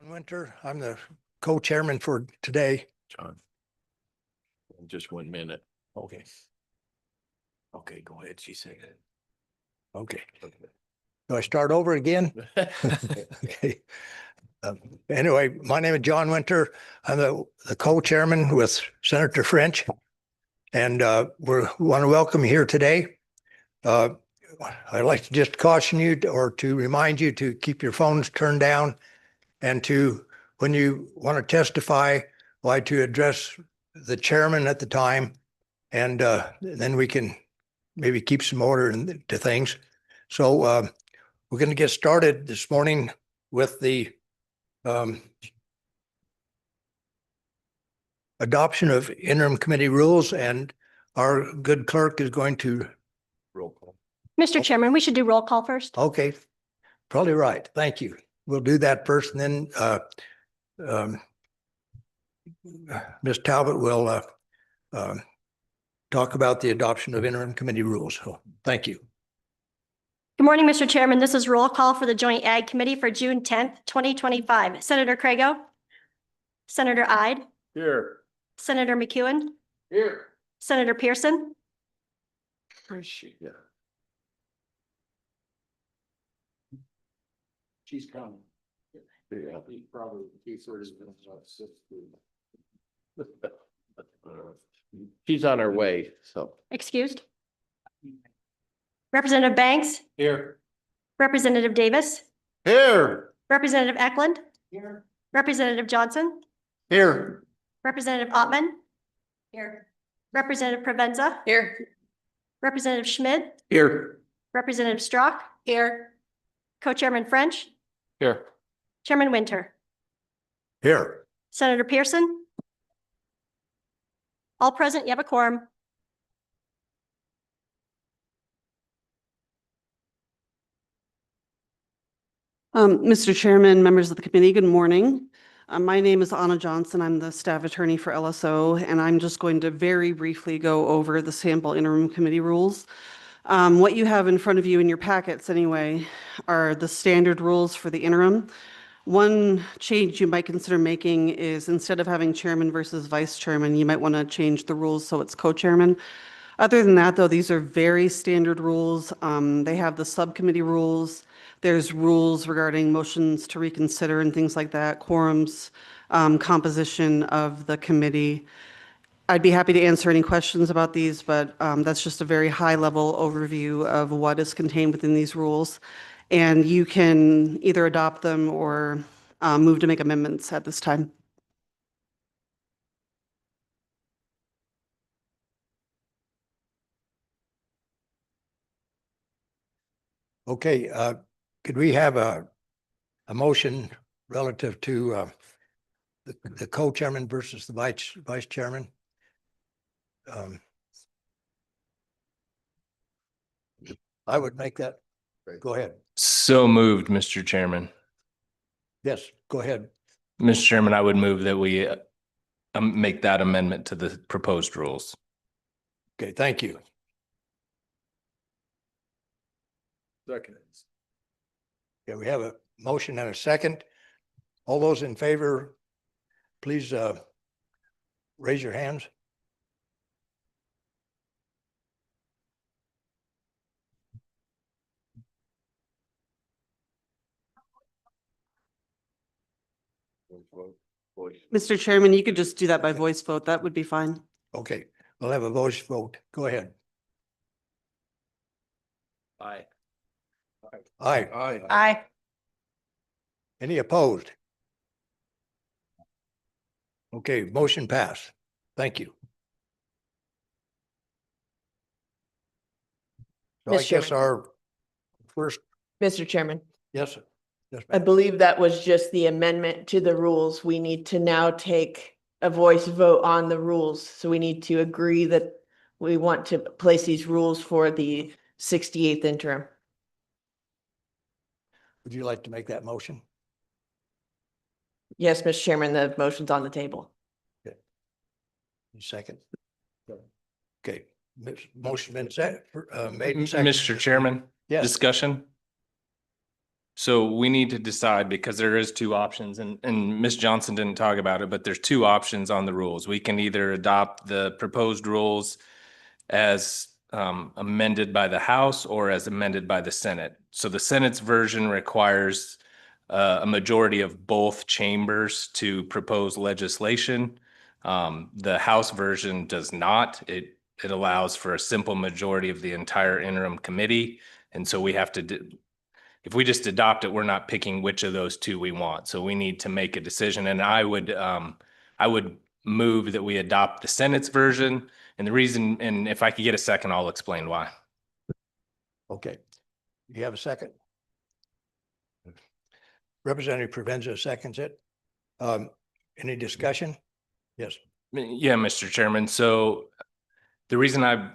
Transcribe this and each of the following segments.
Winter. I'm the co-chairman for today. John. Just 1 minute. Okay. Okay, go ahead. She said it. Okay. Do I start over again? Okay. Anyway, my name is John Winter. I'm the co-chairman with Senator French. And we want to welcome you here today. I'd like to just caution you or to remind you to keep your phones turned down and to, when you want to testify, why to address the chairman at the time. And then we can maybe keep some order to things. So we're going to get started this morning with the adoption of interim committee rules, and our good clerk is going to Roll call. Mr. Chairman, we should do roll call first. Okay, probably right. Thank you. We'll do that first, and then Ms. Talbot will talk about the adoption of interim committee rules. So, thank you. Good morning, Mr. Chairman. This is roll call for the Joint Ag Committee for June 10th, 2025. Senator Crago, Senator Ide, Here. Senator McEwen, Here. Senator Pearson, Where is she? Yeah. She's coming. Yeah. Probably 2:30 minutes. She's on her way, so. excused. Representative Banks, Here. Representative Davis, Here. Representative Eklund, Here. Representative Johnson, Here. Representative Ottman, here, Representative Provenza, Here. Representative Schmidt, Here. Representative Strock, Here. Co-Chairman French, Here. Chairman Winter, Here. Senator Pearson. All present, you have a quorum. Mr. Chairman, members of the committee, good morning. My name is Anna Johnson. I'm the staff attorney for LSO, and I'm just going to very briefly go over the sample interim committee rules. What you have in front of you in your packets anyway are the standard rules for the interim. One change you might consider making is instead of having chairman versus vice chairman, you might want to change the rules so it's co-chairman. Other than that, though, these are very standard rules. They have the subcommittee rules. There's rules regarding motions to reconsider and things like that, quorums, composition of the committee. I'd be happy to answer any questions about these, but that's just a very high-level overview of what is contained within these rules. And you can either adopt them or move to make amendments at this time. Okay, could we have a motion relative to the co-chairman versus the vice chairman? I would make that. Go ahead. So moved, Mr. Chairman. Yes, go ahead. Mr. Chairman, I would move that we make that amendment to the proposed rules. Okay, thank you. Second. Yeah, we have a motion and a second. All those in favor, please raise your hands. Mr. Chairman, you could just do that by voice vote. That would be fine. Okay, we'll have a voice vote. Go ahead. Aye. Aye. Aye. Aye. Any opposed? Okay, motion passed. Thank you. So I Mr. guess Chairman. our first, Mr. Chairman, yes, sir. Yes, I ma'am. believe that was just the amendment to the rules. We need to now take a voice vote on the rules. So we need to agree that we want to place these rules for the 68th interim. Would you like to make that motion? Yes, Mr. Chairman, the motion's on the table. Second. Okay, motion been set, made and seconded. Mr. Chairman, Yes, discussion. So we need to decide because there is two options and Ms. Johnson didn't talk about it, but there's two options on the rules. We can either adopt the proposed rules as amended by the House or as amended by the Senate. So the Senate's version requires a majority of both chambers to propose legislation. The House version does not. It allows for a simple majority of the entire interim committee. And so we have to, if we just adopt it, we're not picking which of those two we want. So we need to make a decision. And I would move that we adopt the Senate's version. And the reason, and if I could get a second, I'll explain why. Okay. You have a second? Representative Provenza seconds it. Any discussion? Yes. Yeah, Mr. Chairman. So the reason I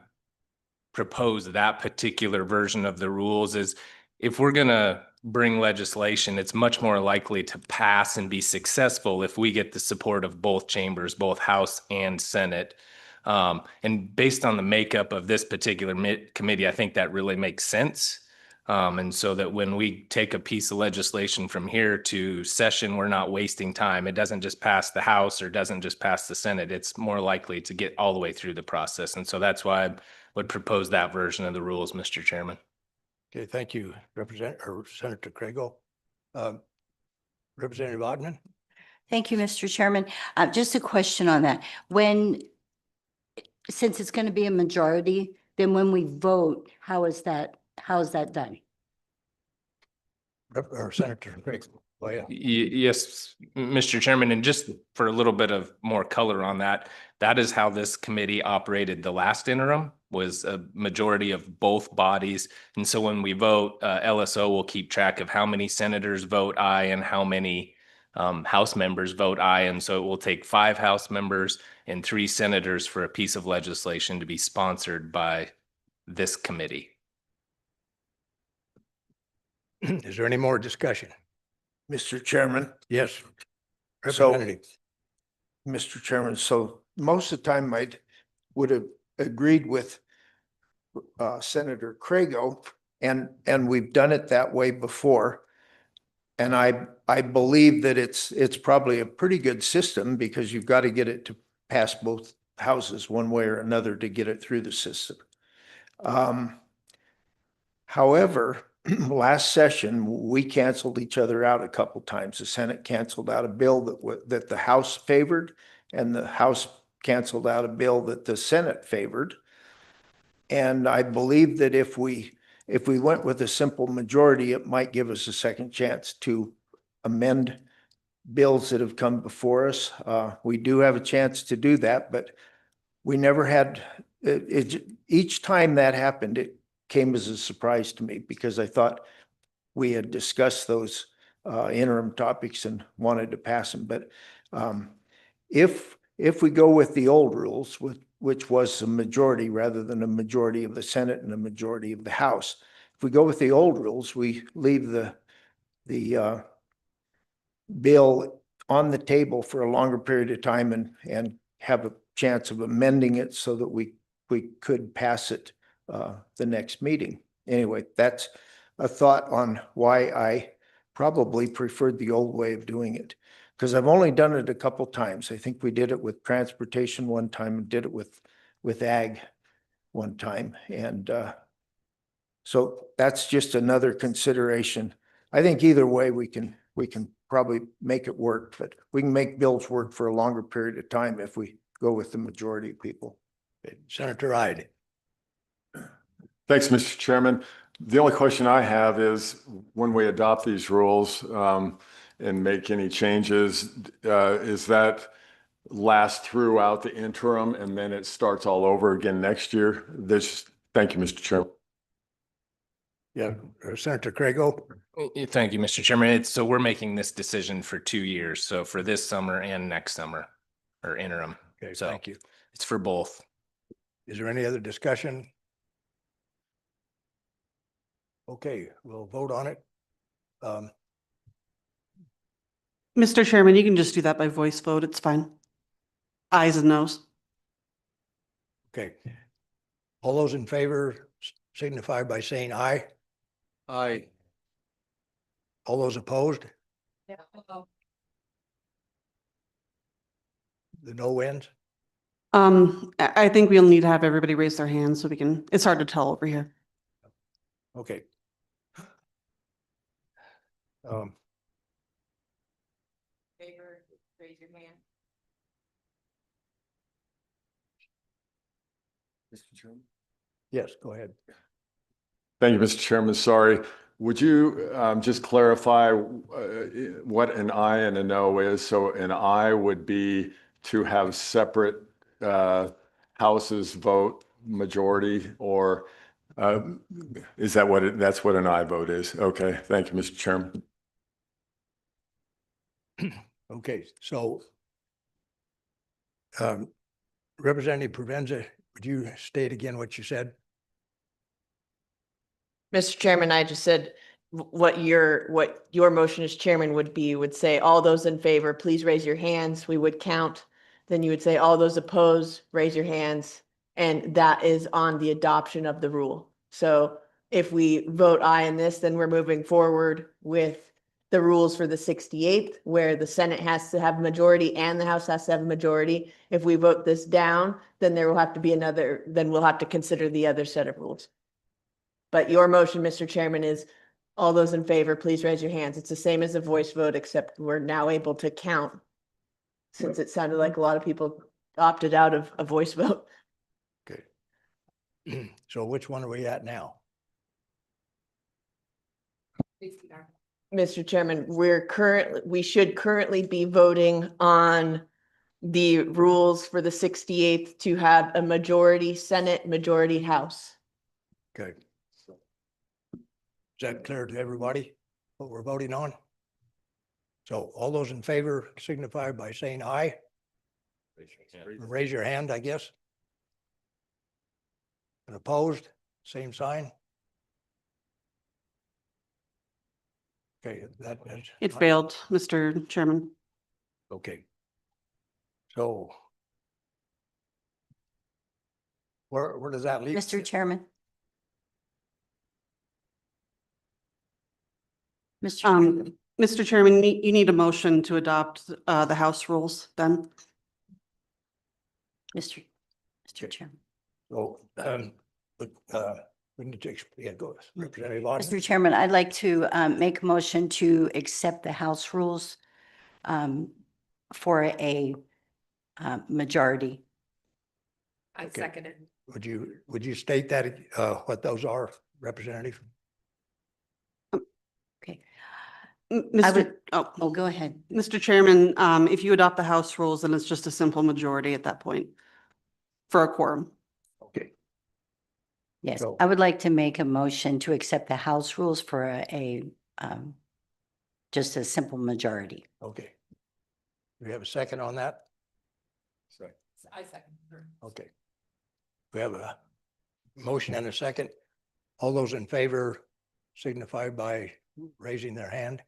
propose that particular version of the rules is if we're going to bring legislation, it's much more likely to pass and be successful if we get the support of both chambers, both House and Senate. And based on the makeup of this particular committee, I think that really makes sense. And so that when we take a piece of legislation from here to session, we're not wasting time. It doesn't just pass the House or doesn't just pass the Senate. It's more likely to get all the way through the process. And so that's why I would propose that version of the rules, Mr. Chairman. Okay, thank you, Senator Craigo. Representative Odman? Thank you, Mr. Chairman. Just a question on that. Since it's going to be a majority, then when we vote, how is that done? Or Senator Craigo? Oh, yeah. Yes, Mr. Chairman, and just for a little bit of more color on that, that is how this committee operated the last interim, was a majority of both bodies. And so when we vote, LSO will keep track of how many senators vote aye and how many House members vote aye. And so it will take 5 House members and 3 senators for a piece of legislation to be sponsored by this committee. Is there any more discussion? Mr. Chairman, Yes. So- Representative. Mr. Chairman, so most of the time would have agreed with Senator Craigo, and we've done it that way before. And I believe that it's probably a pretty good system because you've got to get it to pass both houses one way or another to get it through the system. However, last session, we canceled each other out a couple times. The Senate canceled out a bill that the House favored, and the House canceled out a bill that the Senate favored. And I believe that if we went with a simple majority, it might give us a second chance to amend bills that have come before us. We do have a chance to do that, but we never had, each time that happened, it came as a surprise to me because I thought we had discussed those interim topics and wanted to pass them. But if we go with the old rules, which was a majority rather than a majority of the Senate and a majority of the House, if we go with the old rules, we leave the bill on the table for a longer period of time and have a chance of amending it so that we could pass it the next meeting. Anyway, that's a thought on why I probably preferred the old way of doing it. Because I've only done it a couple times. I think we did it with transportation one time and did it with ag one time. And so that's just another consideration. I think either way we can probably make it work, but we can make bills work for a longer period of time if we go with the majority of people. Senator Ide. Thanks, Mr. Chairman. The only question I have is when we adopt these rules and make any changes, is that last throughout the interim and then it starts all over again next year? Thank you, Mr. Chairman. Yeah, Senator Craigo. Thank you, Mr. Chairman. So we're making this decision for 2 years. So for this summer and next summer or interim. Okay, So thank you. it's for both. Is there any other discussion? Okay, we'll vote on it. Mr. Chairman, you can just do that by voice vote. It's fine. Ayes and noes. Okay. All those in favor signify by saying aye. Aye. All those opposed? The no wins? I think we'll need to have everybody raise their hands so we can, it's hard to tell over here. Okay. Um, Favor, raise your hand. Mr. Chairman? yes, go ahead. Thank you, Mr. Chairman. Sorry. Would you just clarify what an aye and a no is? So an aye would be to have separate houses vote majority, or is that what that's what an aye vote is? Okay, thank you, Mr. Chairman. Okay, so Representative Provenza, would you state again what you said? Mr. Chairman, I just said what your motion as chairman would be, would say, all those in favor, please raise your hands. We would count. Then you would say, all those opposed, raise your hands. And that is on the adoption of the rule. So if we vote aye in this, then we're moving forward with the rules for the 68th, where the Senate has to have a majority and the House has to have a majority. If we vote this down, then there will have to be another, then we'll have to consider the other set of rules. But your motion, Mr. Chairman, is all those in favor, please raise your hands. It's the same as a voice vote, except we're now able to count, since it sounded like a lot of people opted out of a voice vote. Okay. So which one are we at now? Mr. Chairman, we should currently be voting on the rules for the 68th to have a majority Senate, majority House. Okay. Is that clear to everybody, what we're voting on? So all those in favor signify by saying aye. Raise your hand, I guess. And opposed, same sign. Okay, that is. It failed, Mr. Chairman. Okay. So where does that leave? Mr. Chairman. Mr. Chairman, you need a motion to adopt the House rules then. Mr. Okay. Chairman. So, we need to, yeah, go, Representative Lawton. Mr. Chairman, I'd like to make a motion to accept the House rules for a majority. I Okay. second it. Would you state that, what those are, Representative? Okay. Mr. Oh, go ahead. Mr. Chairman, if you adopt the House rules, then it's just a simple majority at that point for a quorum. Okay. Yes, So- I would like to make a motion to accept the House rules for just a simple majority. Okay. Do we have a second on that? I second. Okay. We have a motion and a second. All those in favor signify by raising their hand.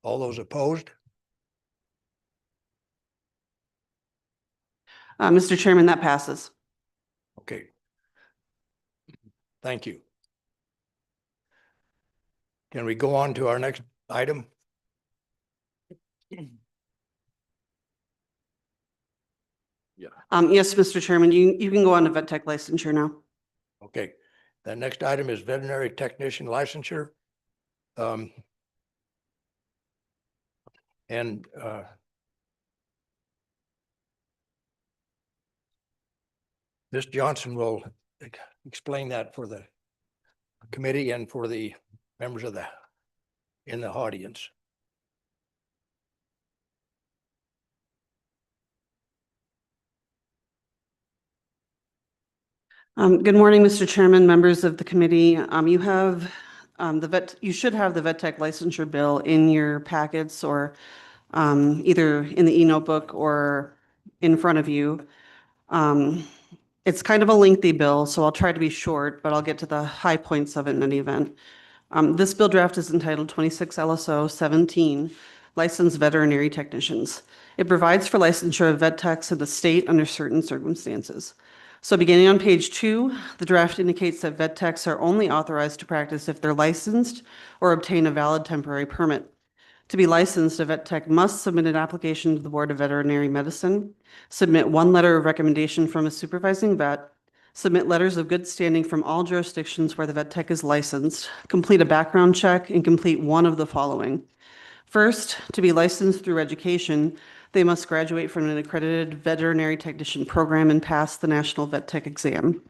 All those opposed? Mr. Chairman, that passes. Okay. Thank you. Can we go on to our next item? Yes, Mr. Chairman, you can go on to vet tech licensure now. Okay, the next item is veterinary technician licensure. And Ms. Johnson will explain that for the committee and for the members of in the audience. Good morning, Mr. Chairman, members of the committee. You have you should have the vet tech licensure bill in your packets or either in the e-notebook or in front of you. It's kind of a lengthy bill, so I'll try to be short, but I'll get to the high points of it in any event. This bill draft is entitled 26 LSO 17, Licensed Veterinary Technicians. It provides for licensure of vet techs in the state under certain circumstances. So beginning on page 2, the draft indicates that vet techs are only authorized to practice if they're licensed or obtain a valid temporary permit. To be licensed, a vet tech must submit an application to the Board of Veterinary Medicine, submit 1 letter of recommendation from a supervising vet, submit letters of good standing from all jurisdictions where the vet tech is licensed, complete a background check, and complete one of the following. First, to be licensed through education, they must graduate from an accredited veterinary technician program and pass the National Vet Tech exam.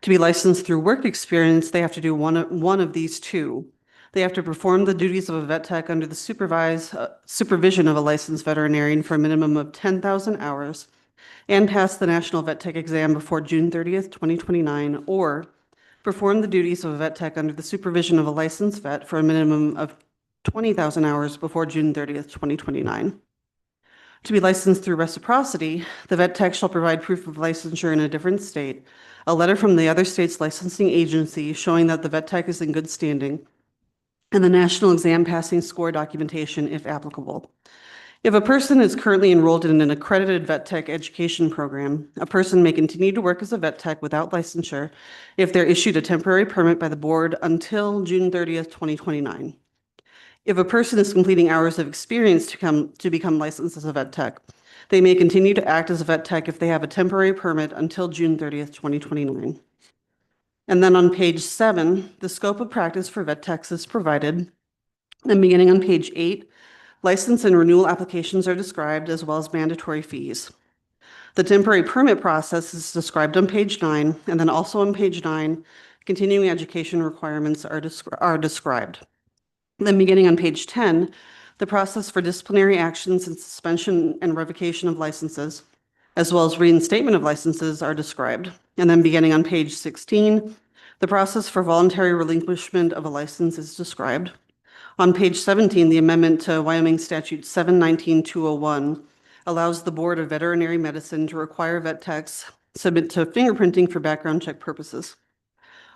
To be licensed through work experience, they have to do one of these 2. They have to perform the duties of a vet tech under the supervision of a licensed veterinarian for a minimum of 10,000 hours and pass the National Vet Tech exam before June 30th, 2029, or perform the duties of a vet tech under the supervision of a licensed vet for a minimum of 20,000 hours before June 30th, 2029. To be licensed through reciprocity, the vet tech shall provide proof of licensure in a different state, a letter from the other state's licensing agency showing that the vet tech is in good standing, and the national exam passing score documentation if applicable. If a person is currently enrolled in an accredited vet tech education program, a person may continue to work as a vet tech without licensure if they're issued a temporary permit by the board until June 30th, 2029. If a person is completing hours of experience to become licensed as a vet tech, they may continue to act as a vet tech if they have a temporary permit until June 30th, 2029. And then on page 7, the scope of practice for vet techs is provided. And beginning on page 8, license and renewal applications are described as well as mandatory fees. The temporary permit process is described on page 9, and then also on page 9, continuing education requirements are described. Then beginning on page 10, the process for disciplinary actions and suspension and revocation of licenses, as well as reinstatement of licenses are described. And then beginning on page 16, the process for voluntary relinquishment of a license is described. On page 17, the amendment to Wyoming Statute 719-201 allows the Board of Veterinary Medicine to require vet techs submit to fingerprinting for background check purposes.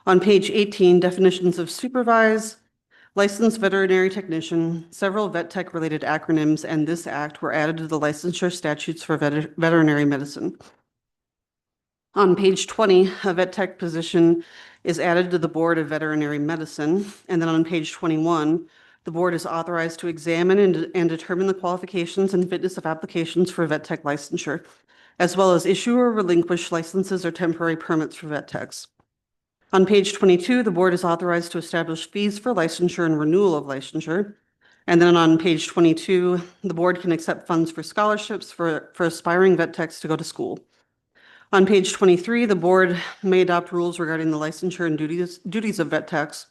On page 18, definitions of supervise, licensed veterinary technician, several vet tech related acronyms, and this act were added to the licensure statutes for veterinary medicine. On page 20, a vet tech position is added to the Board of Veterinary Medicine. And then on page 21, the board is authorized to examine and determine the qualifications and fitness of applications for vet tech licensure, as well as issue or relinquish licenses or temporary permits for vet techs. On page 22, the board is authorized to establish fees for licensure and renewal of licensure. And then on page 22, the board can accept funds for scholarships for aspiring vet techs to go to school. On page 23, the board may adopt rules regarding the licensure and duties of vet techs,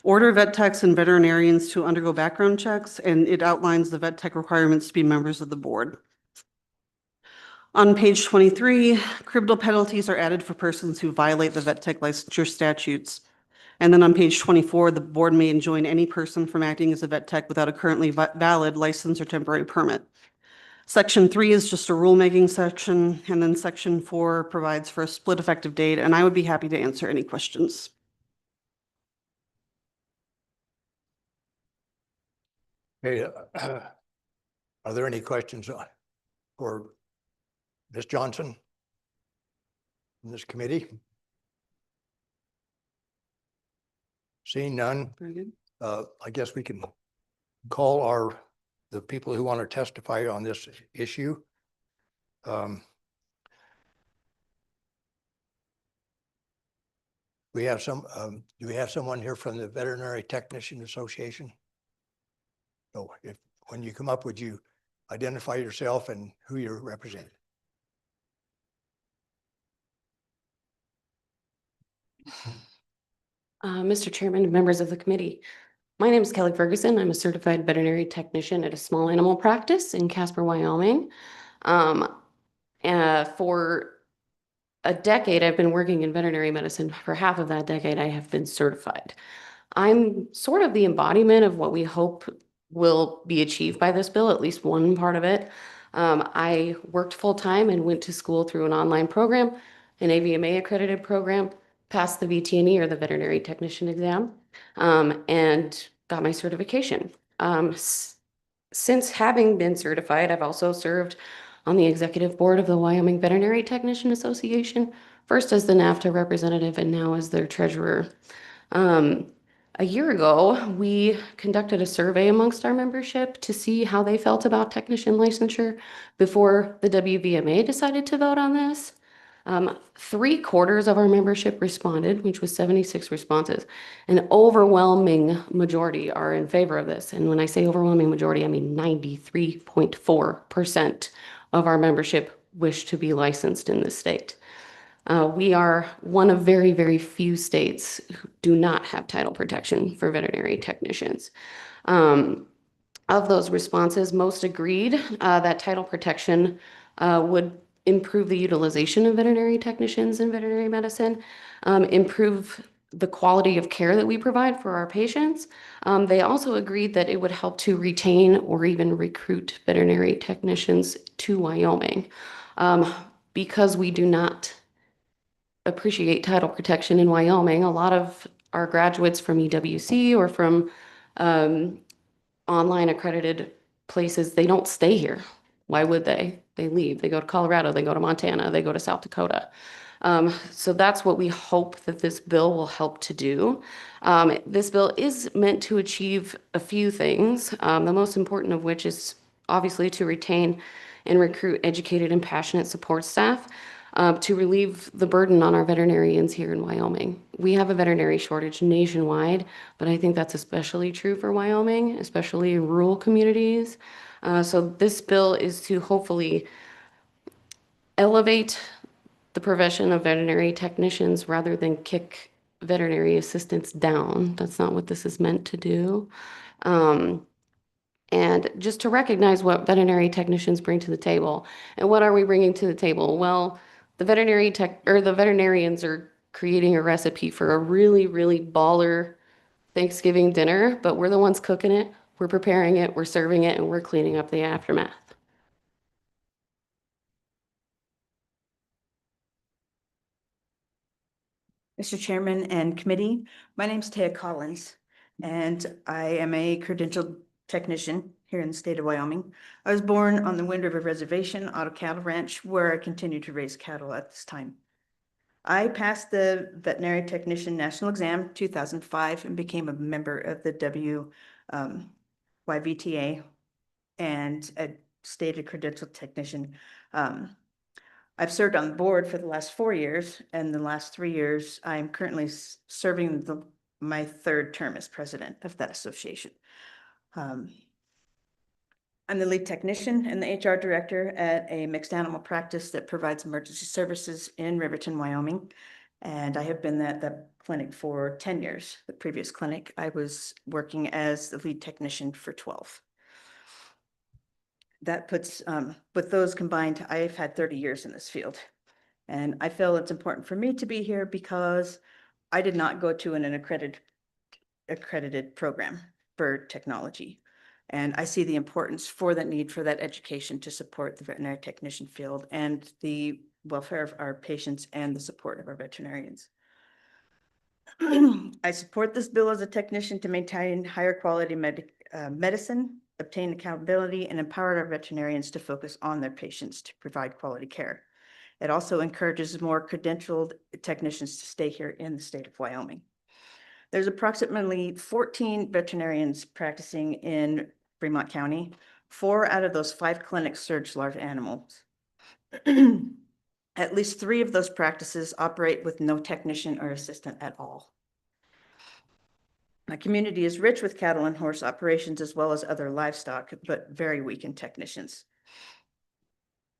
order vet techs and veterinarians to undergo background checks, and it outlines the vet tech requirements to be members of the board. On page 23, criminal penalties are added for persons who violate the vet tech licensure statutes. And then on page 24, the board may enjoin any person from acting as a vet tech without a currently valid license or temporary permit. Section 3 is just a rulemaking section, and then section 4 provides for a split effective date, and I would be happy to answer any questions. Okay, are there any questions for Ms. Johnson in this committee? Seeing none, Very good. I guess we can call the people who want to testify on this issue. We have do we have someone here from the Veterinary Technician Association? So when you come up, would you identify yourself and who you're representing? Mr. Chairman, members of the committee, my name is Kelly Ferguson. I'm a certified veterinary technician at a small animal practice in Casper, Wyoming. For a decade, I've been working in veterinary medicine. For half of that decade, I have been certified. I'm sort of the embodiment of what we hope will be achieved by this bill, at least one part of it. I worked full-time and went to school through an online program, an AVMA accredited program, passed the VTNE or the veterinary technician exam, and got my certification. Since having been certified, I've also served on the executive board of the Wyoming Veterinary Technician Association first as the NAFTA representative and now as their treasurer. A year ago, we conducted a survey amongst our membership to see how they felt about technician licensure before the WVMA decided to vote on this. 3/4 of our membership responded, which was 76 responses. An overwhelming majority are in favor of this. And when I say overwhelming majority, I mean 93.4% of our membership wish to be licensed in this state. We are one of very, very few states who do not have title protection for veterinary technicians. Of those responses, most agreed that title protection would improve the utilization of veterinary technicians in veterinary medicine, improve the quality of care that we provide for our patients. They also agreed that it would help to retain or even recruit veterinary technicians to Wyoming. Because we do not appreciate title protection in Wyoming, a lot of our graduates from EWC or from online accredited places, they don't stay here. Why would they? They leave. They go to Colorado, they go to Montana, they go to South Dakota. So that's what we hope that this bill will help to do. This bill is meant to achieve a few things, the most important of which is obviously to retain and recruit educated and passionate support staff, to relieve the burden on our veterinarians here in Wyoming. We have a veterinary shortage nationwide, but I think that's especially true for Wyoming, especially in rural communities. So this bill is to hopefully elevate the profession of veterinary technicians rather than kick veterinary assistants down. That's not what this is meant to do. And just to recognize what veterinary technicians bring to the table. And what are we bringing to the table? Well, the veterinarians are creating a recipe for a really, really baller Thanksgiving dinner, but we're the ones cooking it, we're preparing it, we're serving it, and we're cleaning up the aftermath. Mr. Chairman and committee, my name's Taya Collins, and I am a credentialed technician here in the state of Wyoming. I was born on the Wind River Reservation, Otto Cattle Ranch, where I continue to raise cattle at this time. I passed the Veterinary Technician National Exam 2005 and became a member of the YVTA and a stated credentialed technician. I've served on the board for the last 4 years, and the last 3 years, I'm currently serving my third term as president of that association. I'm the lead technician and the HR director at a mixed animal practice that provides emergency services in Riverton, Wyoming. And I have been at the clinic for 10 years. The previous clinic, I was working as the lead technician for 12. That puts, with those combined, I've had 30 years in this field. And I feel it's important for me to be here because I did not go to an accredited program for technology. And I see the importance for that need for that education to support the veterinary technician field and the welfare of our patients and the support of our veterinarians. I support this bill as a technician to maintain higher quality medicine, obtain accountability, and empower our veterinarians to focus on their patients to provide quality care. It also encourages more credentialed technicians to stay here in the state of Wyoming. There's approximately 14 veterinarians practicing in Fremont County. 4 out of those 5 clinics surge large animals. At least 3 of those practices operate with no technician or assistant at all. My community is rich with cattle and horse operations as well as other livestock, but very weak in technicians.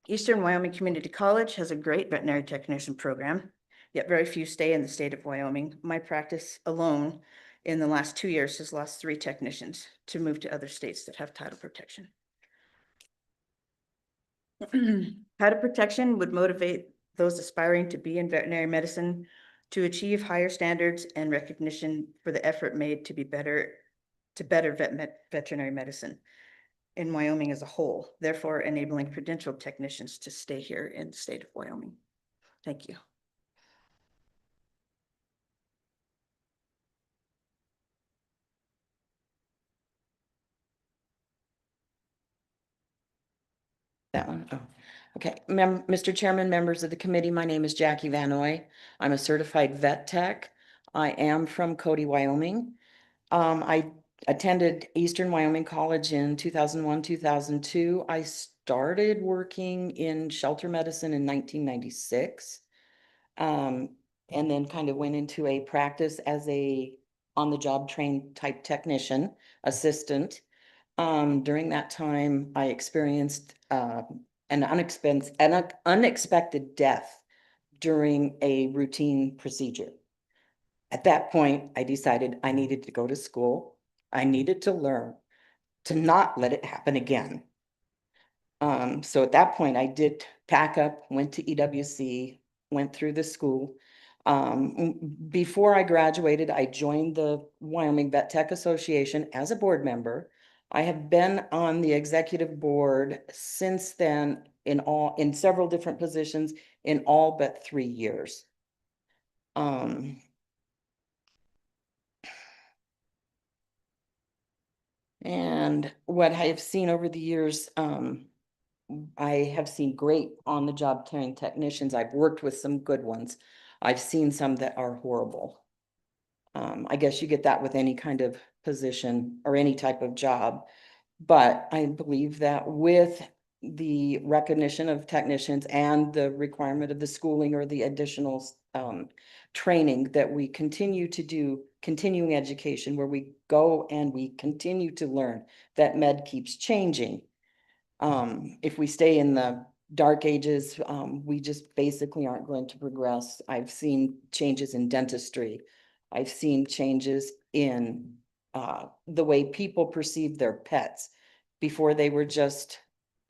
Eastern Wyoming Community College has a great veterinary technician program, yet very few stay in the state of Wyoming. My practice alone in the last 2 years has lost 3 technicians to move to other states that have title protection. Title protection would motivate those aspiring to be in veterinary medicine to achieve higher standards and recognition for the effort made to better veterinary medicine in Wyoming as a whole, therefore enabling credentialed technicians to stay here in the state of Wyoming. Thank you. That one. Oh. Okay, Mr. Chairman, members of the committee, my name is Jackie Vanoy. I'm a certified vet tech. I am from Cody, Wyoming. I attended Eastern Wyoming College in 2001, 2002. I started working in shelter medicine in 1996. And then kind of went into a practice as a on-the-job trained type technician, assistant. During that time, I experienced an unexpected death during a routine procedure. At that point, I decided I needed to go to school. I needed to learn to not let it happen again. So at that point, I did pack up, went to EWC, went through the school. Before I graduated, I joined the Wyoming Vet Tech Association as a board member. I have been on the executive board since then in several different positions in all but 3 years. And what I have seen over the years, I have seen great on-the-job training technicians. I've worked with some good ones. I've seen some that are horrible. I guess you get that with any kind of position or any type of job. But I believe that with the recognition of technicians and the requirement of the schooling or the additional training that we continue to do, continuing education where we go and we continue to learn, that med keeps changing. If we stay in the dark ages, we just basically aren't going to progress. I've seen changes in dentistry. I've seen changes in the way people perceive their pets. Before they were just,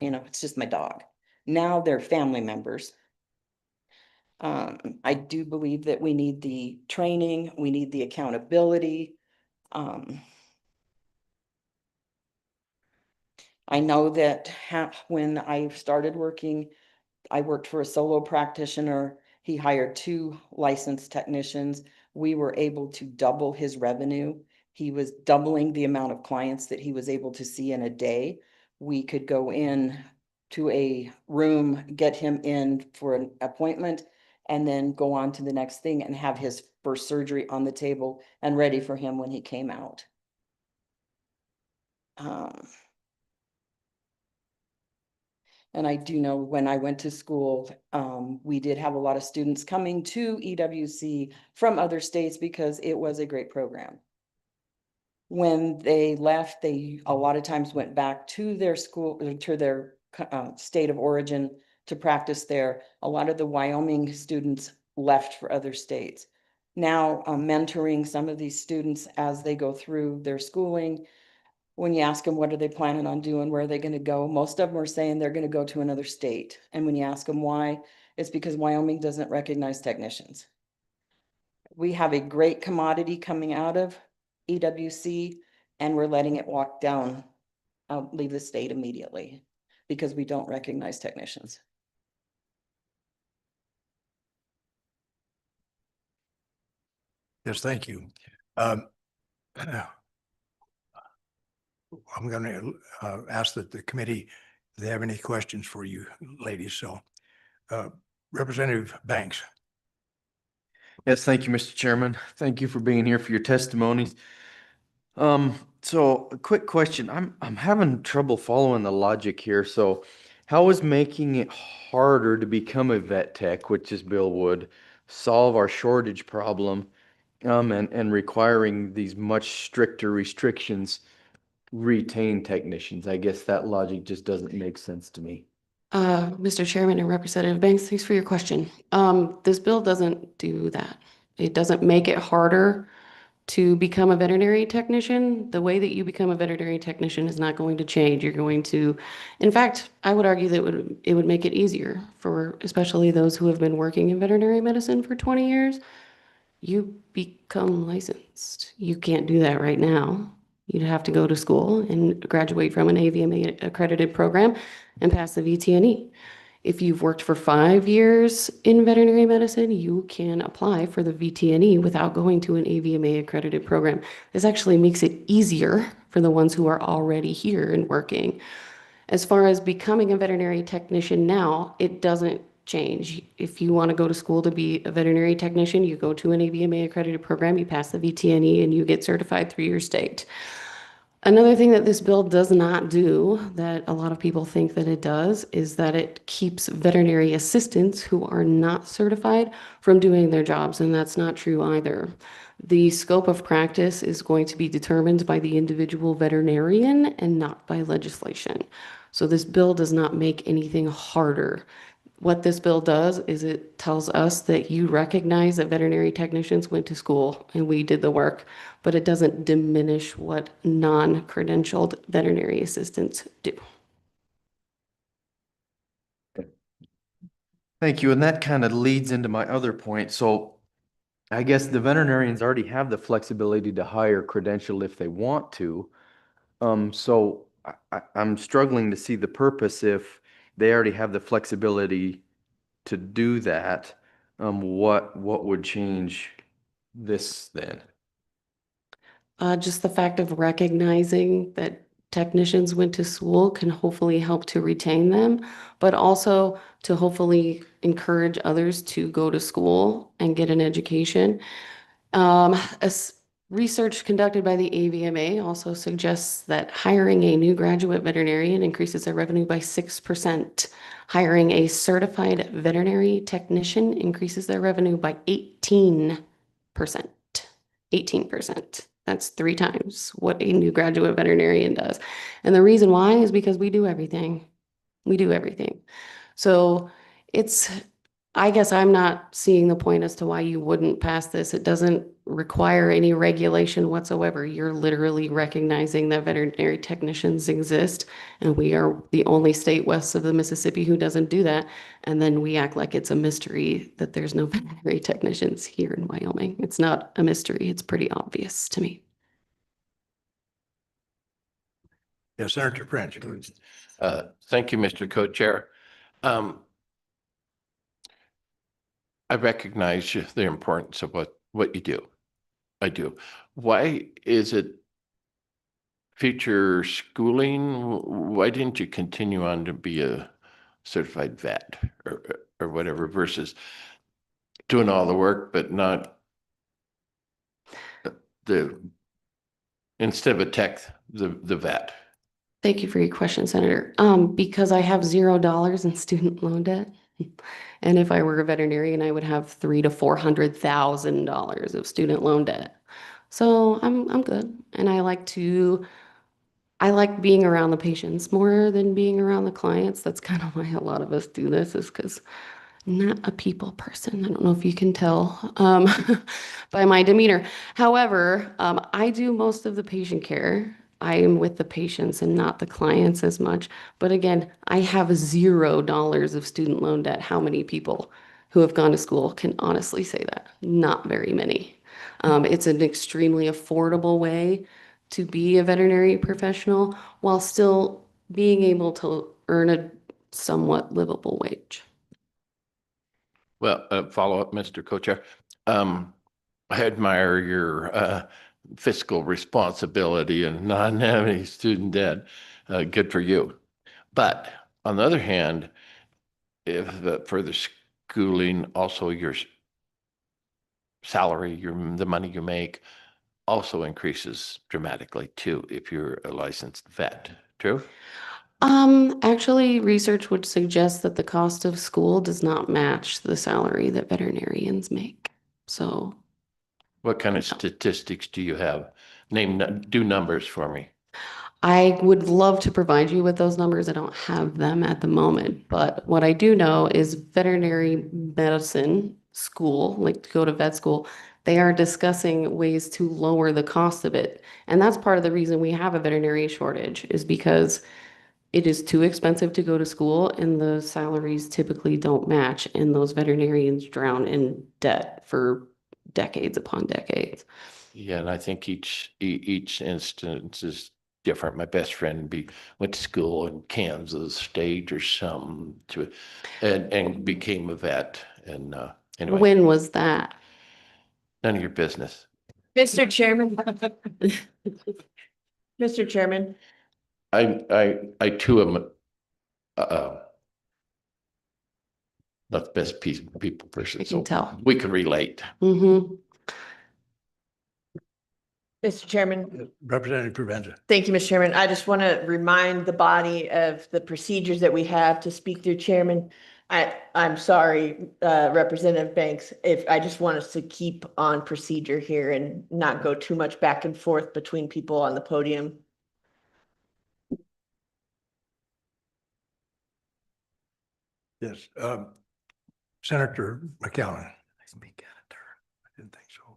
it's just my dog. Now they're family members. I do believe that we need the training, we need the accountability. I know that when I started working, I worked for a solo practitioner. He hired 2 licensed technicians. We were able to double his revenue. He was doubling the amount of clients that he was able to see in a day. We could go in to a room, get him in for an appointment, and then go on to the next thing and have his first surgery on the table and ready for him when he came out. And I do know when I went to school, we did have a lot of students coming to EWC from other states because it was a great program. When they left, they a lot of times went back to their school, to their state of origin to practice there. A lot of the Wyoming students left for other states. Now I'm mentoring some of these students as they go through their schooling. When you ask them, what are they planning on doing? Where are they going to go? Most of them are saying they're going to go to another state. And when you ask them why, it's because Wyoming doesn't recognize technicians. We have a great commodity coming out of EWC and we're letting it walk down, leave the state immediately because we don't recognize technicians. Yes, thank you. I'm going to ask that the committee, if they have any questions for you ladies. So Representative Banks. Yes, thank you, Mr. Chairman. Thank you for being here for your testimonies. So a quick question. I'm having trouble following the logic here. So how is making it harder to become a vet tech, which is Bill Wood, solve our shortage problem, and requiring these much stricter restrictions retain technicians? I guess that logic just doesn't make sense to me. Mr. Chairman and Representative Banks, thanks for your question. This bill doesn't do that. It doesn't make it harder to become a veterinary technician. The way that you become a veterinary technician is not going to change. You're going to, in fact, I would argue that it would make it easier for especially those who have been working in veterinary medicine for 20 years. You become licensed. You can't do that right now. You'd have to go to school and graduate from an AVMA accredited program and pass the VTNE. If you've worked for 5 years in veterinary medicine, you can apply for the VTNE without going to an AVMA accredited program. This actually makes it easier for the ones who are already here and working. As far as becoming a veterinary technician now, it doesn't change. If you want to go to school to be a veterinary technician, you go to an AVMA accredited program, you pass the VTNE, and you get certified through your state. Another thing that this bill does not do that a lot of people think that it does is that it keeps veterinary assistants who are not certified from doing their jobs, and that's not true either. The scope of practice is going to be determined by the individual veterinarian and not by legislation. So this bill does not make anything harder. What this bill does is it tells us that you recognize that veterinary technicians went to school and we did the work, but it doesn't diminish what non-credentialed veterinary assistants do. Thank you. And that kind of leads into my other point. So I guess the veterinarians already have the flexibility to hire credentialed if they want to. So I'm struggling to see the purpose if they already have the flexibility to do that. What would change this then? Just the fact of recognizing that technicians went to school can hopefully help to retain them, but also to hopefully encourage others to go to school and get an education. Research conducted by the AVMA also suggests that hiring a new graduate veterinarian increases their revenue by 6%. Hiring a certified veterinary technician increases their revenue by 18%. 18%. That's 3 times what a new graduate veterinarian does. And the reason why is because we do everything. We do everything. So I guess I'm not seeing the point as to why you wouldn't pass this. It doesn't require any regulation whatsoever. You're literally recognizing that veterinary technicians exist, and we are the only state west of the Mississippi who doesn't do that. And then we act like it's a mystery that there's no veterinary technicians here in Wyoming. It's not a mystery. It's pretty obvious to me. Yes, Senator French. Thank you, Mr. Co-Chair. I recognize the importance of what you do. I do. Why is it future schooling? Why didn't you continue on to be a certified vet or whatever versus doing all the work, but not instead of a tech, the vet? Thank you for your question, Senator. Because I have $0 in student loan debt. And if I were a veterinarian, I would have $300,000 to $400,000 of student loan debt. So I'm good. And I like being around the patients more than being around the clients. That's kind of why a lot of us do this, is because I'm not a people person. I don't know if you can tell by my demeanor. However, I do most of the patient care. I am with the patients and not the clients as much. But again, I have $0 of student loan debt. How many people who have gone to school can honestly say that? Not very many. It's an extremely affordable way to be a veterinary professional while still being able to earn a somewhat livable wage. Well, follow up, Mr. Co-Chair. I admire your fiscal responsibility and not having any student debt. Good for you. But on the other hand, if for the schooling, also your salary, the money you make also increases dramatically too, if you're a licensed vet. True? Actually, research would suggest that the cost of school does not match the salary that veterinarians make. So What kind of statistics do you have? Do numbers for me. I would love to provide you with those numbers. I don't have them at the moment, but what I do know is veterinary medicine school, like to go to vet school, they are discussing ways to lower the cost of it. And that's part of the reason we have a veterinary shortage, is because it is too expensive to go to school and the salaries typically don't match, and those veterinarians drown in debt for decades upon decades. Yeah, and I think each instance is different. My best friend went to school in Kansas State or something and became a vet. And anyway, When was that? none of your business. Mr. Chairman. Mr. Chairman, I too am not the best people person, I can so tell. we can relate. Mm-hmm. Mr. Chairman. Representative Provenza. Thank you, Mr. Chairman. I just want to remind the body of the procedures that we have to speak through chairman. I'm sorry, Representative Banks, if I just want us to keep on procedure here and not go too much back and forth between people on the podium. Yes, Senator McCowan. I didn't think so.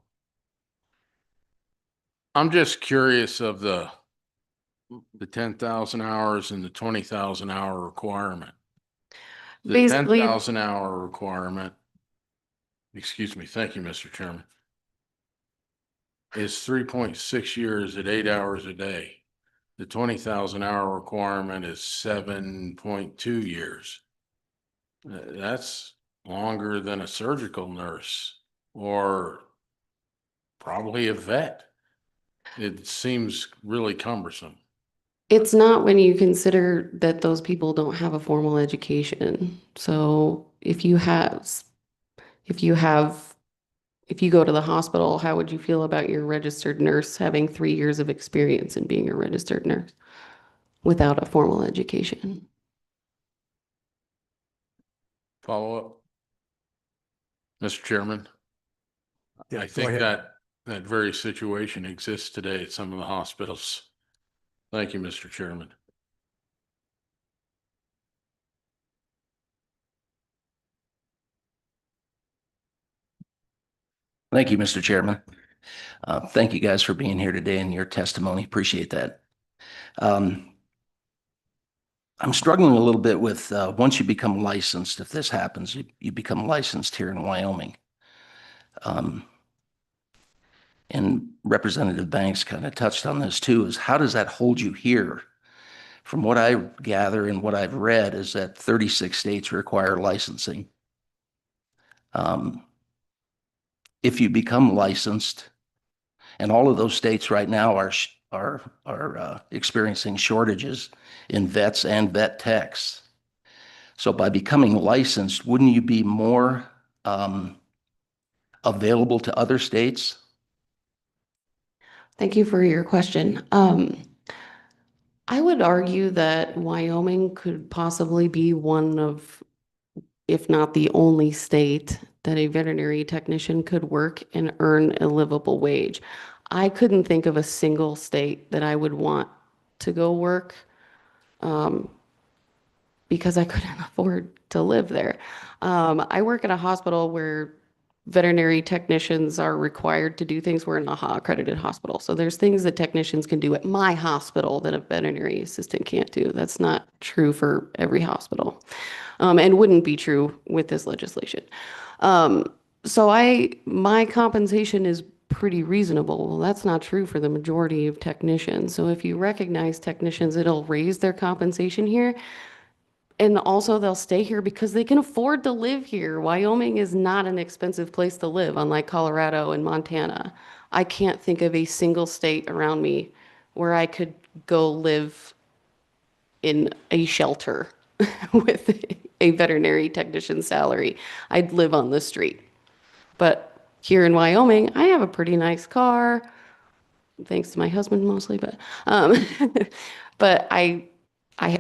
I'm just curious of the 10,000 hours and the 20,000 hour requirement. The Basically- 10,000 hour requirement, excuse me, thank you, Mr. Chairman, is 3.6 years at 8 hours a day. The 20,000 hour requirement is 7.2 years. That's longer than a surgical nurse or probably a vet. It seems really cumbersome. It's not when you consider that those people don't have a formal education. So if you go to the hospital, how would you feel about your registered nurse having 3 years of experience in being a registered nurse without a formal education? Follow up. Mr. Chairman, Yeah, I go think ahead. that very situation exists today at some of the hospitals. Thank you, Mr. Chairman. Thank you, Mr. Chairman. Thank you guys for being here today and your testimony. Appreciate that. I'm struggling a little bit with once you become licensed, if this happens, you become licensed here in Wyoming. And Representative Banks kind of touched on this too, is how does that hold you here? From what I gather and what I've read is that 36 states require licensing. If you become licensed, and all of those states right now are experiencing shortages in vets and vet techs. So by becoming licensed, wouldn't you be more available to other states? Thank you for your question. I would argue that Wyoming could possibly be one of, if not the only state that a veterinary technician could work and earn a livable wage. I couldn't think of a single state that I would want to go work because I couldn't afford to live there. I work at a hospital where veterinary technicians are required to do things. We're an AHA accredited hospital. So there's things that technicians can do at my hospital that a veterinary assistant can't do. That's not true for every hospital, and wouldn't be true with this legislation. So my compensation is pretty reasonable. Well, that's not true for the majority of technicians. So if you recognize technicians, it'll raise their compensation here. And also they'll stay here because they can afford to live here. Wyoming is not an expensive place to live, unlike Colorado and Montana. I can't think of a single state around me where I could go live in a shelter with a veterinary technician salary. I'd live on the street. But here in Wyoming, I have a pretty nice car, thanks to my husband mostly, but but I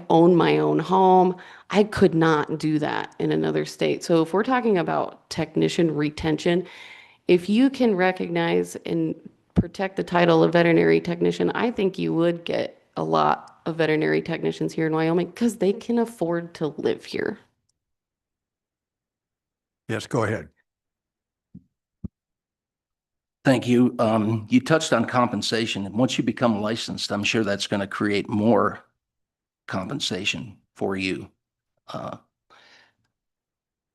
own my own home. I could not do that in another state. So if we're talking about technician retention, if you can recognize and protect the title of veterinary technician, I think you would get a lot of veterinary technicians here in Wyoming because they can afford to live here. Yes, go ahead. Thank you. You touched on compensation, and once you become licensed, I'm sure that's going to create more compensation for you.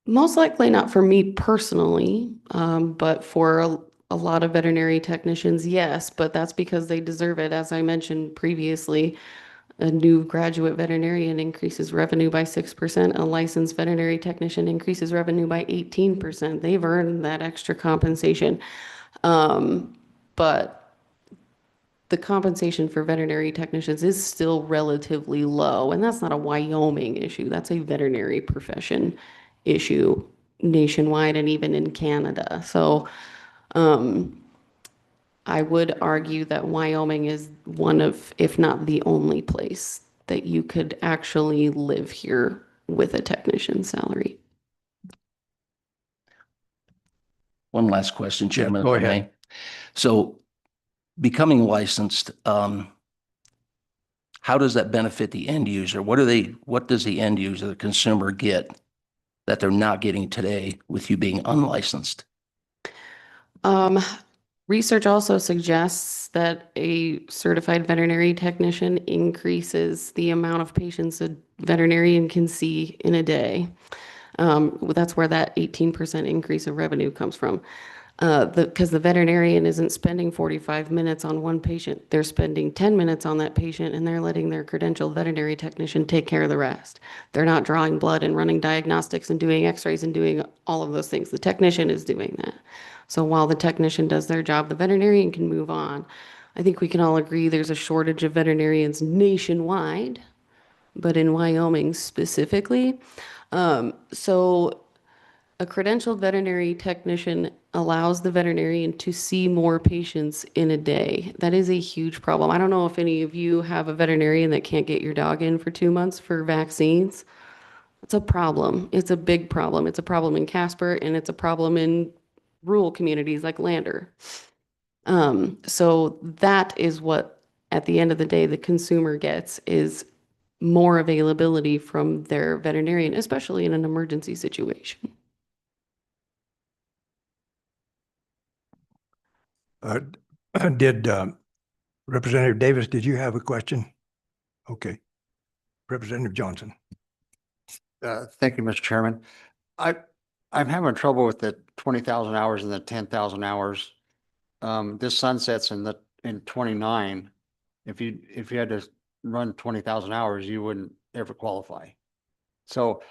Most likely not for me personally, but for a lot of veterinary technicians, yes, but that's because they deserve it. As I mentioned previously, a new graduate veterinarian increases revenue by 6%. A licensed veterinary technician increases revenue by 18%. They've earned that extra compensation. But the compensation for veterinary technicians is still relatively low, and that's not a Wyoming issue. That's a veterinary profession issue nationwide and even in Canada. So, I would argue that Wyoming is one of, if not the only place that you could actually live here with a technician's salary. One last question, Chairman, go if I ahead. may. So becoming licensed, how does that benefit the end user? What does the end user, the consumer, get that they're not getting today with you being unlicensed? Research also suggests that a certified veterinary technician increases the amount of patients a veterinarian can see in a day. That's where that 18% increase of revenue comes from. Because the veterinarian isn't spending 45 minutes on one patient. They're spending 10 minutes on that patient, and they're letting their credentialed veterinary technician take care of the rest. They're not drawing blood and running diagnostics and doing x-rays and doing all of those things. The technician is doing that. So while the technician does their job, the veterinarian can move on. I think we can all agree there's a shortage of veterinarians nationwide, but in Wyoming specifically. So a credentialed veterinary technician allows the veterinarian to see more patients in a day. That is a huge problem. I don't know if any of you have a veterinarian that can't get your dog in for 2 months for vaccines. It's a problem. It's a big problem. It's a problem in Casper, and it's a problem in rural communities like Lander. So that is what, at the end of the day, the consumer gets is more availability from their veterinarian, especially in an emergency situation. Did Representative Davis, did you have a question? Okay. Representative Johnson. Thank you, Mr. Chairman. I'm having trouble with the 20,000 hours and the 10,000 hours. This sunsets in 29. If you had to run 20,000 hours, you wouldn't ever qualify. So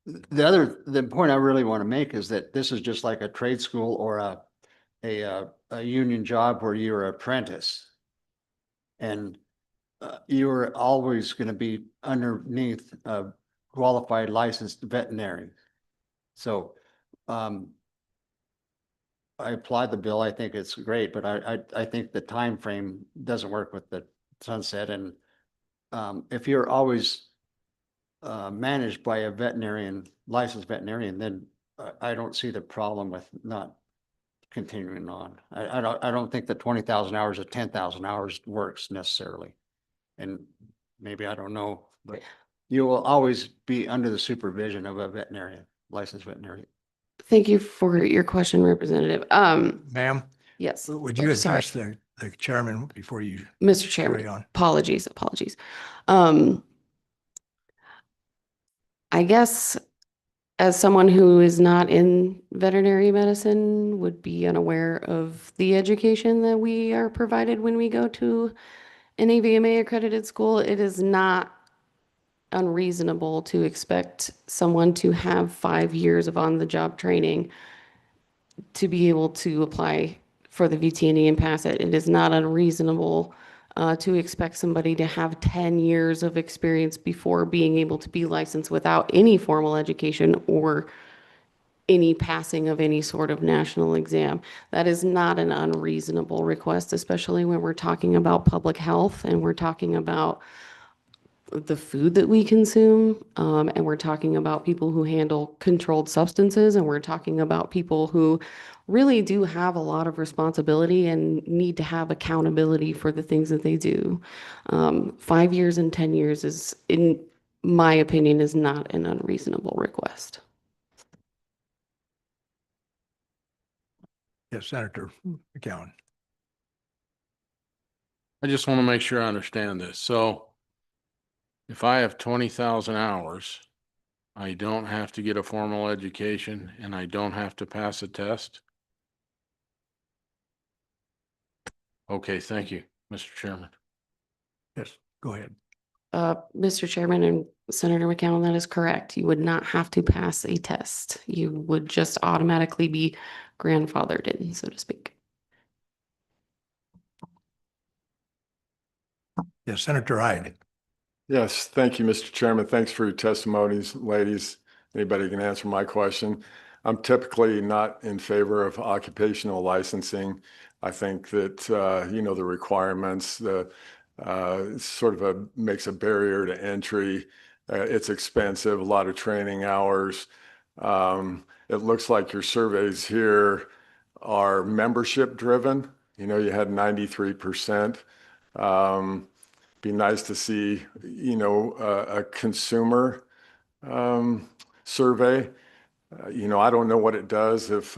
the point I really want to make is that this is just like a trade school or a union job where you're an apprentice, and you're always going to be underneath a qualified licensed veterinarian. So I applaud the bill. I think it's great, but I think the time frame doesn't work with the sunset. And if you're always managed by a licensed veterinarian, then I don't see the problem with not continuing on. I don't think that 20,000 hours or 10,000 hours works necessarily. And maybe I don't know, but you will always be under the supervision of a veterinarian, licensed veterinarian. Thank you for your question, Representative. Ma'am? Yes. Would you Sorry. address the chairman before you Mr. Chairman, carry on? apologies. I guess as someone who is not in veterinary medicine would be unaware of the education that we are provided when we go to an AVMA accredited school, it is not unreasonable to expect someone to have 5 years of on-the-job training to be able to apply for the VTNE and pass it. It is not unreasonable to expect somebody to have 10 years of experience before being able to be licensed without any formal education or any passing of any sort of national exam. That is not an unreasonable request, especially when we're talking about public health and we're talking about the food that we consume, and we're talking about people who handle controlled substances, and we're talking about people who really do have a lot of responsibility and need to have accountability for the things that they do. 5 years and 10 years is, in my opinion, is not an unreasonable request. Yes, Senator McCowan. I just want to make sure I understand this. So if I have 20,000 hours, I don't have to get a formal education and I don't have to pass a test? Okay, thank you, Mr. Chairman. Yes, go ahead. Mr. Chairman and Senator McCown, that is correct. You would not have to pass a test. You would just automatically be grandfathered in, so to speak. Yes, Senator Hyde. Yes, thank you, Mr. Chairman. Thanks for your testimonies, ladies. Anybody can answer my question. I'm typically not in favor of occupational licensing. I think that, the requirements, makes a barrier to entry. It's expensive, a lot of training hours. It looks like your surveys here are membership driven. You had 93%. Be nice to see, a consumer survey. I don't know what it does if,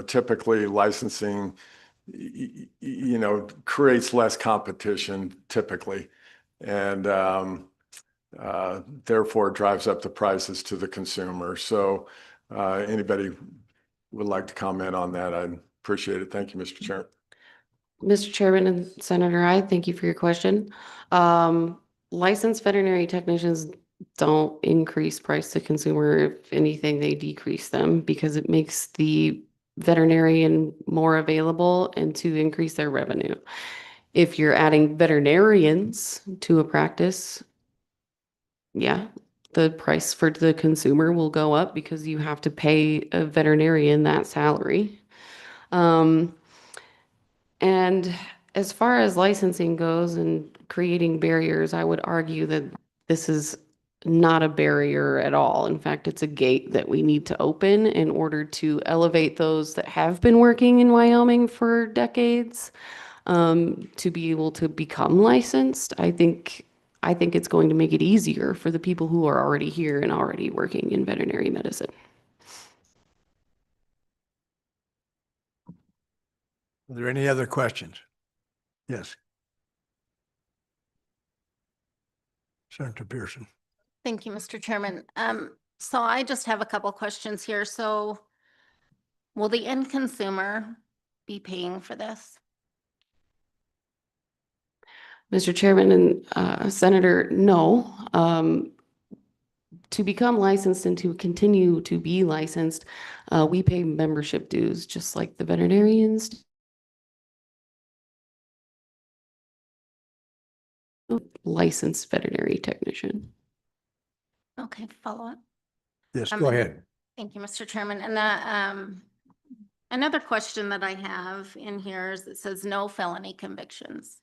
typically licensing, creates less competition typically. And therefore drives up the prices to the consumer. So anybody would like to comment on that, I'd appreciate it. Thank you, Mr. Chair. Mr. Chairman and Senator, I thank you for your question. Licensed veterinary technicians don't increase price to consumer. If anything, they decrease them because it makes the veterinarian more available and to increase their revenue. If you're adding veterinarians to a practice, yeah, the price for the consumer will go up because you have to pay a veterinarian that salary. And as far as licensing goes and creating barriers, I would argue that this is not a barrier at all. In fact, it's a gate that we need to open in order to elevate those that have been working in Wyoming for decades, to be able to become licensed. I think it's going to make it easier for the people who are already here and already working in veterinary medicine. Are there any other questions? Yes. Senator Pearson. Thank you, Mr. Chairman. So I just have a couple questions here. So will the end consumer be paying for this? Mr. Chairman and Senator, no. To become licensed and to continue to be licensed, we pay membership dues just like the veterinarians. Licensed veterinary technician. Okay, follow up. Yes, go ahead. Thank you, Mr. Chairman. And another question that I have in here is it says no felony convictions.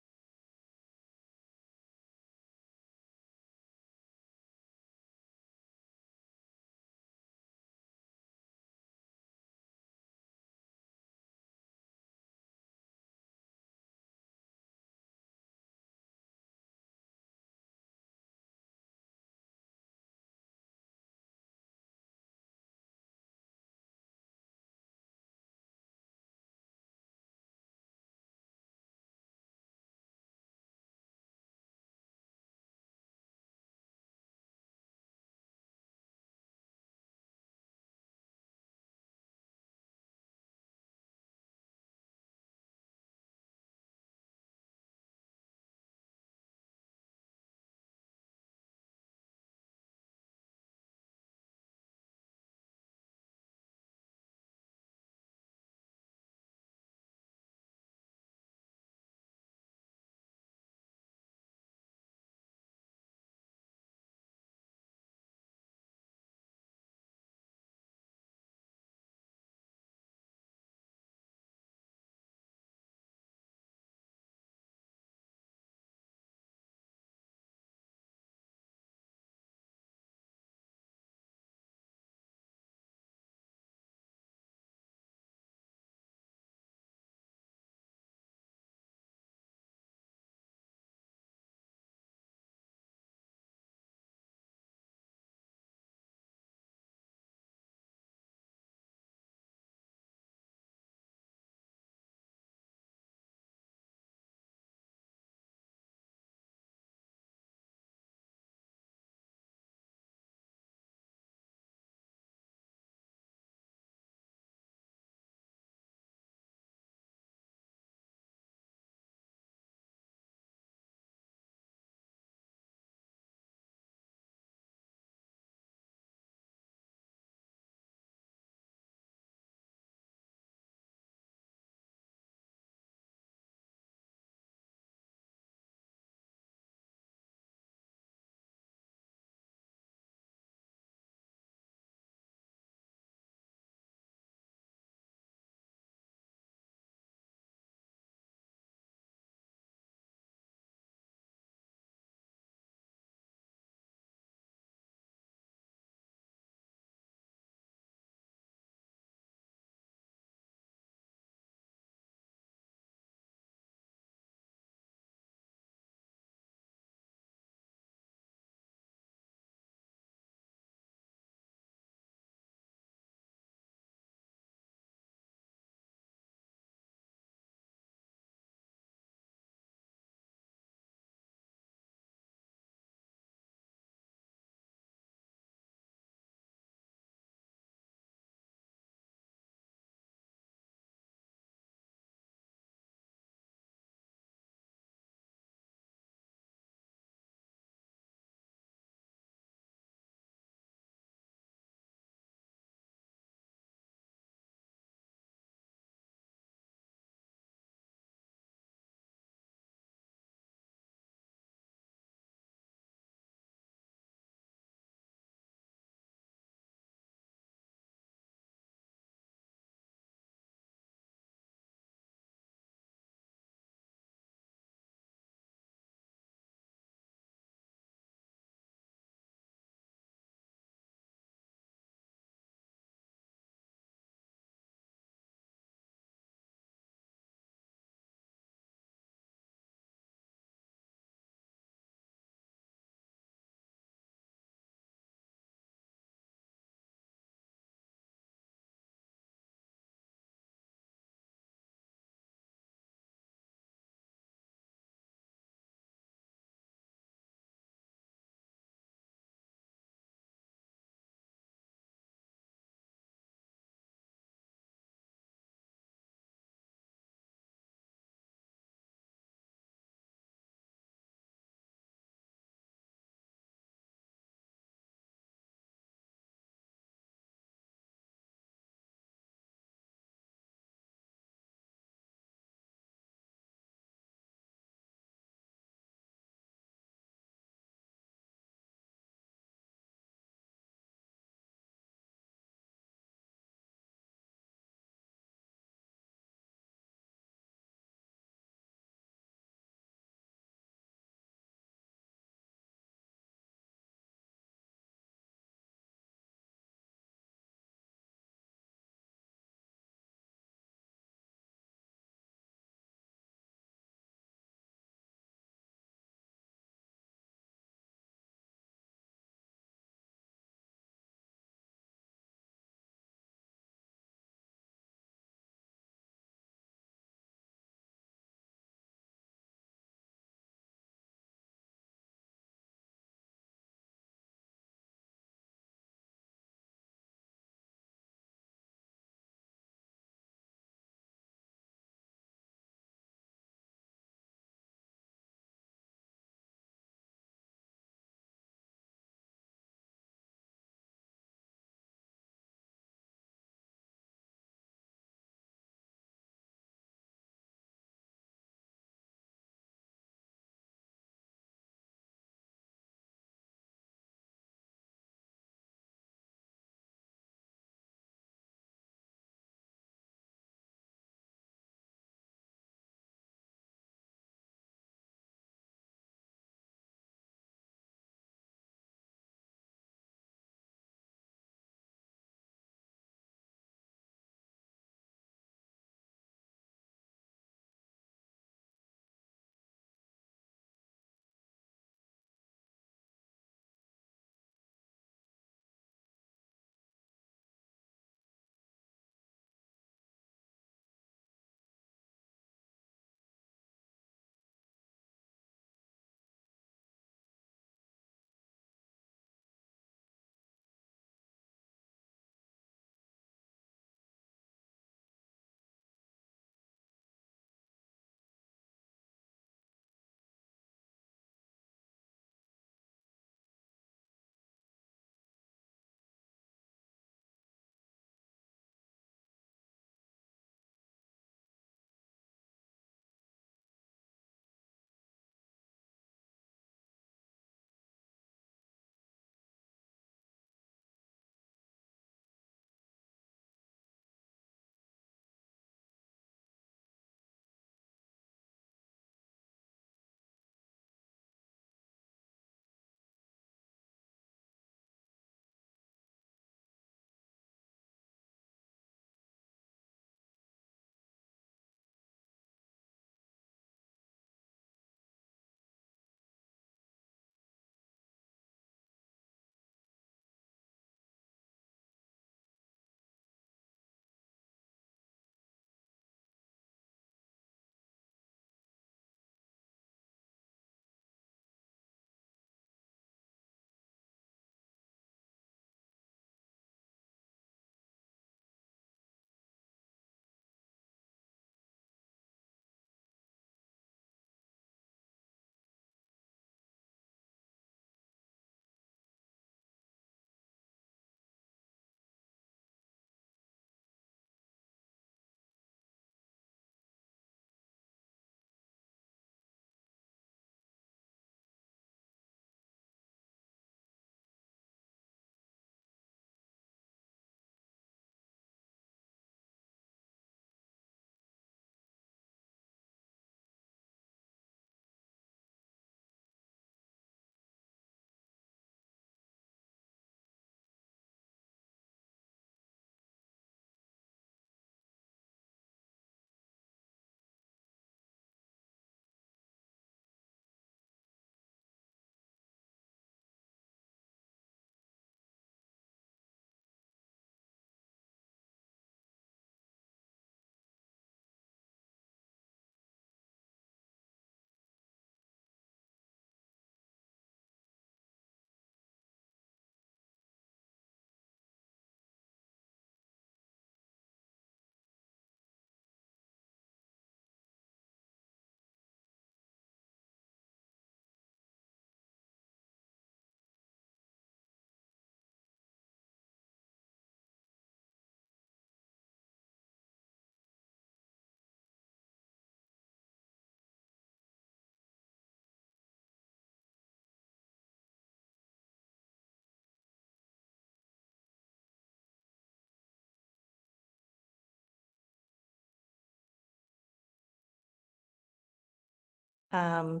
a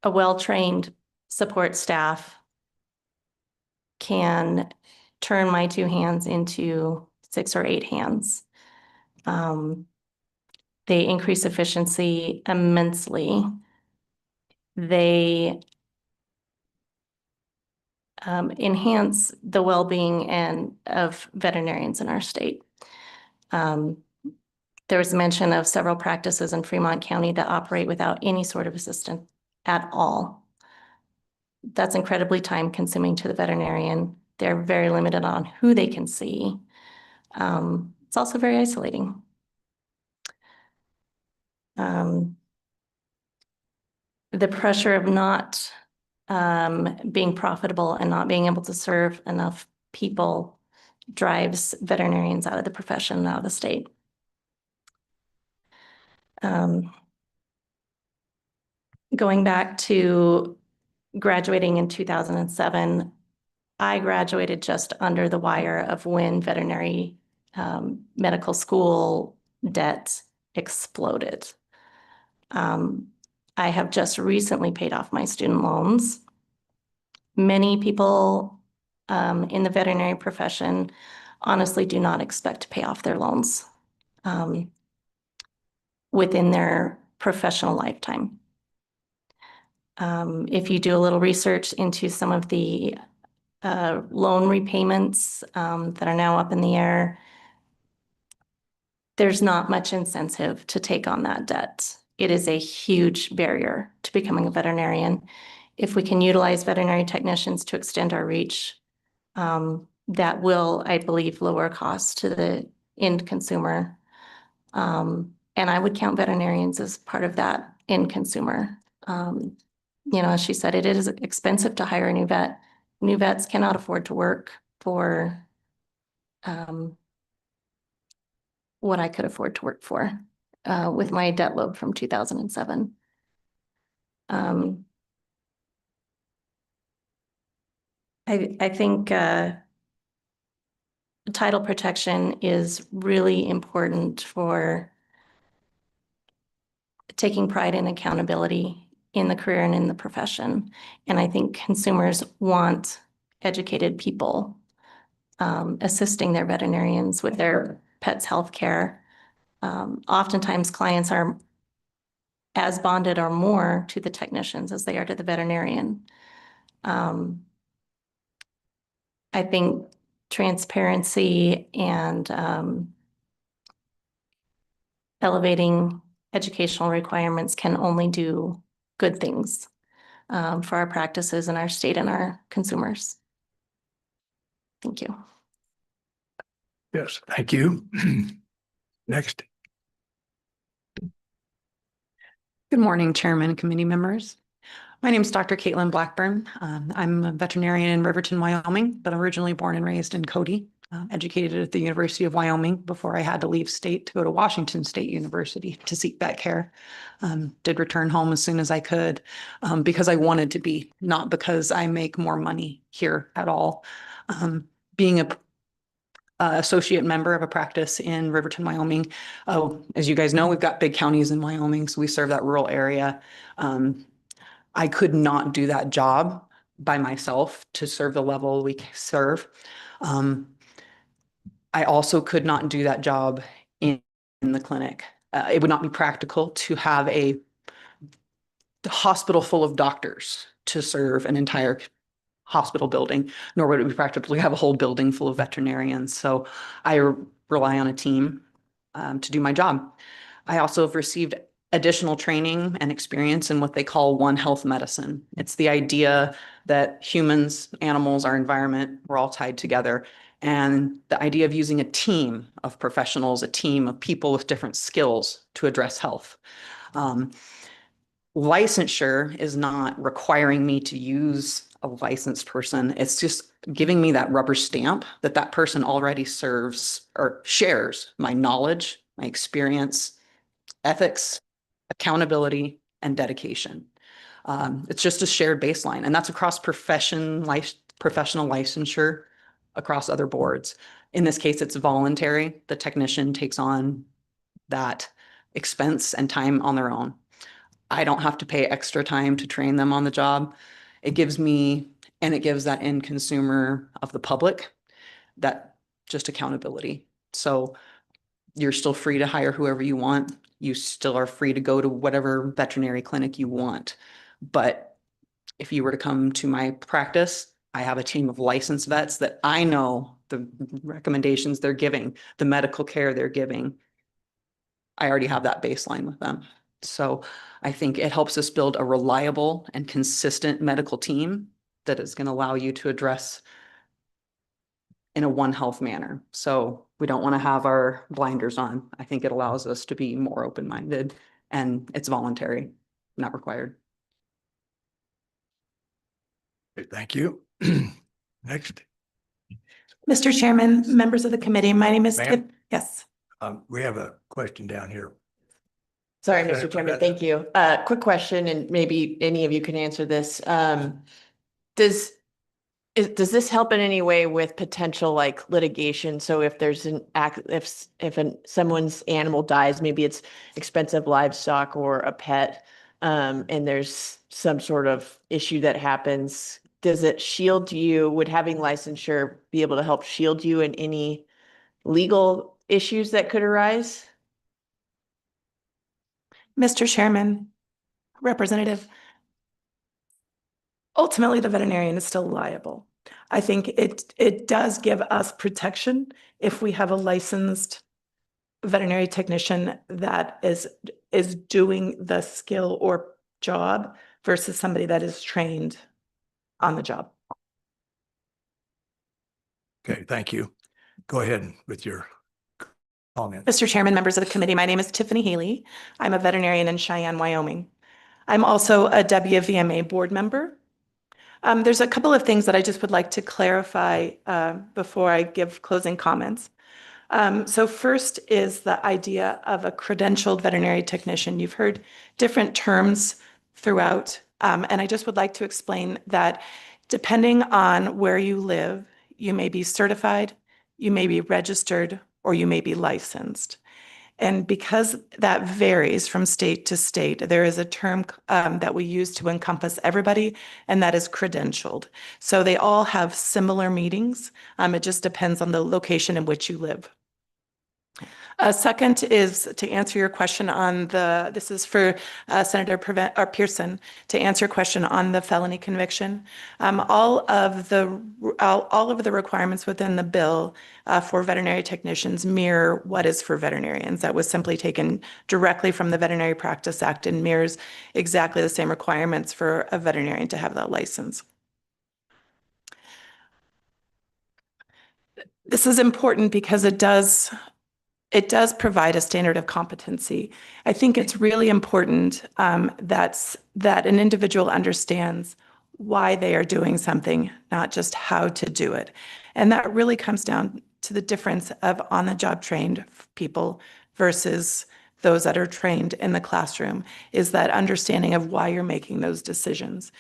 well-trained support staff can turn my 2 hands into 6 or 8 hands. They increase efficiency immensely. They enhance the well-being of veterinarians in our state. There was mention of several practices in Fremont County that operate without any sort of assistance at all. That's incredibly time-consuming to the veterinarian. They're very limited on who they can see. It's also very isolating. The pressure of not being profitable and not being able to serve enough people drives veterinarians out of the profession, out of the state. Going back to graduating in 2007, I graduated just under the wire of when veterinary medical school debt exploded. I have just recently paid off my student loans. Many people in the veterinary profession honestly do not expect to pay off their loans within their professional lifetime. If you do a little research into some of the loan repayments that are now up in the air, there's not much incentive to take on that debt. It is a huge barrier to becoming a veterinarian. If we can utilize veterinary technicians to extend our reach, that will, I believe, lower costs to the end consumer. And I would count veterinarians as part of that end consumer. You know, as she said, it is expensive to hire a new vet. New vets cannot afford to work for what I could afford to work for with my debt load from 2007. I think title protection is really important for taking pride and accountability in the career and in the profession. And I think consumers want educated people assisting their veterinarians with their pets' health care. Oftentimes clients are as bonded or more to the technicians as they are to the veterinarian. I think transparency and elevating educational requirements can only do good things for our practices and our state and our consumers. Thank you. Yes, thank you. Next. Good morning, Chairman and committee members. My name is Dr. Caitlin Blackburn. I'm a veterinarian in Riverton, Wyoming, but originally born and raised in Cody, educated at the University of Wyoming before I had to leave state to go to Washington State University to seek vet care. Did return home as soon as I could because I wanted to be, not because I make more money here at all. Being a associate member of a practice in Riverton, Wyoming. As you guys know, we've got big counties in Wyoming, so we serve that rural area. I could not do that job by myself to serve the level we serve. I also could not do that job in the clinic. It would not be practical to have a hospital full of doctors to serve an entire hospital building, nor would it be practical to have a whole building full of veterinarians. So I rely on a team to do my job. I also have received additional training and experience in what they call One Health medicine. It's the idea that humans, animals, our environment, we're all tied together. And the idea of using a team of professionals, a team of people with different skills to address health. Licensure is not requiring me to use a licensed person. It's just giving me that rubber stamp that that person already serves or shares my knowledge, my experience, ethics, accountability, and dedication. It's just a shared baseline, and that's across professional licensure across other boards. In this case, it's voluntary. The technician takes on that expense and time on their own. I don't have to pay extra time to train them on the job. It gives me, and it gives that end consumer of the public that just accountability. So you're still free to hire whoever you want. You still are free to go to whatever veterinary clinic you want. But if you were to come to my practice, I have a team of licensed vets that I know the recommendations they're giving, the medical care they're giving. I already have that baseline with them. So I think it helps us build a reliable and consistent medical team that is going to allow you to address in a One Health manner. So we don't want to have our blinders on. I think it allows us to be more open-minded, and it's voluntary, not required. Okay, thank you. Next. Mr. Chairman, members of the committee, my name is Ma'am? Yes. We have a question down here. Sorry, Senator Mr. Chairman, Professor. thank you. Quick question, and maybe any of you can answer this. Does this help in any way with potential like litigation? So if there's an act, if someone's animal dies, maybe it's expensive livestock or a pet, and there's some sort of issue that happens, does it shield you? Would having licensure be able to help shield you in any legal issues that could arise? Mr. Chairman, Representative, ultimately the veterinarian is still liable. I think it does give us protection if we have a licensed veterinary technician that is doing the skill or job versus somebody that is trained on the job. Okay, thank you. Go ahead with your comment. Mr. Chairman, members of the committee, my name is Tiffany Healy. I'm a veterinarian in Cheyenne, Wyoming. I'm also a WVMA board member. There's a couple of things that I just would like to clarify before I give closing comments. So first is the idea of a credentialed veterinary technician. You've heard different terms throughout, and I just would like to explain that depending on where you live, you may be certified, you may be registered, or you may be licensed. And because that varies from state to state, there is a term that we use to encompass everybody, and that is credentialed. So they all have similar meanings. It just depends on the location in which you live. Second is to answer your question on this is for Senator Pearson, to answer your question on the felony conviction. All of the requirements within the bill for veterinary technicians mirror what is for veterinarians. That was simply taken directly from the Veterinary Practice Act and mirrors exactly the same requirements for a veterinarian to have that license. This is important because it does provide a standard of competency. I think it's really important that an individual understands why they are doing something, not just how to do it. And that really comes down to the difference of on-the-job trained people versus those that are trained in the classroom, is that understanding of why you're making those decisions.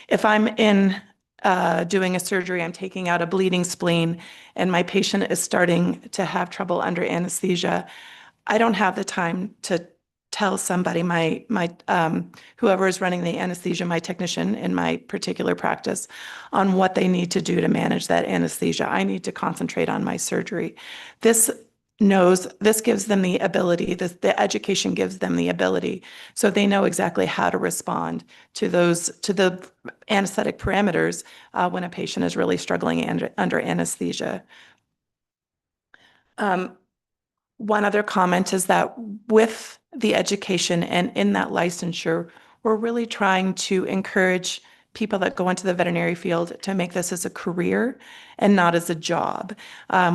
If I'm in doing a surgery, I'm taking out a bleeding spleen, and my patient is starting to have trouble under anesthesia, I don't have the time to tell somebody, whoever is running the anesthesia, my technician in my particular practice, on what they need to do to manage that anesthesia. I need to concentrate on my surgery. This gives them the ability, the education gives them the ability, so they know exactly how to respond to the anesthetic parameters when a patient is really struggling under anesthesia. One other comment is that with the education and in that licensure, we're really trying to encourage people that go into the veterinary field to make this as a career and not as a job.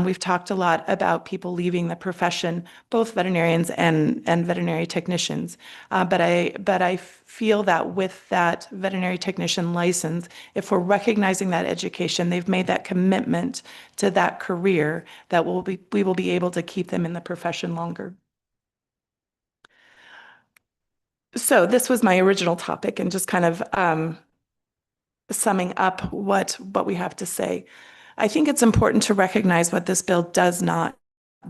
We've talked a lot about people leaving the profession, both veterinarians and veterinary technicians. But I feel that with that veterinary technician license, if we're recognizing that education, they've made that commitment to that career, that we will be able to keep them in the profession longer. So this was my original topic, and just kind of summing up what we have to say. I think it's important to recognize what this bill does not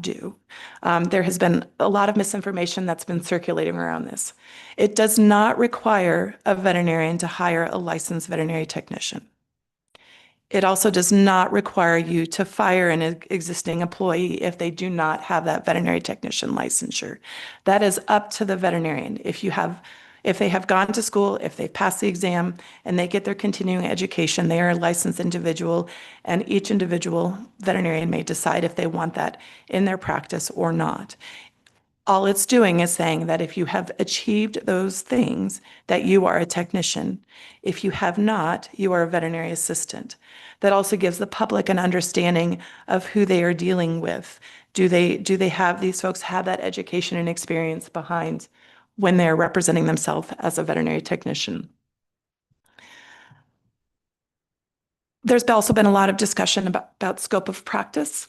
do. There has been a lot of misinformation that's been circulating around this. It does not require a veterinarian to hire a licensed veterinary technician. It also does not require you to fire an existing employee if they do not have that veterinary technician licensure. That is up to the veterinarian. If they have gone to school, if they pass the exam and they get their continuing education, they are a licensed individual, and each individual veterinarian may decide if they want that in their practice or not. All it's doing is saying that if you have achieved those things, that you are a technician. If you have not, you are a veterinary assistant. That also gives the public an understanding of who they are dealing with. Do they have, these folks have that education and experience behind when they're representing themselves as a veterinary technician? There's also been a lot of discussion about scope of practice.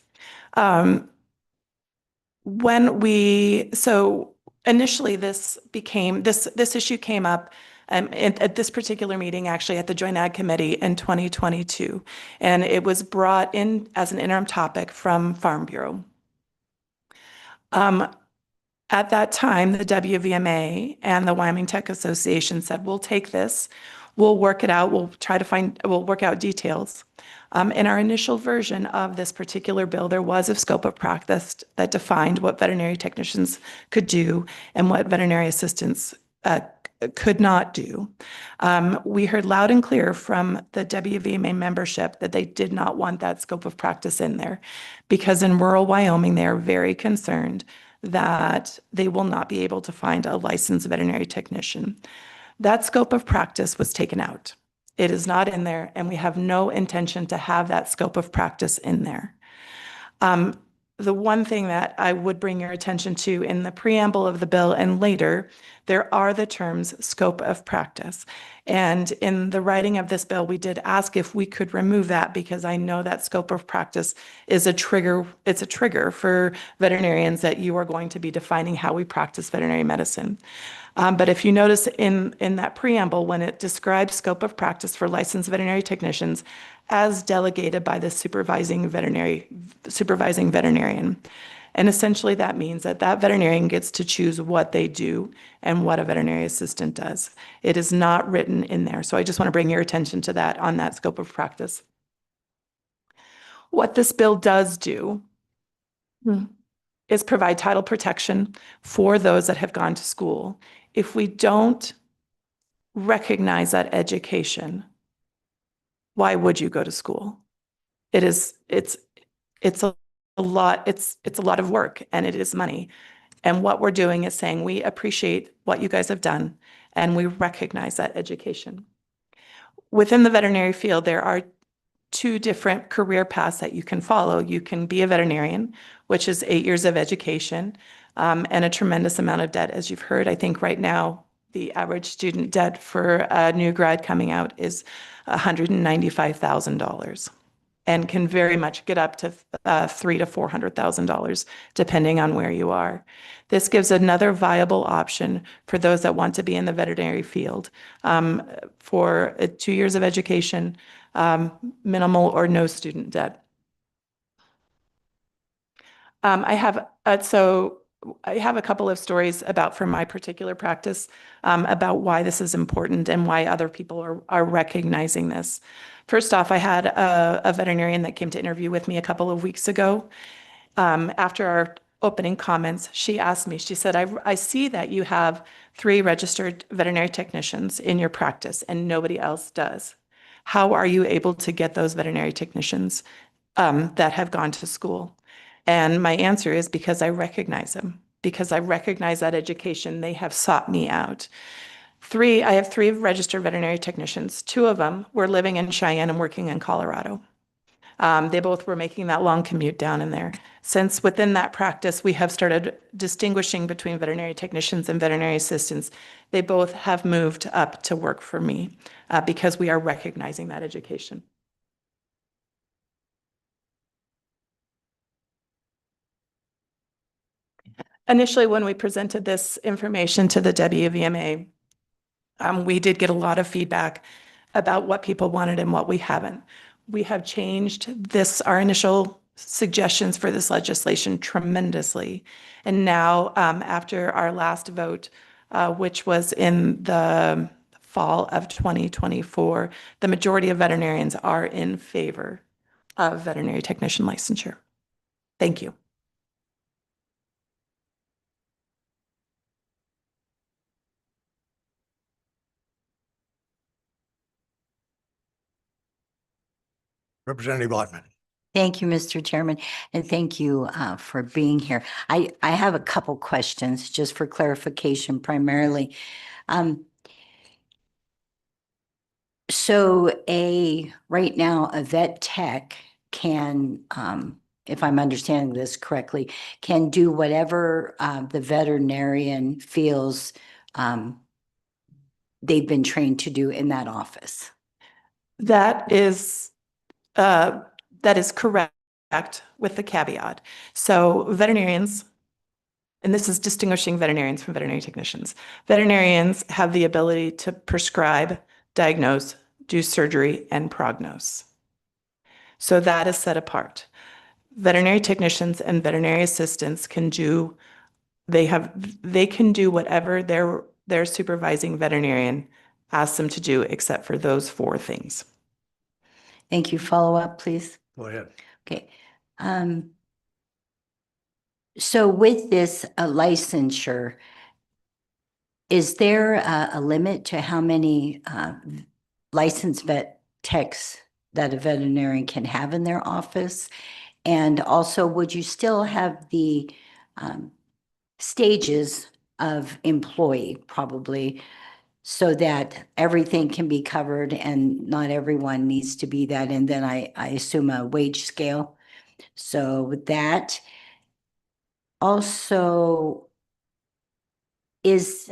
So initially this issue came up at this particular meeting, actually at the Joint Ag Committee in 2022, and it was brought in as an interim topic from Farm Bureau. At that time, the WVMA and the Wyoming Tech Association said, we'll take this, we'll work it out, we'll work out details. In our initial version of this particular bill, there was a scope of practice that defined what veterinary technicians could do and what veterinary assistants could not do. We heard loud and clear from the WVMA membership that they did not want that scope of practice in there because in rural Wyoming, they are very concerned that they will not be able to find a licensed veterinary technician. That scope of practice was taken out. It is not in there, and we have no intention to have that scope of practice in there. The one thing that I would bring your attention to in the preamble of the bill and later, there are the terms scope of practice. And in the writing of this bill, we did ask if we could remove that because I know that scope of practice is a trigger. It's a trigger for veterinarians that you are going to be defining how we practice veterinary medicine. But if you notice in that preamble, when it describes scope of practice for licensed veterinary technicians as delegated by the supervising veterinarian. And essentially that means that that veterinarian gets to choose what they do and what a veterinary assistant does. It is not written in there. So I just want to bring your attention to that on that scope of practice. What this bill does do is provide title protection for those that have gone to school. If we don't recognize that education, why would you go to school? It's a lot of work and it is money. And what we're doing is saying we appreciate what you guys have done and we recognize that education. Within the veterinary field, there are two different career paths that you can follow. You can be a veterinarian, which is 8 years of education and a tremendous amount of debt. As you've heard, I think right now, the average student debt for a new grad coming out is $195,000 and can very much get up to $300,000 to $400,000, depending on where you are. This gives another viable option for those that want to be in the veterinary field for 2 years of education, minimal or no student debt. I have a couple of stories from my particular practice about why this is important and why other people are recognizing this. First off, I had a veterinarian that came to interview with me a couple of weeks ago. After our opening comments, she asked me, she said, I see that you have 3 registered veterinary technicians in your practice and nobody else does. How are you able to get those veterinary technicians that have gone to school? And my answer is because I recognize them, because I recognize that education. They have sought me out. I have 3 registered veterinary technicians. 2 of them were living in Cheyenne and working in Colorado. They both were making that long commute down in there. Since within that practice, we have started distinguishing between veterinary technicians and veterinary assistants. They both have moved up to work for me because we are recognizing that education. Initially, when we presented this information to the WVMA, we did get a lot of feedback about what people wanted and what we haven't. We have changed our initial suggestions for this legislation tremendously. And now, after our last vote, which was in the fall of 2024, the majority of veterinarians are in favor of veterinary technician licensure. Thank you. Representative Ottman. Thank you, Mr. Chairman, and thank you for being here. I have a couple questions just for clarification primarily. So right now, a vet tech can, if I'm understanding this correctly, can do whatever the veterinarian feels they've been trained to do in that office. That is correct with the caveat. So veterinarians, and this is distinguishing veterinarians from veterinary technicians. Veterinarians have the ability to prescribe, diagnose, do surgery, and prognose. So that is set apart. Veterinary technicians and veterinary assistants can do, they can do whatever their supervising veterinarian asks them to do, except for those 4 things. Thank you. Follow up, please. Go ahead. Okay. So with this licensure, is there a limit to how many licensed vet techs that a veterinarian can have in their office? And also, would you still have the stages of employee probably so that everything can be covered and not everyone needs to be that? And then I assume a wage scale. So with that, also is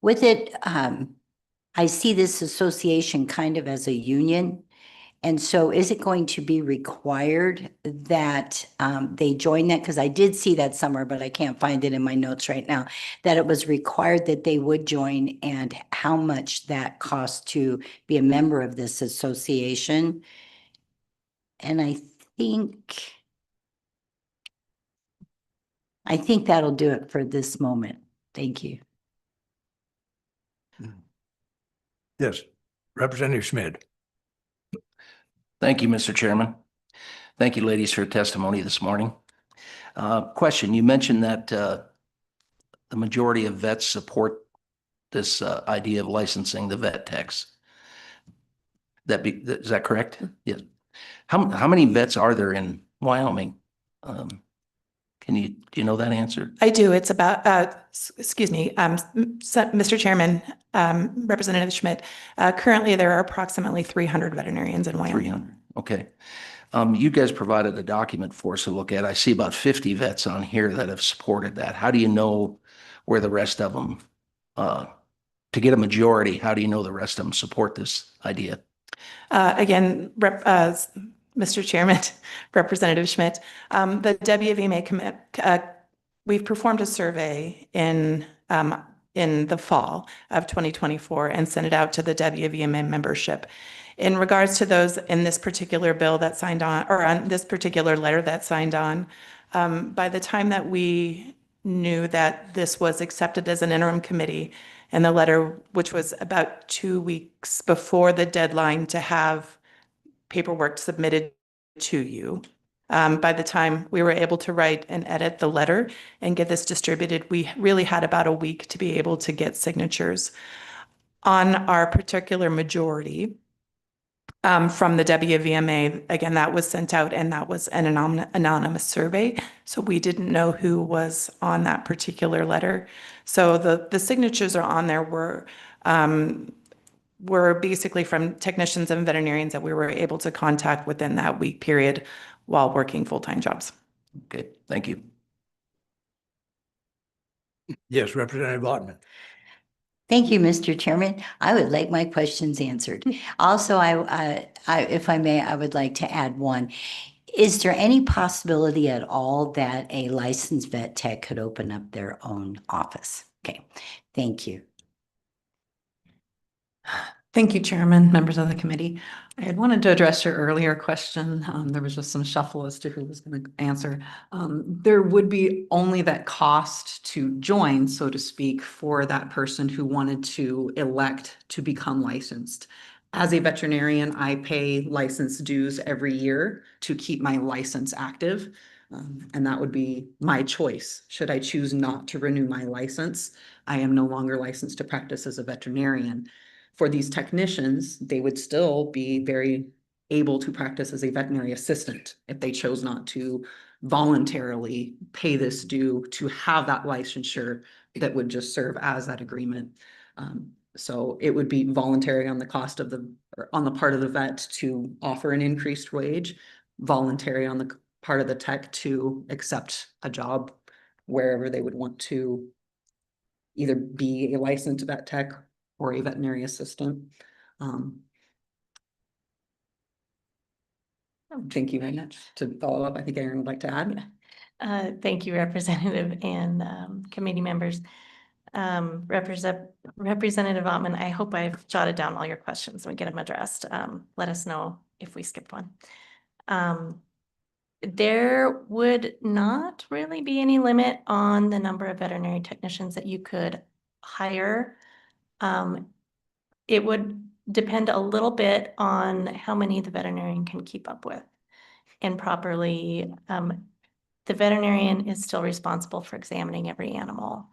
with it, I see this association kind of as a union. And so is it going to be required that they join that? Because I did see that somewhere, but I can't find it in my notes right now, that it was required that they would join and how much that costs to be a member of this association. And I think that'll do it for this moment. Thank you. Yes, Representative Schmidt. Thank you, Mr. Chairman. Thank you, ladies, for your testimony this morning. Question, you mentioned that the majority of vets support this idea of licensing the vet techs. Is that correct? Yes. How many vets are there in Wyoming? Do you know that answer? I do. It's about, excuse me, Mr. Chairman, Representative Schmidt, currently there are approximately 300 veterinarians in Wyoming. 300, okay. You guys provided a document for us to look at. I see about 50 vets on here that have supported that. How do you know where the rest of them, to get a majority, how do you know the rest of them support this idea? Again, Mr. Chairman, Representative Schmidt, the WVMA we've performed a survey in the fall of 2024 and sent it out to the WVMA membership. In regards to those in this particular bill that signed on, or on this particular letter that signed on, by the time that we knew that this was accepted as an interim committee, and the letter, which was about 2 weeks before the deadline to have paperwork submitted to you. By the time we were able to write and edit the letter and get this distributed, we really had about a week to be able to get signatures on our particular majority from the WVMA. Again, that was sent out and that was an anonymous survey. So we didn't know who was on that particular letter. So the signatures are on there were basically from technicians and veterinarians that we were able to contact within that week period while working full-time jobs. Okay, thank you. Yes, Representative Ottman. Thank you, Mr. Chairman. I would like my questions answered. Also, if I may, I would like to add one. Is there any possibility at all that a licensed vet tech could open up their own office? Okay, thank you. Thank you, Chairman, members of the committee. I had wanted to address your earlier question. There was just some shuffle as to who was going to answer. There would be only that cost to join, so to speak, for that person who wanted to elect to become licensed. As a veterinarian, I pay license dues every year to keep my license active. And that would be my choice. Should I choose not to renew my license, I am no longer licensed to practice as a veterinarian. For these technicians, they would still be very able to practice as a veterinary assistant if they chose not to voluntarily pay this due to have that licensure that would just serve as that agreement. So it would be voluntary on the cost of or on the part of the vet to offer an increased wage, voluntary on the part of the tech to accept a job wherever they would want to either be a licensed vet tech or a veterinary assistant. Thank you very much. To follow up, I think Aaron would like to add. Thank you, Representative and committee members. Representative Ottman, I hope I've jotted down all your questions and we get them addressed. Let us know if we skipped one. There would not really be any limit on the number of veterinary technicians that you could hire. It would depend a little bit on how many the veterinarian can keep up with and properly. The veterinarian is still responsible for examining every animal,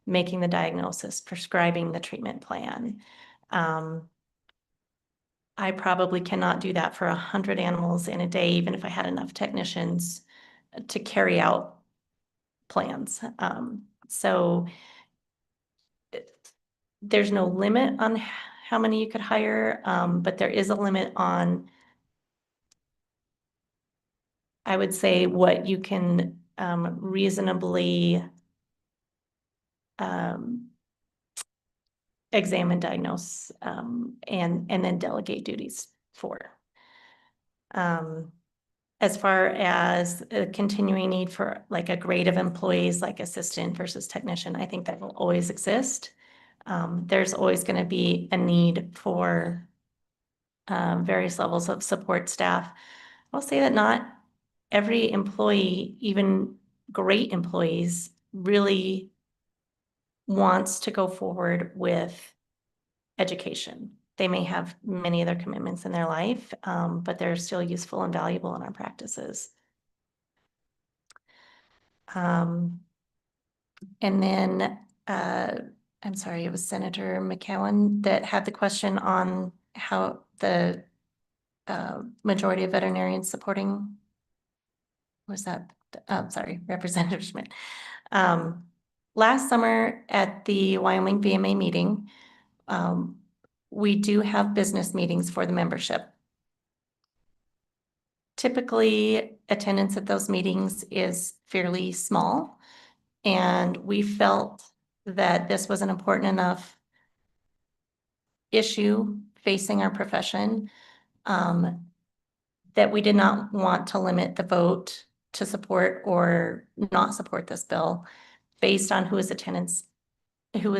making the diagnosis, prescribing the treatment plan. I probably cannot do that for 100 animals in a day, even if I had enough technicians to carry out plans. So there's no limit on how many you could hire, but there is a limit on, I would say, what you can reasonably examine, diagnose, and then delegate duties for. As far as a continuing need for like a grade of employees, like assistant versus technician, I think that will always exist. There's always going to be a need for various levels of support staff. I'll say that not every employee, even great employees, really wants to go forward with education. They may have many other commitments in their life, but they're still useful and valuable in our practices. And then, I'm sorry, it was Senator McCowan that had the question on how the majority of veterinarians supporting, was that, sorry, Representative Schmidt. Last summer at the Wyoming VMA meeting, we do have business meetings for the membership. Typically, attendance at those meetings is fairly small, and we felt that this was an important enough issue facing our profession that we did not want to limit the vote to support or not support this bill based on who was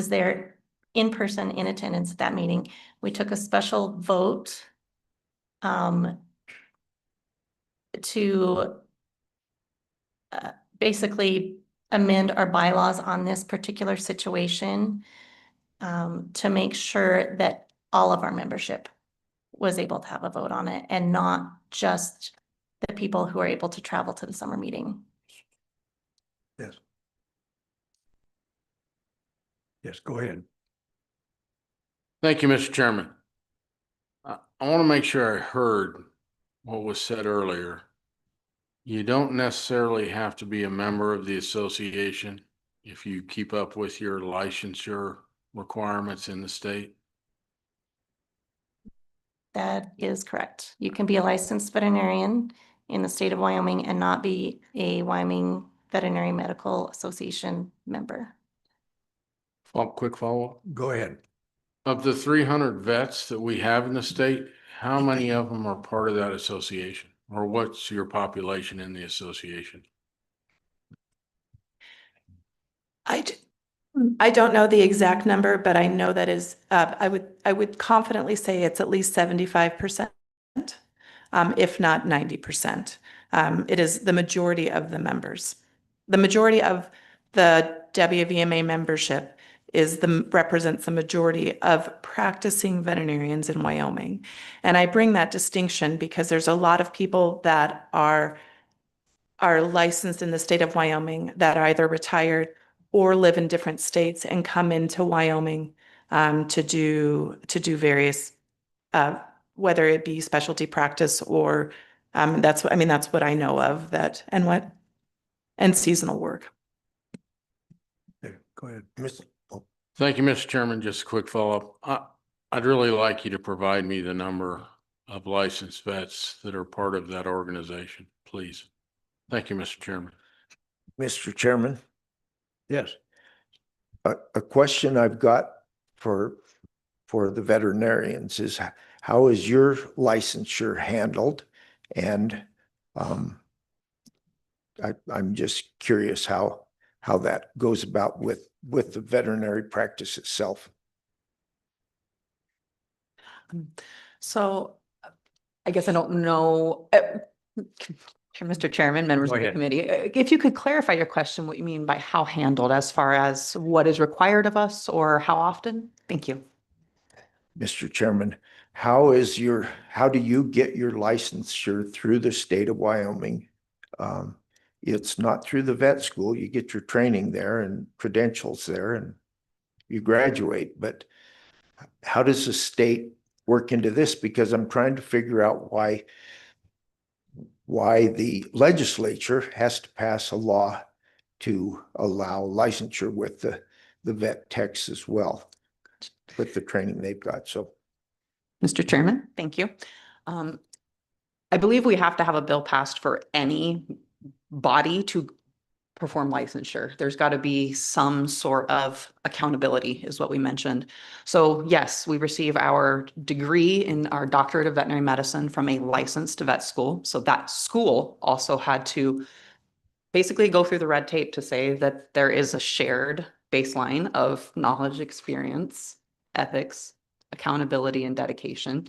there in person in attendance at that meeting. We took a special vote to basically amend our bylaws on this particular situation to make sure that all of our membership was able to have a vote on it and not just the people who are able to travel to the summer meeting. Yes. Yes, go ahead. Thank you, Mr. Chairman. I want to make sure I heard what was said earlier. You don't necessarily have to be a member of the association if you keep up with your licensure requirements in the state. That is correct. You can be a licensed veterinarian in the state of Wyoming and not be a Wyoming Veterinary Medical Association member. Quick follow-up. Go ahead. Of the 300 vets that we have in the state, how many of them are part of that association? Or what's your population in the association? I don't know the exact number, but I know that is, I would confidently say it's at least 75%, if not 90%. It is the majority of the members. The majority of the WVMA membership represents the majority of practicing veterinarians in Wyoming. And I bring that distinction because there's a lot of people that are licensed in the state of Wyoming that are either retired or live in different states and come into Wyoming to do various, whether it be specialty practice or that's what I know of and seasonal work. Okay, go ahead. Thank you, Mr. Chairman. Just a quick follow-up. I'd really like you to provide me the number of licensed vets that are part of that organization, please. Thank you, Mr. Chairman. Mr. Chairman, Yes. a question I've got for the veterinarians is how is your licensure handled? And I'm just curious how that goes about with the veterinary practice itself. So I guess I don't know. Mr. Chairman, members Go of the ahead. committee, if you could clarify your question, what you mean by how handled as far as what is required of us or how often? Thank you. Mr. Chairman, how do you get your licensure through the state of Wyoming? It's not through the vet school. You get your training there and credentials there and you graduate, but how does the state work into this? Because I'm trying to figure out why the legislature has to pass a law to allow licensure with the vet techs as well, with the training they've got. So, Mr. Chairman, thank you. I believe we have to have a bill passed for any body to perform licensure. There's got to be some sort of accountability is what we mentioned. So yes, we receive our degree in our doctorate of veterinary medicine from a licensed vet school. So that school also had to basically go through the red tape to say that there is a shared baseline of knowledge, experience, ethics, accountability, and dedication.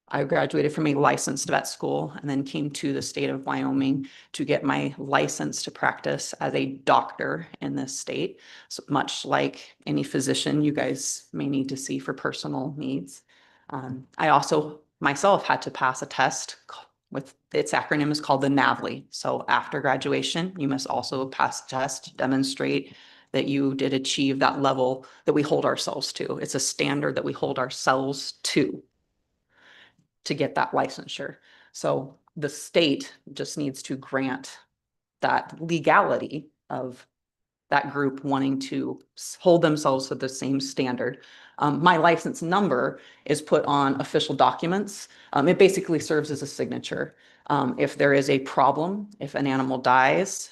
I graduated from a licensed vet school and then came to the state of Wyoming to get my license to practice as a doctor in this state. So much like any physician you guys may need to see for personal needs. I also myself had to pass a test with its acronym is called the NAVLE. So after graduation, you must also pass a test to demonstrate that you did achieve that level that we hold ourselves to. It's a standard that we hold ourselves to get that licensure. So the state just needs to grant that legality of that group wanting to hold themselves to the same standard. My license number is put on official documents. It basically serves as a signature. If there is a problem, if an animal dies,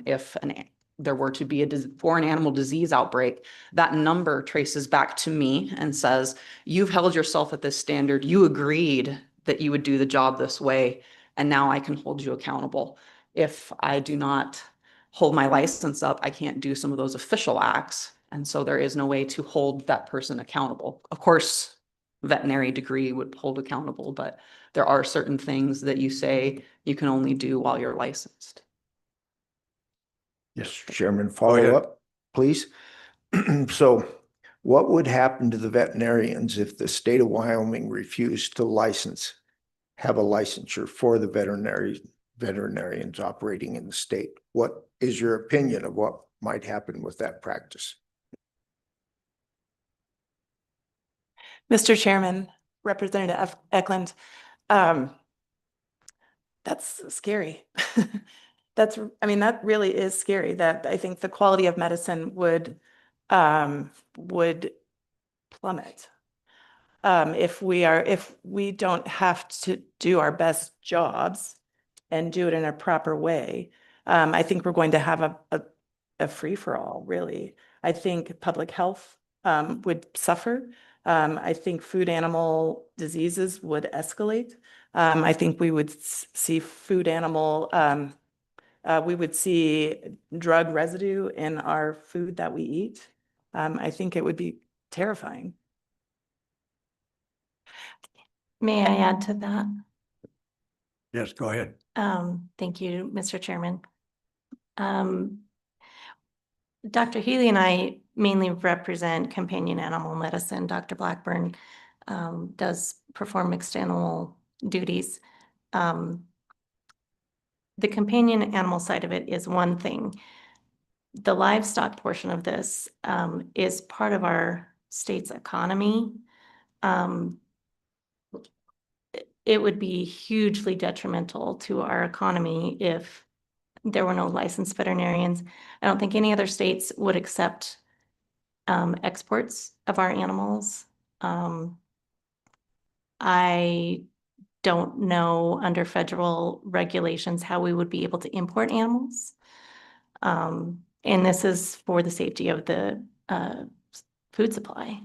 if there were to be a foreign animal disease outbreak, that number traces back to me and says, you've held yourself at this standard. You agreed that you would do the job this way, and now I can hold you accountable. If I do not hold my license up, I can't do some of those official acts. And so there is no way to hold that person accountable. Of course, veterinary degree would hold accountable, but there are certain things that you say you can only do while you're licensed. yes, Chairman, follow up, please. So what would happen to the veterinarians if the state of Wyoming refused to have a licensure for the veterinarians operating in the state? What is your opinion of what might happen with that practice? Mr. Chairman, Representative Eklund, that's scary. That really is scary, that I think the quality of medicine would plummet. If we don't have to do our best jobs and do it in a proper way, I think we're going to have a free-for-all, really. I think public health would suffer. I think food animal diseases would escalate. I think we would see food animal we would see drug residue in our food that we eat. I think it would be terrifying. May I add to that? Yes, go ahead. Thank you, Mr. Chairman. Dr. Healy and I mainly represent companion animal medicine. Dr. Blackburn does perform mixed animal duties. The companion animal side of it is one thing. The livestock portion of this is part of our state's economy. It would be hugely detrimental to our economy if there were no licensed veterinarians. I don't think any other states would accept exports of our animals. I don't know under federal regulations how we would be able to import animals. And this is for the safety of the food supply.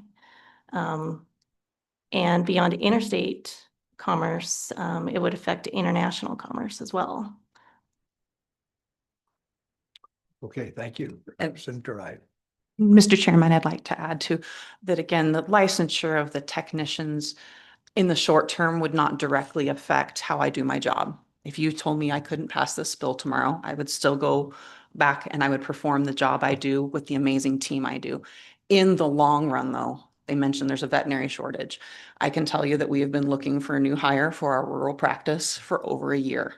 And beyond interstate commerce, it would affect international commerce as well. Okay, thank you. Senator Ide. Mr. Chairman, I'd like to add to that again, the licensure of the technicians in the short term would not directly affect how I do my job. If you told me I couldn't pass this bill tomorrow, I would still go back and I would perform the job I do with the amazing team I do. In the long run, though, they mentioned there's a veterinary shortage. I can tell you that we have been looking for a new hire for our rural practice for over a year.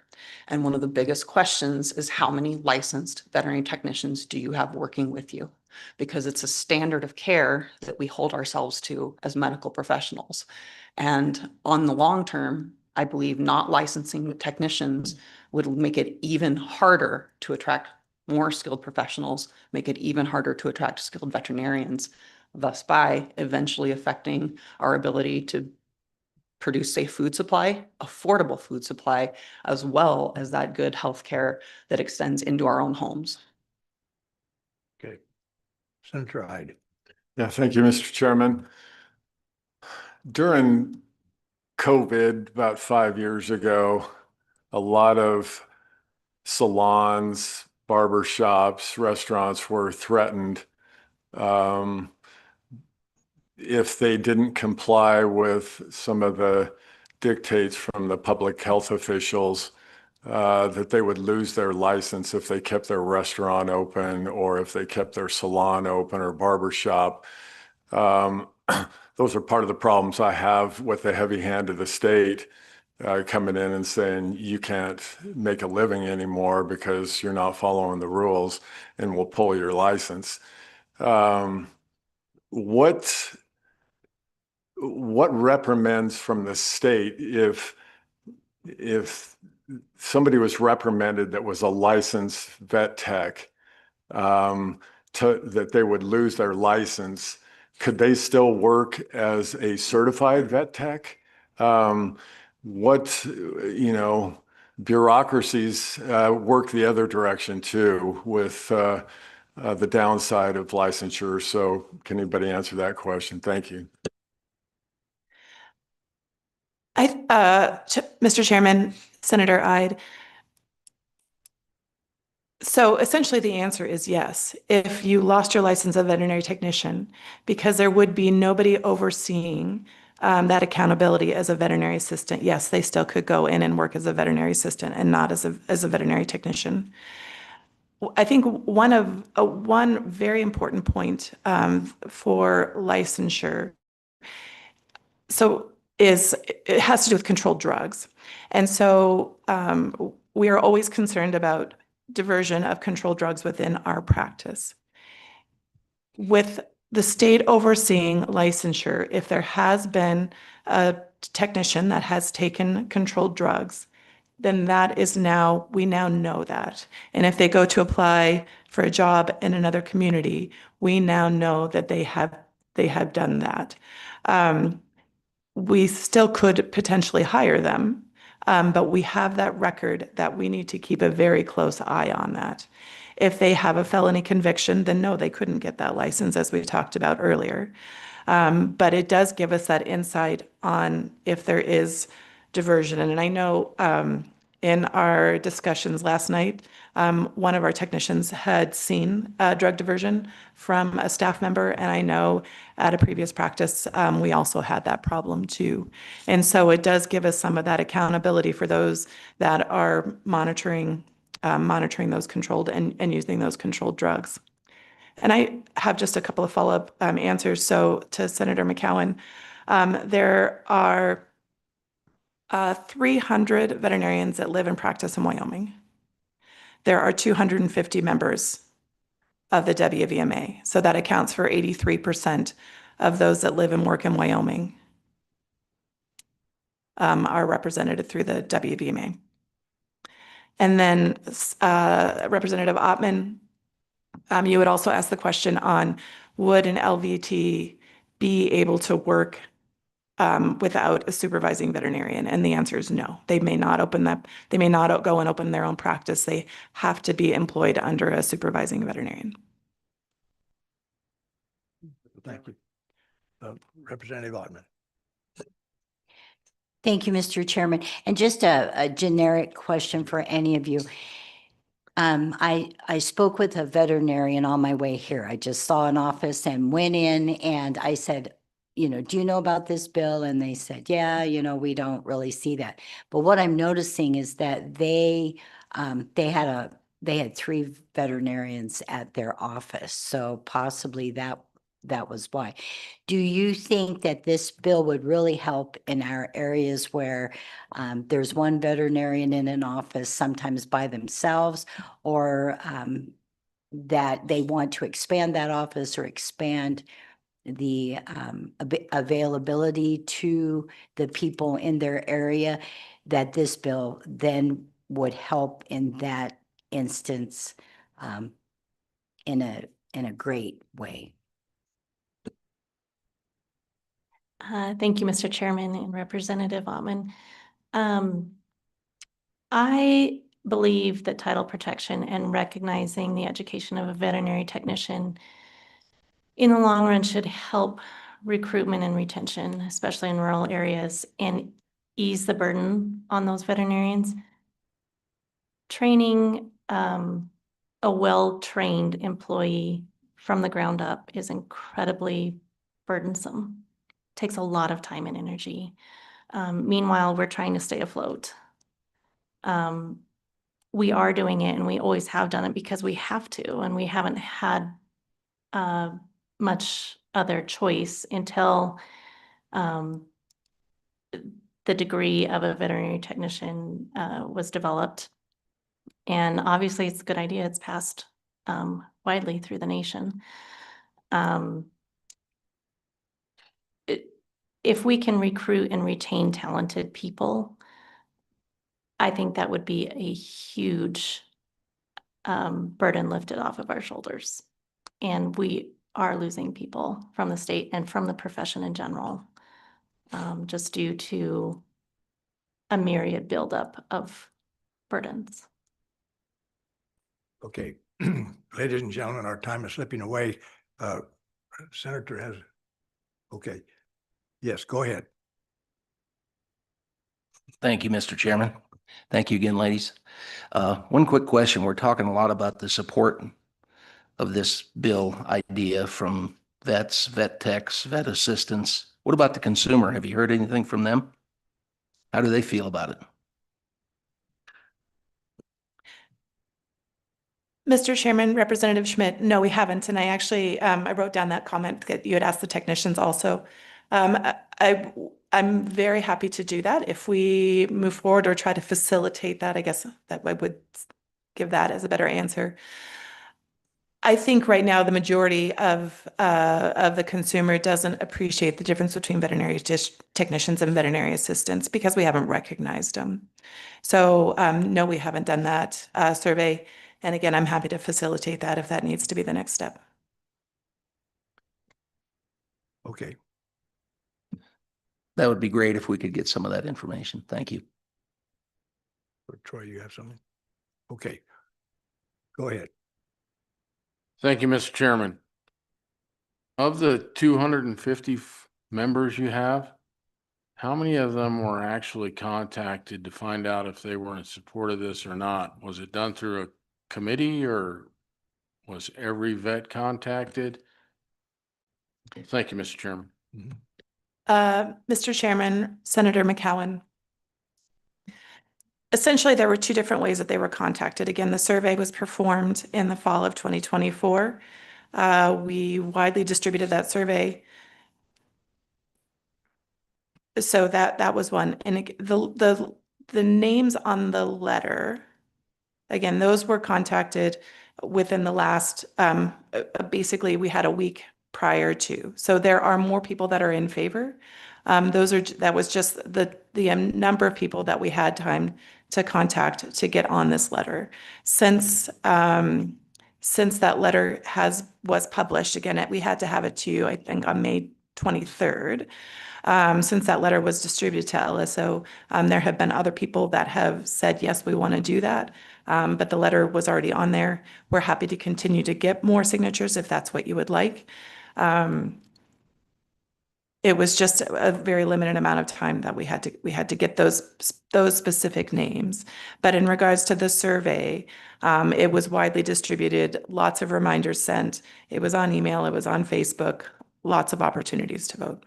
And one of the biggest questions is how many licensed veterinary technicians do you have working with you? Because it's a standard of care that we hold ourselves to as medical professionals. And on the long term, I believe not licensing technicians would make it even harder to attract more skilled professionals, make it even harder to attract skilled veterinarians, thus by eventually affecting our ability to produce safe food supply, affordable food supply, as well as that good health care that extends into our own homes. Okay. Senator Ide. Yeah, thank you, Mr. Chairman. During COVID, about 5 years ago, a lot of salons, barber shops, restaurants were threatened if they didn't comply with some of the dictates from the public health officials, that they would lose their license if they kept their restaurant open or if they kept their salon open or barber shop. Those are part of the problems I have with the heavy hand of the state coming in and saying you can't make a living anymore because you're not following the rules and we'll pull your license. What reprimands from the state if somebody was reprimanded that was a licensed vet tech, that they would lose their license? Could they still work as a certified vet tech? Bureaucracies work the other direction too with the downside of licensure. So can anybody answer that question? Thank you. Mr. Chairman, Senator Ide. So essentially the answer is yes. If you lost your license as a veterinary technician, because there would be nobody overseeing that accountability as a veterinary assistant, yes, they still could go in and work as a veterinary assistant and not as a veterinary technician. I think one very important point for licensure, it has to do with controlled drugs. And so we are always concerned about diversion of controlled drugs within our practice. With the state overseeing licensure, if there has been a technician that has taken controlled drugs, then we now know that. And if they go to apply for a job in another community, we now know that they have done that. We still could potentially hire them, but we have that record that we need to keep a very close eye on that. If they have a felony conviction, then no, they couldn't get that license, as we talked about earlier. But it does give us that insight on if there is diversion. And I know in our discussions last night, one of our technicians had seen drug diversion from a staff member, and I know at a previous practice, we also had that problem too. And so it does give us some of that accountability for those that are monitoring those controlled and using those controlled drugs. And I have just a couple of follow-up answers. So to Senator McCowan, there are 300 veterinarians that live and practice in Wyoming. There are 250 members of the WVMA. So that accounts for 83% of those that live and work in Wyoming are represented through the WVMA. And then Representative Ottman, you would also ask the question on, would an LVT be able to work without a supervising veterinarian? And the answer is no. They may not go and open their own practice. They have to be employed under a supervising veterinarian. Thank you. Representative Ottman. Thank you, Mr. Chairman. And just a generic question for any of you. I spoke with a veterinarian on my way here. I just saw an office and went in and I said, do you know about this bill? And they said, yeah, we don't really see that. But what I'm noticing is that they had 3 veterinarians at their office. So possibly that was why. Do you think that this bill would really help in our areas where there's one veterinarian in an office, sometimes by themselves, or that they want to expand that office or expand the availability to the people in their area, that this bill then would help in that instance in a great way? Thank you, Mr. Chairman and Representative Ottman. I believe that title protection and recognizing the education of a veterinary technician in the long run should help recruitment and retention, especially in rural areas, and ease the burden on those veterinarians. Training a well-trained employee from the ground up is incredibly burdensome. Takes a lot of time and energy. Meanwhile, we're trying to stay afloat. We are doing it, and we always have done it because we have to, and we haven't had much other choice until the degree of a veterinary technician was developed. And obviously, it's a good idea. It's passed widely through the nation. If we can recruit and retain talented people, I think that would be a huge burden lifted off of our shoulders. And we are losing people from the state and from the profession in general, just due to a myriad buildup of burdens. Okay, ladies and gentlemen, our time is slipping away. Senator has, okay. Yes, go ahead. Thank you, Mr. Chairman. Thank you again, ladies. One quick question. We're talking a lot about the support of this bill idea from vets, vet techs, vet assistants. What about the consumer? Have you heard anything from them? How do they feel about it? Mr. Chairman, Representative Schmidt, no, we haven't. And I actually, I wrote down that comment that you had asked the technicians also. I'm very happy to do that. If we move forward or try to facilitate that, I guess that I would give that as a better answer. I think right now the majority of the consumer doesn't appreciate the difference between veterinary technicians and veterinary assistants because we haven't recognized them. So no, we haven't done that survey. And again, I'm happy to facilitate that if that needs to be the next step. Okay. That would be great if we could get some of that information. Thank you. Troy, you have something? Okay. Go ahead. Thank you, Mr. Chairman. Of the 250 members you have, how many of them were actually contacted to find out if they were in support of this or not? Was it done through a committee or was every vet contacted? Thank you, Mr. Chairman. Mr. Chairman, Senator McCowan. Essentially, there were two different ways that they were contacted. Again, the survey was performed in the fall of 2024. We widely distributed that survey. So that was one. And the names on the letter, again, those were contacted within the last, basically, we had a week prior to. So there are more people that are in favor. That was just the number of people that we had time to contact to get on this letter. Since that letter was published, again, we had to have it to you, I think, on May 23rd. Since that letter was distributed to LSO, there have been other people that have said, yes, we want to do that. But the letter was already on there. We're happy to continue to get more signatures if that's what you would like. It was just a very limited amount of time that we had to get those specific names. But in regards to the survey, it was widely distributed, lots of reminders sent. It was on email, it was on Facebook, lots of opportunities to vote.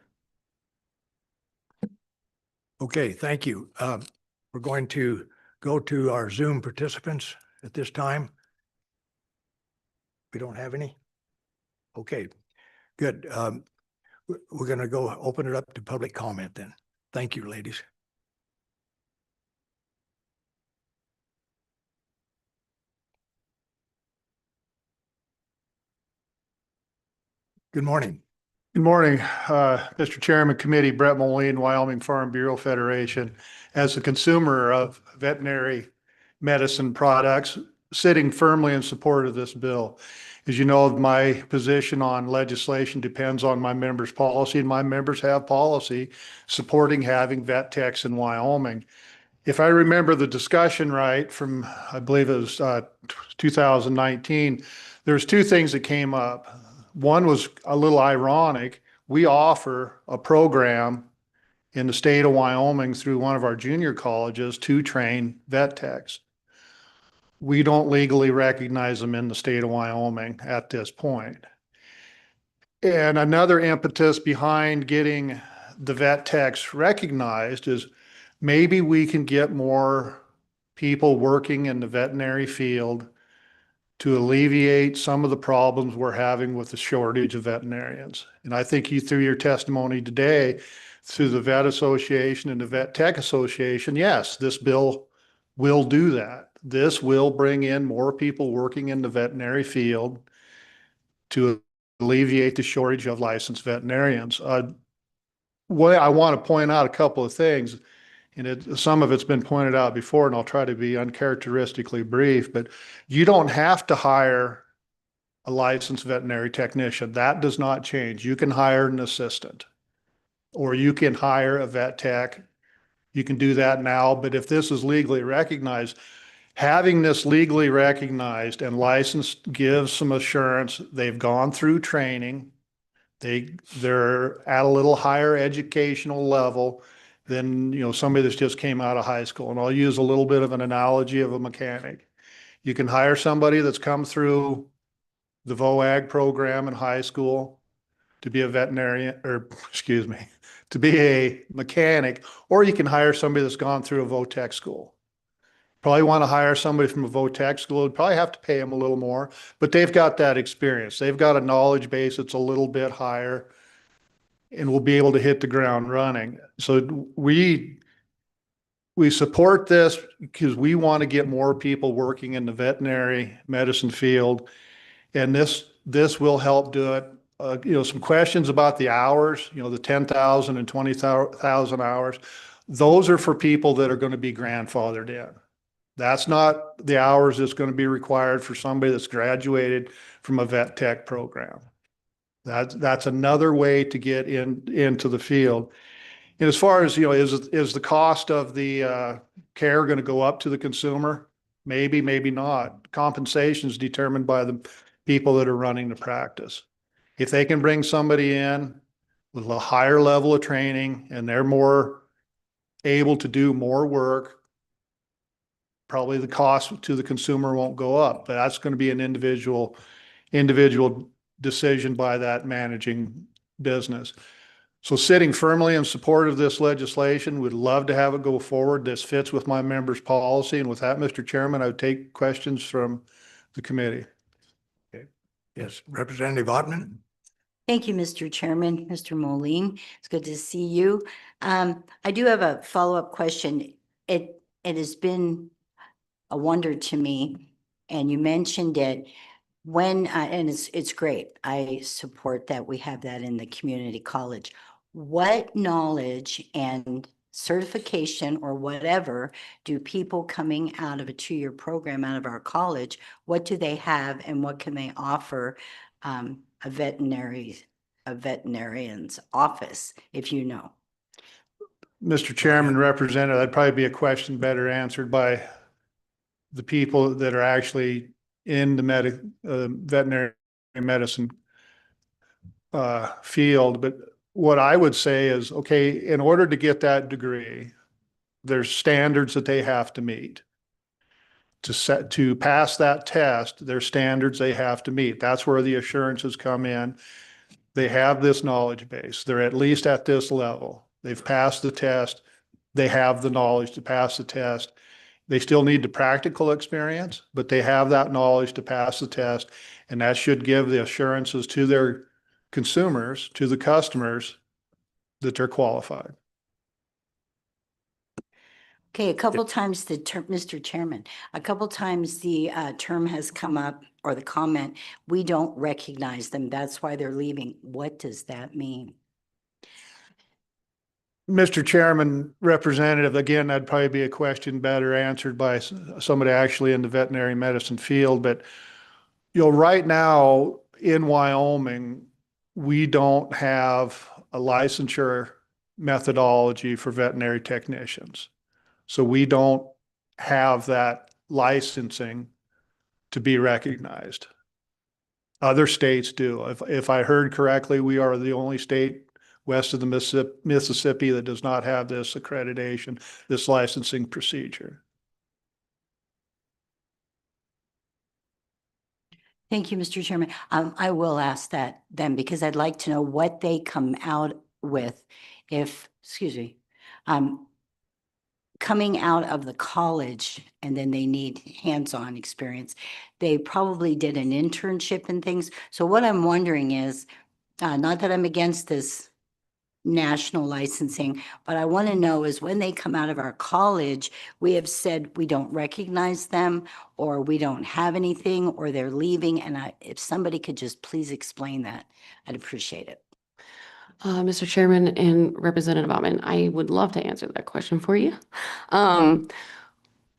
Okay, thank you. We're going to go to our Zoom participants at this time. We don't have any? Okay, good. We're going to go open it up to public comment then. Thank you, ladies. Good morning. Good morning, Mr. Chairman, Committee, Brett Moline, Wyoming Farm Bureau Federation. As a consumer of veterinary medicine products, sitting firmly in support of this bill. As you know, my position on legislation depends on my members' policy, and my members have policy supporting having vet techs in Wyoming. If I remember the discussion right from, I believe it was 2019, there's two things that came up. One was a little ironic. We offer a program in the state of Wyoming through one of our junior colleges to train vet techs. We don't legally recognize them in the state of Wyoming at this point. And another impetus behind getting the vet techs recognized is maybe we can get more people working in the veterinary field to alleviate some of the problems we're having with the shortage of veterinarians. And I think you, through your testimony today, through the Vet Association and the Vet Tech Association, yes, this bill will do that. This will bring in more people working in the veterinary field to alleviate the shortage of licensed veterinarians. Well, I want to point out a couple of things. And some of it's been pointed out before, and I'll try to be uncharacteristically brief, but you don't have to hire a licensed veterinary technician. That does not change. You can hire an assistant, or you can hire a vet tech. You can do that now, but if this is legally recognized, having this legally recognized and licensed gives some assurance. They've gone through training. They're at a little higher educational level than, somebody that's just came out of high school. And I'll use a little bit of an analogy of a mechanic. You can hire somebody that's come through the VOAG program in high school to be a veterinarian, or excuse me, to be a mechanic, or you can hire somebody that's gone through a VOTEC school. Probably want to hire somebody from a VOTEC school. You'd probably have to pay them a little more, but they've got that experience. They've got a knowledge base that's a little bit higher and will be able to hit the ground running. So we support this because we want to get more people working in the veterinary medicine field, and this will help do it. Some questions about the hours, the 10,000 and 20,000 hours. Those are for people that are going to be grandfathered in. That's not the hours that's going to be required for somebody that's graduated from a vet tech program. That's another way to get into the field. And as far as, is the cost of the care going to go up to the consumer? Maybe, maybe not. Compensation is determined by the people that are running the practice. If they can bring somebody in with a higher level of training, and they're more able to do more work, probably the cost to the consumer won't go up, but that's going to be an individual decision by that managing business. So sitting firmly in support of this legislation, would love to have it go forward. This fits with my members' policy. And with that, Mr. Chairman, I would take questions from the committee. Okay. Yes, Representative Ottman. Thank you, Mr. Chairman, Mr. Moline. It's good to see you. I do have a follow-up question. It has been a wonder to me, and you mentioned it when, and it's great. I support that we have that in the community college. What knowledge and certification or whatever do people coming out of a 2-year program out of our college, what do they have and what can they offer a veterinarian's office, if you know? Mr. Chairman, Representative, that'd probably be a question better answered by the people that are actually in the veterinary medicine field. But what I would say is, okay, in order to get that degree, there's standards that they have to meet. To pass that test, there's standards they have to meet. That's where the assurances come in. They have this knowledge base. They're at least at this level. They've passed the test. They have the knowledge to pass the test. They still need the practical experience, but they have that knowledge to pass the test. And that should give the assurances to their consumers, to the customers, that they're qualified. Okay, a couple times the term, Mr. Chairman, a couple times the term has come up, or the comment, we don't recognize them. That's why they're leaving. What does that mean? Mr. Chairman, Representative, again, that'd probably be a question better answered by somebody actually in the veterinary medicine field. But, right now in Wyoming, we don't have a licensure methodology for veterinary technicians. So we don't have that licensing to be recognized. Other states do. If I heard correctly, we are the only state west of the Mississippi that does not have this accreditation, this licensing procedure. Thank you, Mr. Chairman. I will ask that then, because I'd like to know what they come out with coming out of the college and then they need hands-on experience. They probably did an internship and things. So what I'm wondering is, not that I'm against this national licensing, but I want to know is when they come out of our college, we have said we don't recognize them, or we don't have anything, or they're leaving. And if somebody could just please explain that, I'd appreciate it. Mr. Chairman and Representative Ottman, I would love to answer that question for you.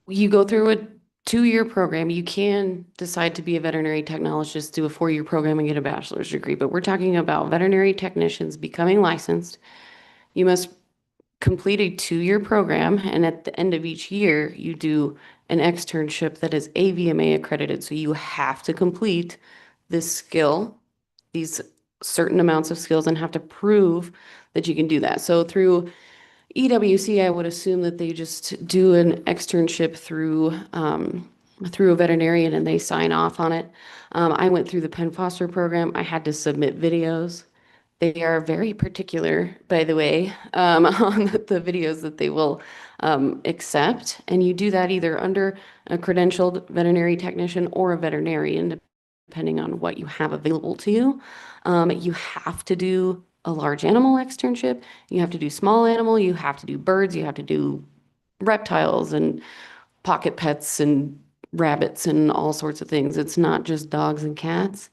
You go through a 2-year program. You can decide to be a veterinary technologist, do a 4-year program and get a bachelor's degree, but we're talking about veterinary technicians becoming licensed. You must complete a 2-year program, and at the end of each year, you do an externship that is AVMA accredited. So you have to complete this skill, these certain amounts of skills, and have to prove that you can do that. So through EWC, I would assume that they just do an externship through a veterinarian and they sign off on it. I went through the Penn Foster program. I had to submit videos. They are very particular, by the way, on the videos that they will accept. And you do that either under a credentialed veterinary technician or a veterinarian, depending on what you have available to you. You have to do a large animal externship. You have to do small animal. You have to do birds. You have to do reptiles and pocket pets and rabbits and all sorts of things. It's not just dogs and cats.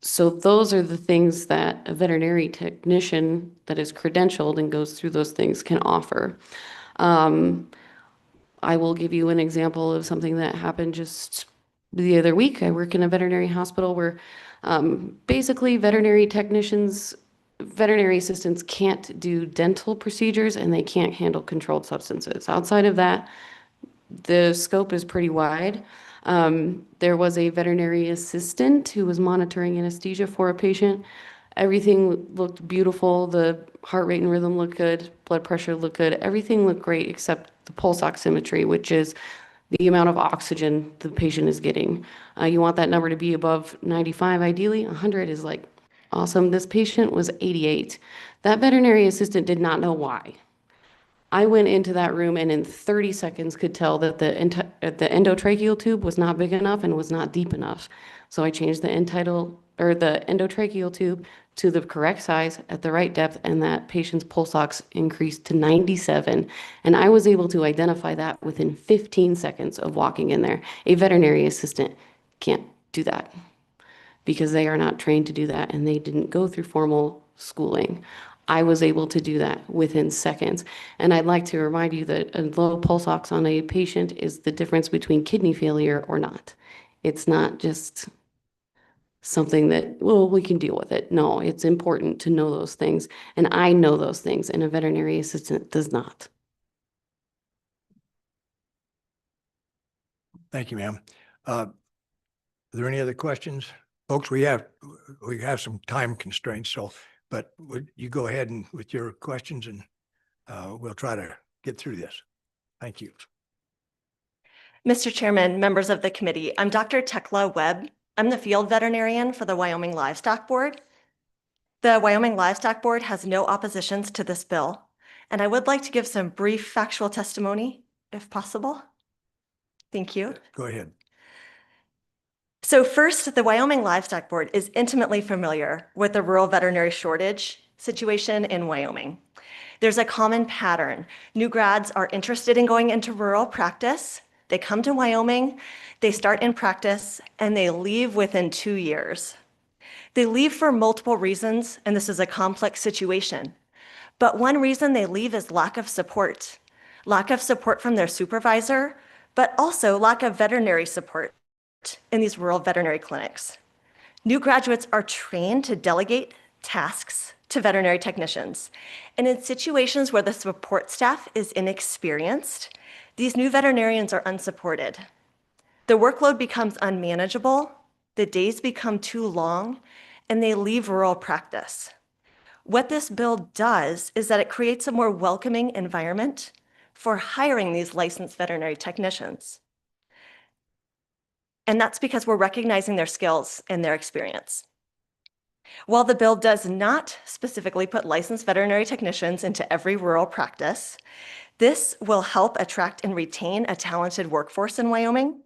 So those are the things that a veterinary technician that is credentialed and goes through those things can offer. I will give you an example of something that happened just the other week. I work in a veterinary hospital where basically veterinary assistants can't do dental procedures and they can't handle controlled substances. Outside of that, the scope is pretty wide. There was a veterinary assistant who was monitoring anesthesia for a patient Everything looked beautiful. The heart rate and rhythm looked good. Blood pressure looked good. Everything looked great except the pulse oximetry, which is the amount of oxygen the patient is getting. You want that number to be above 95, ideally. 100 is like awesome. This patient was 88. That veterinary assistant did not know why. I went into that room and in 30 seconds could tell that the endotracheal tube was not big enough and was not deep enough. So I changed the the endotracheal tube to the correct size at the right depth, and that patient's pulse ox increased to 97. And I was able to identify that within 15 seconds of walking in there. A veterinary assistant can't do that because they are not trained to do that and they didn't go through formal schooling. I was able to do that within seconds. And I'd like to remind you that a low pulse ox on a patient is the difference between kidney failure or not. It's not just something that, well, we can deal with it. No, it's important to know those things. And I know those things, and a veterinary assistant does not. Thank you, ma'am. Are there any other questions? Folks, we have some time constraints, so, but would you go ahead and with your questions and we'll try to get through this. Thank you. Mr. Chairman, members of the committee, I'm Dr. Tekla Webb. I'm the field veterinarian for the Wyoming Livestock Board. The Wyoming Livestock Board has no oppositions to this bill, and I would like to give some brief factual testimony, if possible. Thank you. Go ahead. So first, the Wyoming Livestock Board is intimately familiar with the rural veterinary shortage situation in Wyoming. There's a common pattern. New grads are interested in going into rural practice. They come to Wyoming, they start in practice, and they leave within 2 years. They leave for multiple reasons, and this is a complex situation. But one reason they leave is lack of support from their supervisor, but also lack of veterinary support in these rural veterinary clinics. New graduates are trained to delegate tasks to veterinary technicians. And in situations where the support staff is inexperienced, these new veterinarians are unsupported. The workload becomes unmanageable, the days become too long, and they leave rural practice. What this bill does is that it creates a more welcoming environment for hiring these licensed veterinary technicians. And that's because we're recognizing their skills and their experience. While the bill does not specifically put licensed veterinary technicians into every rural practice, this will help attract and retain a talented workforce in Wyoming.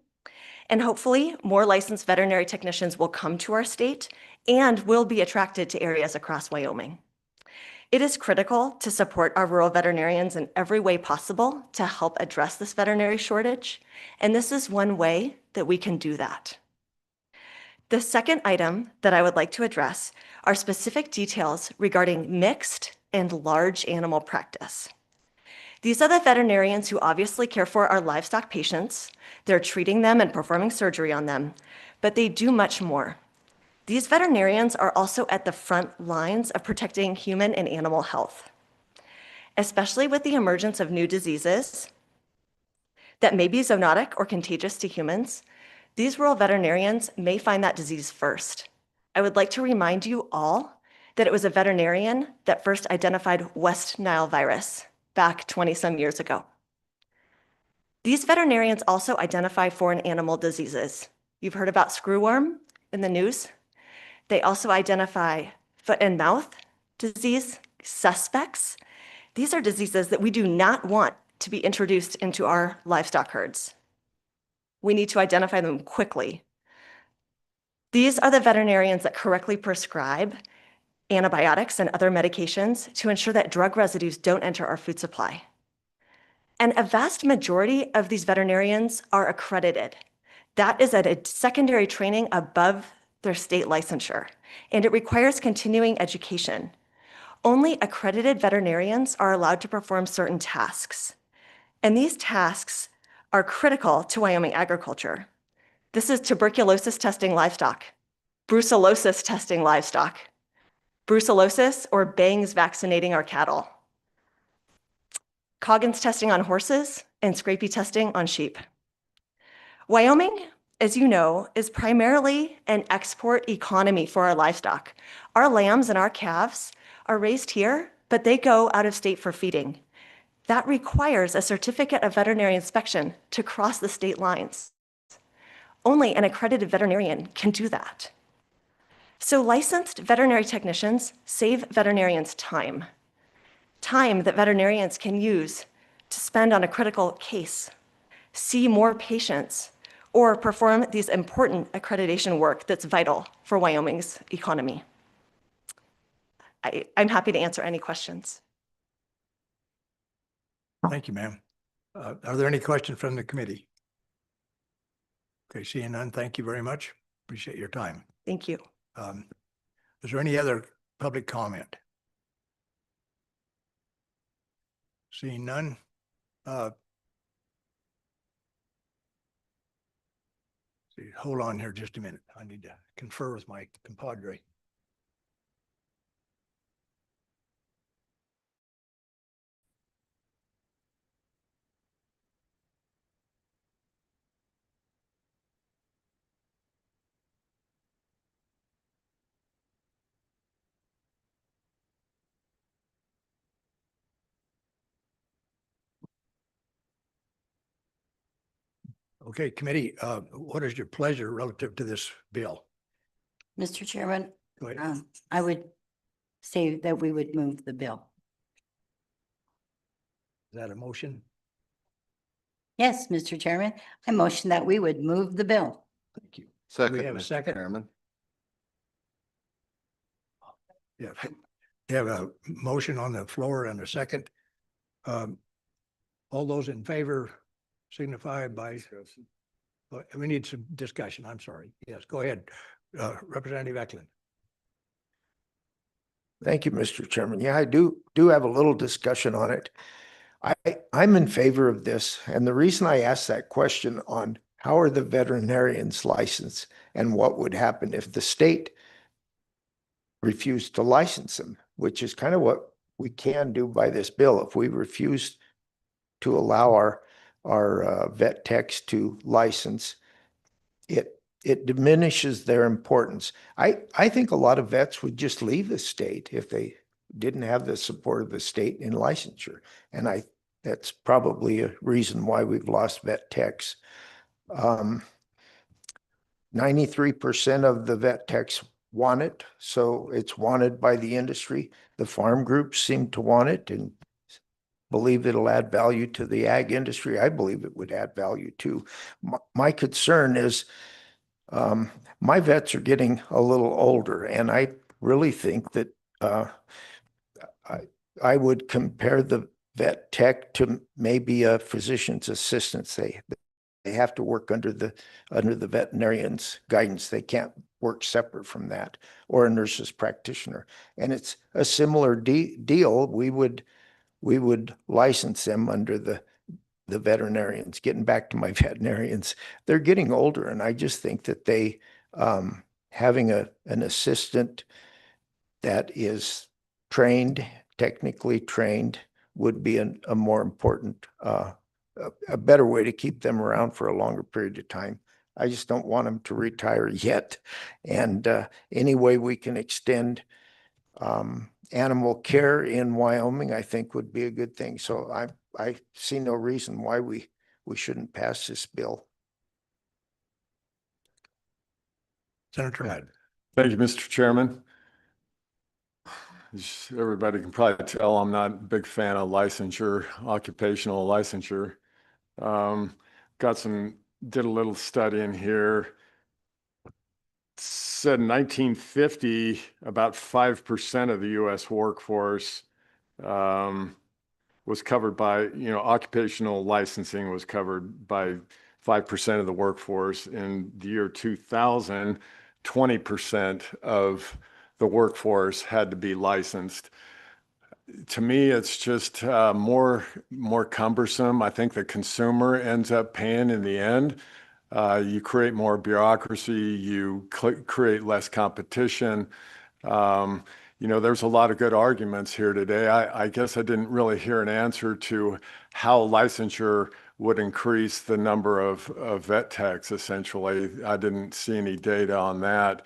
And hopefully, more licensed veterinary technicians will come to our state and will be attracted to areas across Wyoming. It is critical to support our rural veterinarians in every way possible to help address this veterinary shortage, and this is one way that we can do that. The second item that I would like to address are specific details regarding mixed and large animal practice. These are the veterinarians who obviously care for our livestock patients. They're treating them and performing surgery on them, but they do much more. These veterinarians are also at the front lines of protecting human and animal health, especially with the emergence of new diseases that may be zoonotic or contagious to humans. These rural veterinarians may find that disease first. I would like to remind you all that it was a veterinarian that first identified West Nile virus back 20-some years ago. These veterinarians also identify foreign animal diseases. You've heard about screwworm in the news. They also identify foot and mouth disease suspects. These are diseases that we do not want to be introduced into our livestock herds. We need to identify them quickly. These are the veterinarians that correctly prescribe antibiotics and other medications to ensure that drug residues don't enter our food supply. And a vast majority of these veterinarians are accredited. That is at a secondary training above their state licensure, and it requires continuing education. Only accredited veterinarians are allowed to perform certain tasks, and these tasks are critical to Wyoming agriculture. This is tuberculosis testing livestock, brucellosis testing livestock, brucellosis or bangs vaccinating our cattle, Coggins testing on horses, and scrapie testing on sheep. Wyoming as you know, is primarily an export economy for our livestock. Our lambs and our calves are raised here, but they go out of state for feeding. That requires a certificate of veterinary inspection to cross the state lines. Only an accredited veterinarian can do that. So licensed veterinary technicians save veterinarians time that veterinarians can use to spend on a critical case, see more patients, or perform these important accreditation work that's vital for Wyoming's economy. I'm happy to answer any questions. Thank you, ma'am. Are there any questions from the committee? Okay, seeing none, thank you very much. Appreciate your time. Thank you. Is there any other public comment? Seeing none. Hold on here just a minute. I need to confer with my compadre. Okay, committee, what is your pleasure relative to this bill? Mr. Chairman, Go ahead. I would say that we would move the bill. Is that a motion? Yes, Mr. Chairman, I motion that we would move the bill. Thank you. Second, We have a Mr. second? Chairman. Yeah, you have a motion on the floor and a second. All those in favor signify by, we need some discussion. I'm sorry. Yes, go ahead. Representative Eklund. Thank you, Mr. Chairman. Yeah, I do have a little discussion on it. I'm in favor of this. And the reason I asked that question on how are the veterinarians licensed and what would happen if the state refused to license them, which is kind of what we can do by this bill. If we refuse to allow our vet techs to license, it diminishes their importance. I think a lot of vets would just leave the state if they didn't have the support of the state in licensure. And that's probably a reason why we've lost vet techs. 93% of the vet techs want it, so it's wanted by the industry. The farm groups seem to want it and believe it'll add value to the ag industry. I believe it would add value too. My concern is my vets are getting a little older, and I really think that I would compare the vet tech to maybe a physician's assistant. They have to work under the veterinarian's guidance. They can't work separate from that, or a nurse's practitioner. And it's a similar deal. We would license them under the veterinarians. Getting back to my veterinarians, they're getting older, and I just think that they having an assistant that is trained, technically trained, would be a more important, a better way to keep them around for a longer period of time. I just don't want them to retire yet. And any way we can extend animal care in Wyoming, I think would be a good thing. So I see no reason why we shouldn't pass this bill. Senator Mudd. Thank you, Mr. Chairman. As everybody can probably tell, I'm not a big fan of licensure, occupational licensure. Did a little study in here. Said in 1950, about 5% of the U.S. workforce was covered by, occupational licensing was covered by 5% of the workforce. In the year 2000, 20% of the workforce had to be licensed. To me, it's just more cumbersome. I think the consumer ends up paying in the end. You create more bureaucracy, you create less competition. There's a lot of good arguments here today. I guess I didn't really hear an answer to how licensure would increase the number of vet techs essentially. I didn't see any data on that.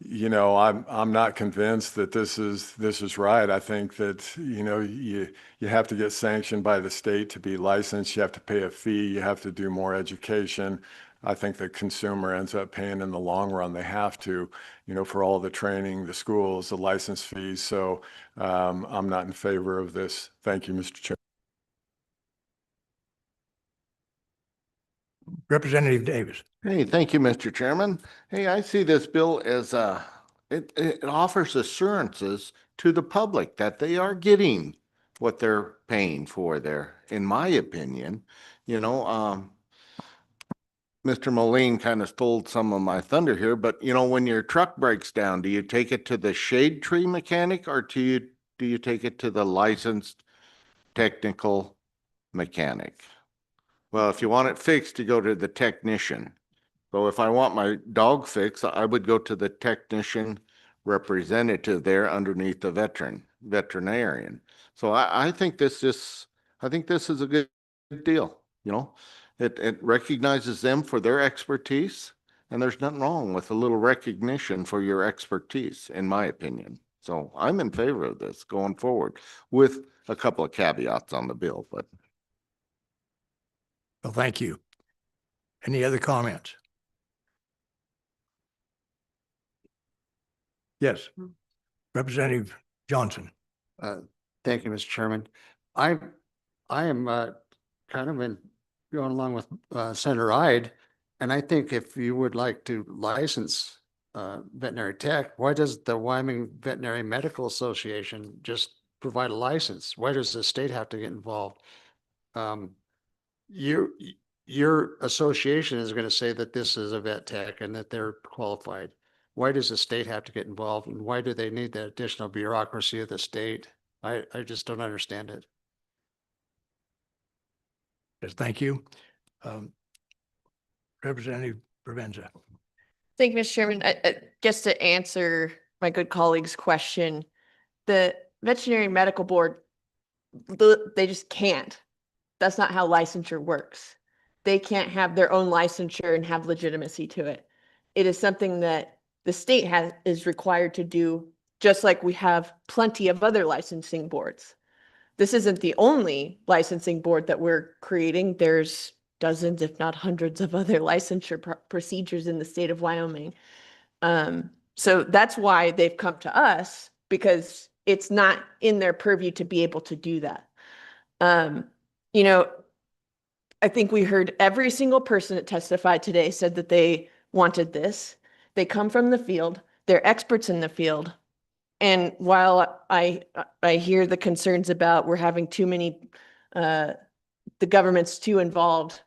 You know, I'm not convinced that this is right. I think that, you know, you have to get sanctioned by the state to be licensed. You have to pay a fee. You have to do more education. I think the consumer ends up paying in the long run. They have to, you know, for all the training, the schools, the license fees. So I'm not in favor of this. Thank you, Mr. Chair. Representative Davis. Hey, thank you, Mr. Chairman. Hey, I see this bill as it offers assurances to the public that they are getting what they're paying for there, in my opinion. You know, Mr. Moline kind of stole some of my thunder here, but you know, when your truck breaks down, do you take it to the shade tree mechanic or do you take it to the licensed technical mechanic? Well, if you want it fixed, you go to the technician. So if I want my dog fixed, I would go to the technician representative there underneath the veterinarian. So I think this is a good deal. You know, it recognizes them for their expertise, and there's nothing wrong with a little recognition for your expertise, in my opinion. So I'm in favor of this going forward with a couple of caveats on the bill, but. Well, thank you. Any other comments? Yes, Representative Johnson. Thank you, Mr. Chairman. I am kind of going along with Senator Ide, and I think if you would like to license veterinary tech, why does the Wyoming Veterinary Medical Association just provide a license? Why does the state have to get involved? Your association is going to say that this is a vet tech and that they're qualified. Why does the state have to get involved, and why do they need the additional bureaucracy of the state? I just don't understand it. Yes, thank you. Representative Provenza. Thank you, Mr. Chairman. Just to answer my good colleague's question, the Veterinary Medical Board, they just can't. That's not how licensure works. They can't have their own licensure and have legitimacy to it. It is something that the state is required to do, just like we have plenty of other licensing boards. This isn't the only licensing board that we're creating. There's dozens, if not hundreds, of other licensure procedures in the state of Wyoming. So that's why they've come to us, because it's not in their purview to be able to do that. You know, I think we heard every single person that testified today said that they wanted this. They come from the field. They're experts in the field. And while I hear the concerns about we're having too many, the government's too involved,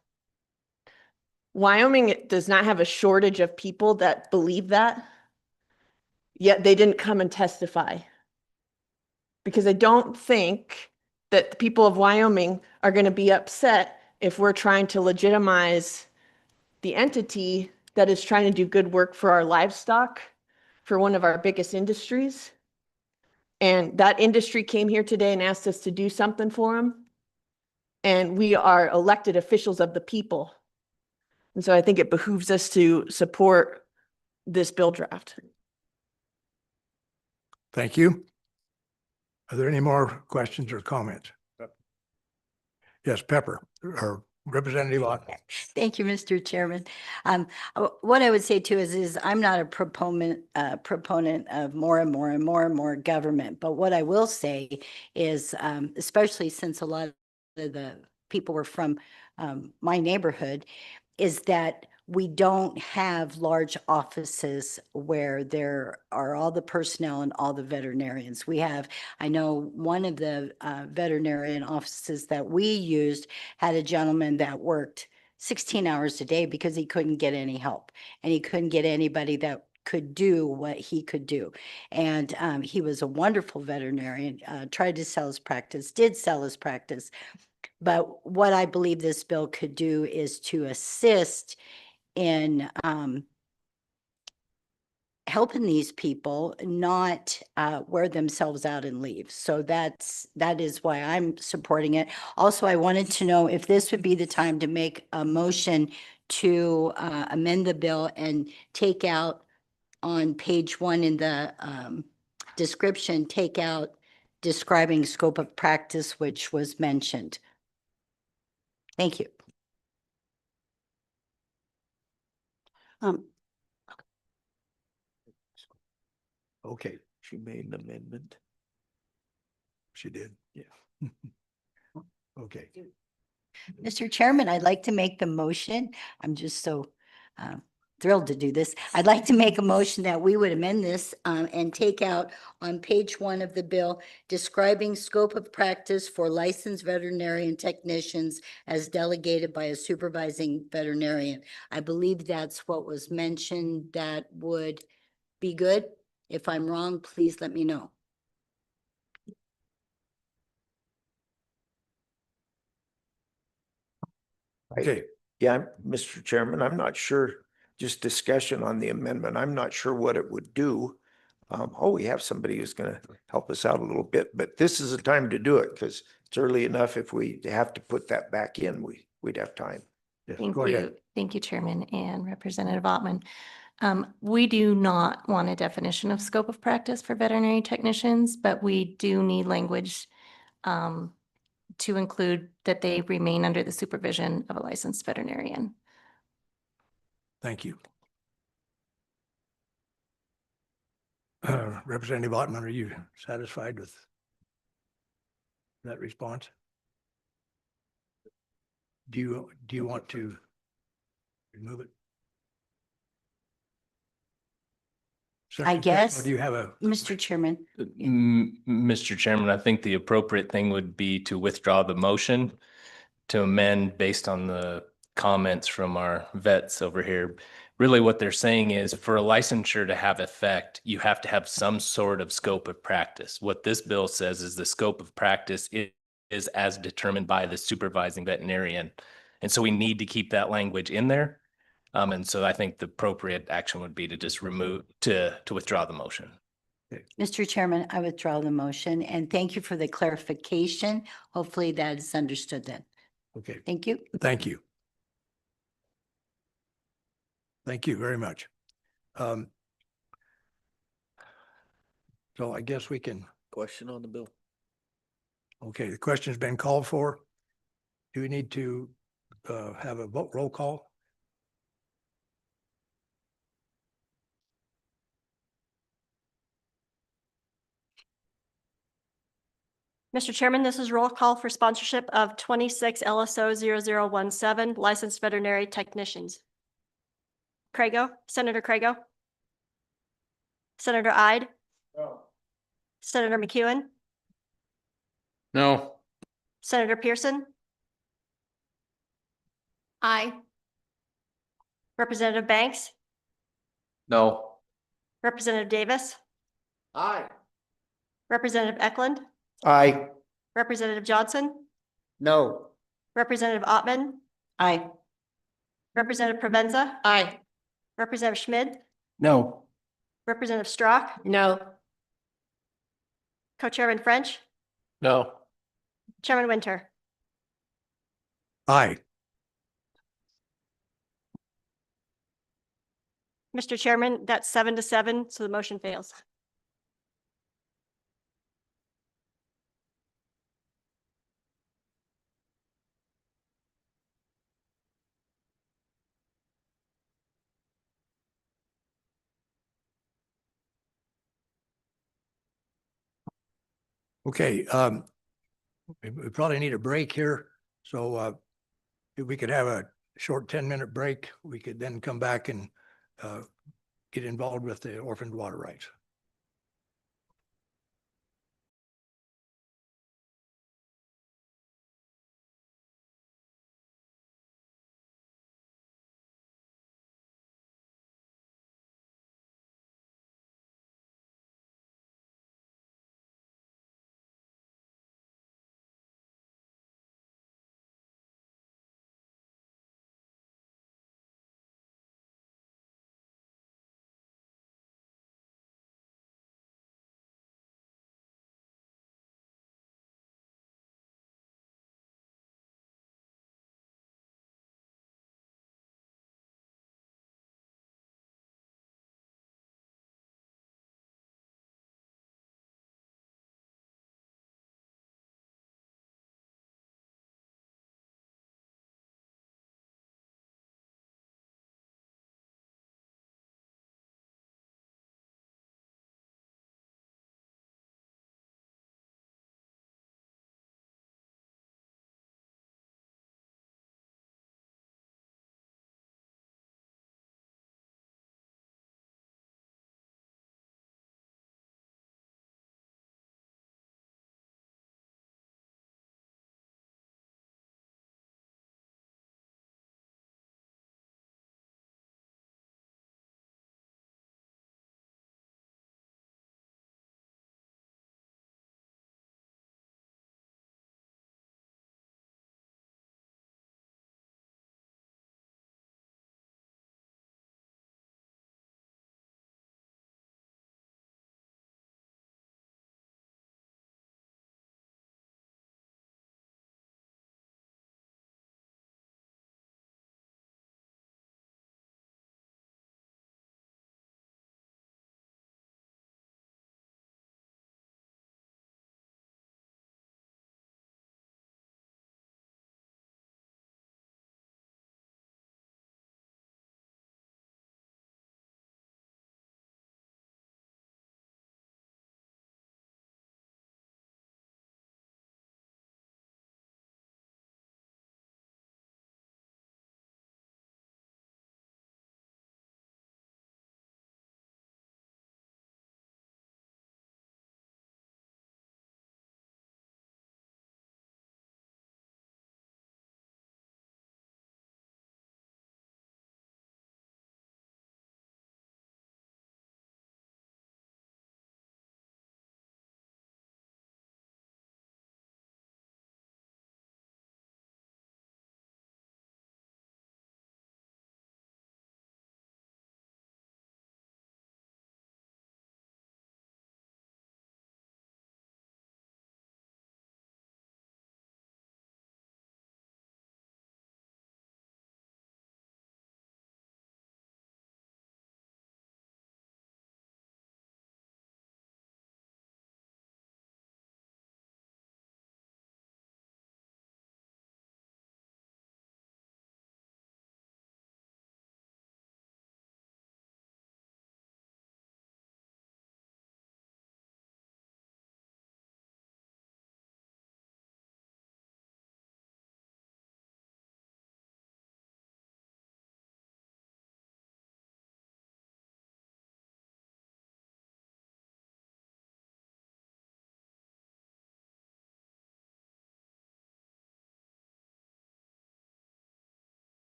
Wyoming does not have a shortage of people that believe that, yet they didn't come and testify. Because I don't think that the people of Wyoming are going to be upset if we're trying to legitimize the entity that is trying to do good work for our livestock, for one of our biggest industries. And that industry came here today and asked us to do something for them. And we are elected officials of the people. And so I think it behooves us to support this bill draft. Thank you. Are there any more questions or comments? Yes, Pepper, or Representative Ott. Thank you, Mr. Chairman. What I would say too is I'm not a proponent of more and more and more and more government. But what I will say is, especially since a lot of the people were from my neighborhood, is that we don't have large offices where there are all the personnel and all the veterinarians. We have, I know one of the veterinarian offices that we used had a gentleman that worked 16 hours a day because he couldn't get any help and he couldn't get anybody that could do what he could do. And he was a wonderful veterinarian, tried to sell his practice, did sell his practice. But what I believe this bill could do is to assist in helping these people not wear themselves out and leave. So that is why I'm supporting it. Also, I wanted to know if this would be the time to make a motion to amend the bill and take out on page 1 in the description, take out describing scope of practice, which was mentioned. Thank you. Okay, She made an amendment. she did, yeah. Okay, Mr. Chairman, I'd like to make the motion. I'm just so thrilled to do this. I'd like to make a motion that we would amend this and take out on page 1 of the bill, describing scope of practice for licensed veterinarian technicians as delegated by a supervising veterinarian. I believe that's what was mentioned. That would be good. If I'm wrong, please let me know. okay, Yeah, Mr. Chairman, I'm not sure, just discussion on the amendment. I'm not sure what it would do. We have somebody who's gonna help us out a little bit, but this is the time to do it because it's early enough. If we have to put that back in, we'd have time. yes, Thank go ahead. you. Thank you, Chairman and Representative Ottman. We do not want a definition of scope of practice for veterinary technicians, but we do need language to include that they remain under the supervision of a licensed veterinarian. Thank you. Representative Ottman, are you satisfied with that response? Do you want to remove it? I Secretary, or guess, do you have a? Mr. Chairman. Mr. Chairman, I think the appropriate thing would be to withdraw the motion to amend based on the comments from our vets over here. Really what they're saying is for a licensure to have effect, you have to have some sort of scope of practice. What this bill says is the scope of practice is as determined by the supervising veterinarian. And so we need to keep that language in there. And so I think the appropriate action would be to just to withdraw the motion. Mr. Chairman, I withdraw the motion and thank you for the clarification. Hopefully that is understood then. Okay, Thank you. thank you. Thank you very much. So I guess we can, Question on the bill? okay, the question's been called for. Do we need to have a vote roll call? Mr. Chairman, this is roll call for sponsorship of 26 LSO 0017 licensed veterinary technicians. Crago, Senator Crago. Senator Ide. No. Senator McEwen. No. Senator Pearson. Aye. Representative Banks. No. Representative Davis. Aye. Representative Eklund. Aye. Representative Johnson. No. Representative Ottman. Aye. Representative Provenza. Aye. Representative Schmid. No. Representative Strock. No. Co-Chairman French. No. Chairman Winter. Aye. Mr. Chairman, that's 7-7, so the motion fails. Okay, we probably need a break here. So if we could have a short 10-minute break, we could then come back and get involved with the orphaned water rights.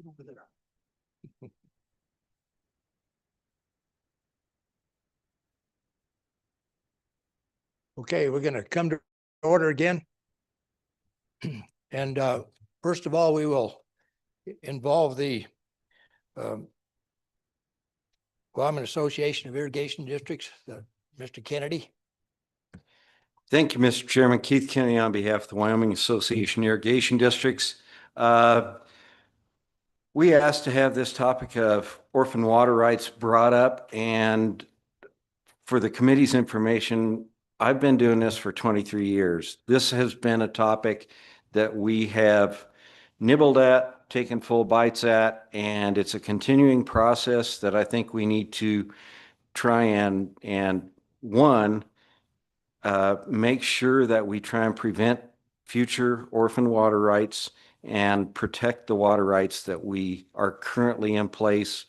Over there. Okay, we're going to come to order again. And first of all, we will involve the Wyoming Association of Irrigation Districts, Mr. Kennedy. Thank you, Mr. Chairman. Keith Kennedy on behalf of the Wyoming Association of Irrigation Districts. We asked to have this topic of orphan water rights brought up, and for the committee's information, I've been doing this for 23 years. This has been a topic that we have nibbled at, taken full bites at, and it's a continuing process that I think we need to try and make sure that we try and prevent future orphan water rights and protect the water rights that we are currently in place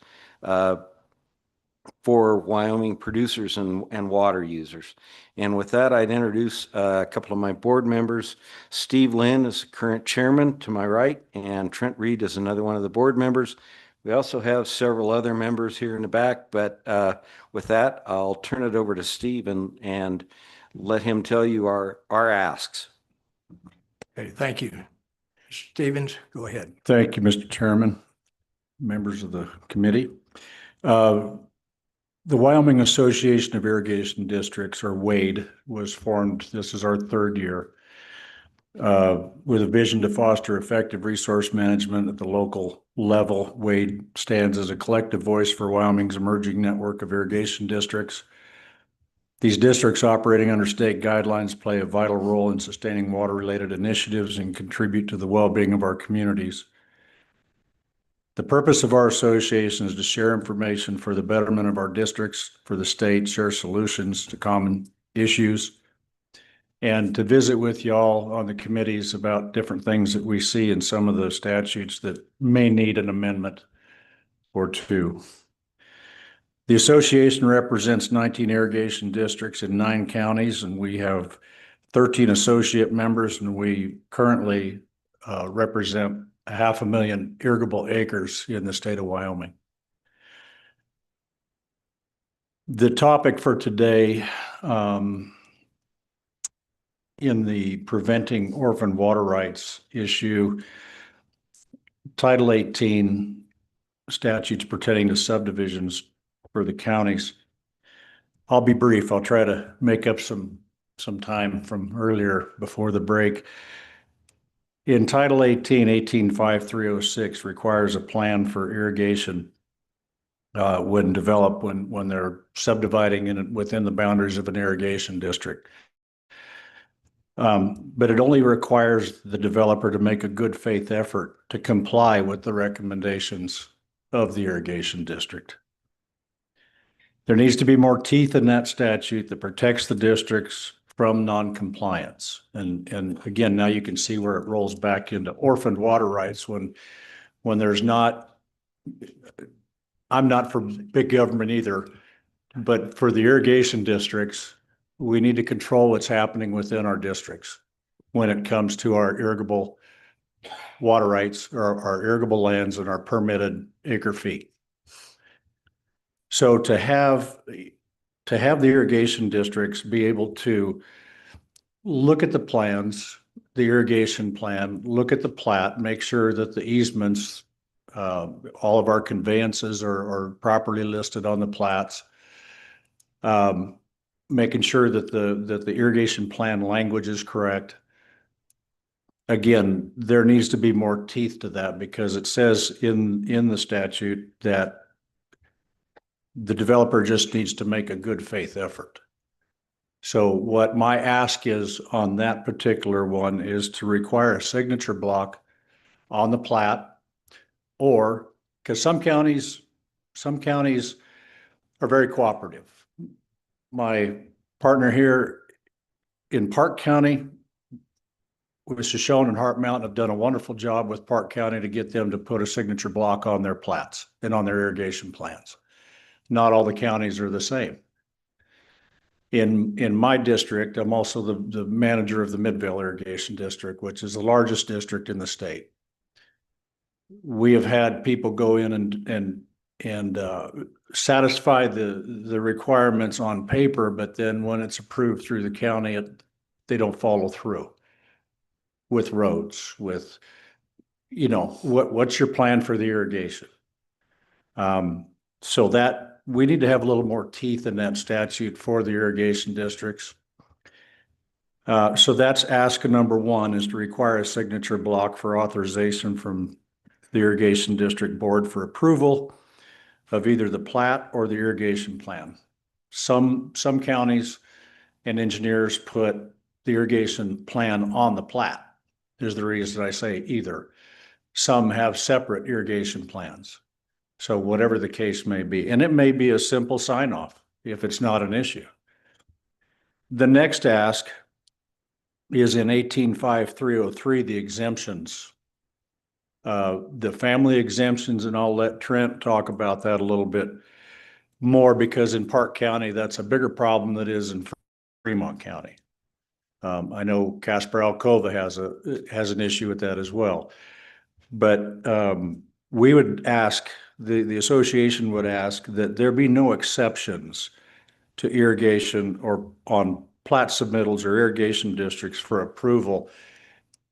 for Wyoming producers and water users. And with that, I'd introduce a couple of my board members. Steve Lynn is the current chairman to my right, and Trent Reed is another one of the board members. We also have several other members here in the back, but with that, I'll turn it over to Steve and let him tell you our asks. Okay, thank you. Stevens, go ahead. Thank you, Mr. Chairman, members of the committee. The Wyoming Association of Irrigation Districts, or WADE, was formed, this is our third year, with a vision to foster effective resource management at the local level. WADE stands as a collective voice for Wyoming's emerging network of irrigation districts. These districts operating under state guidelines play a vital role in sustaining water-related initiatives and contribute to the well-being of our communities. The purpose of our association is to share information for the betterment of our districts, for the state, share solutions to common issues, and to visit with y'all on the committees about different things that we see in some of the statutes that may need an amendment or two. The association represents 19 irrigation districts in 9 counties, and we have 13 associate members, and we currently represent 500,000 irrigable acres in the state of Wyoming. The topic for today in the preventing orphan water rights issue, Title 18 statutes pertaining to subdivisions for the counties. I'll be brief. I'll try to make up some time from earlier before the break. In Title 18, 185306 requires a plan for irrigation when developed, when they're subdividing within the boundaries of an irrigation district. But it only requires the developer to make a good faith effort to comply with the recommendations of the irrigation district. There needs to be more teeth in that statute that protects the districts from non-compliance. And again, now you can see where it rolls back into orphaned water rights when there's not, I'm not for big government either, but for the irrigation districts, we need to control what's happening within our districts when it comes to our irrigable water rights, or our irrigable lands and our permitted acre feet. So to have the irrigation districts be able to look at the plans, the irrigation plan, look at the plat, make sure that the easements, all of our conveyances are properly listed on the plats, making sure that the irrigation plan language is correct. Again, there needs to be more teeth to that, because it says in the statute that the developer just needs to make a good faith effort. So what my ask is on that particular one is to require a signature block on the plat, or because some counties are very cooperative. My partner here in Park County, with Shoshone and Heart Mountain, have done a wonderful job with Park County to get them to put a signature block on their plats and on their irrigation plans. Not all the counties are the same. In my district, I'm also the manager of the Midvale Irrigation District, which is the largest district in the state. we have had people go in and satisfy the requirements on paper, but then when it's approved through the county, they don't follow through with roads, with, you know, what's your plan for the irrigation? So that we need to have a little more teeth in that statute for the irrigation districts. So that's ask number one, is to require a signature block for authorization from the irrigation district board for approval of either the plat or the irrigation plan. Some counties and engineers put the irrigation plan on the plat. Is the reason I say either. Some have separate irrigation plans. So whatever the case may be, and it may be a simple sign off if it's not an issue. The next ask is in 185303, the exemptions. The family exemptions, and I'll let Trent talk about that a little bit more, because in Park County, that's a bigger problem than it is in Fremont County. I know Casper Alcova has an issue with that as well. But we would ask, the association would ask that there be no exceptions to irrigation or on plat submittals or irrigation districts for approval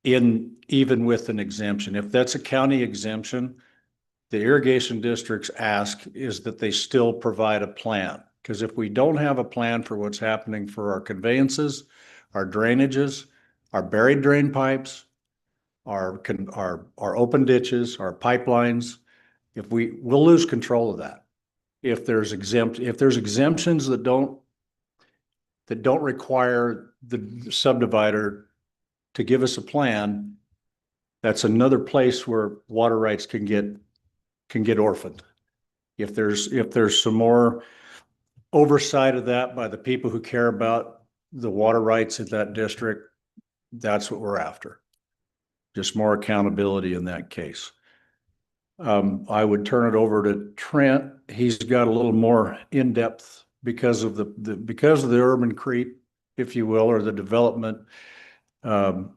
even with an exemption. If that's a county exemption, the irrigation districts ask is that they still provide a plan. Because if we don't have a plan for what's happening for our conveyances, our drainages, our buried drain pipes, our open ditches, our pipelines, we'll lose control of that. If there's exemptions that don't require the subdivider to give us a plan, that's another place where water rights can get orphaned. If there's some more oversight of that by the people who care about the water rights in that district, that's what we're after. Just more accountability in that case. I would turn it over to Trent. He's got a little more in-depth because of the urban creep, if you will, or the development.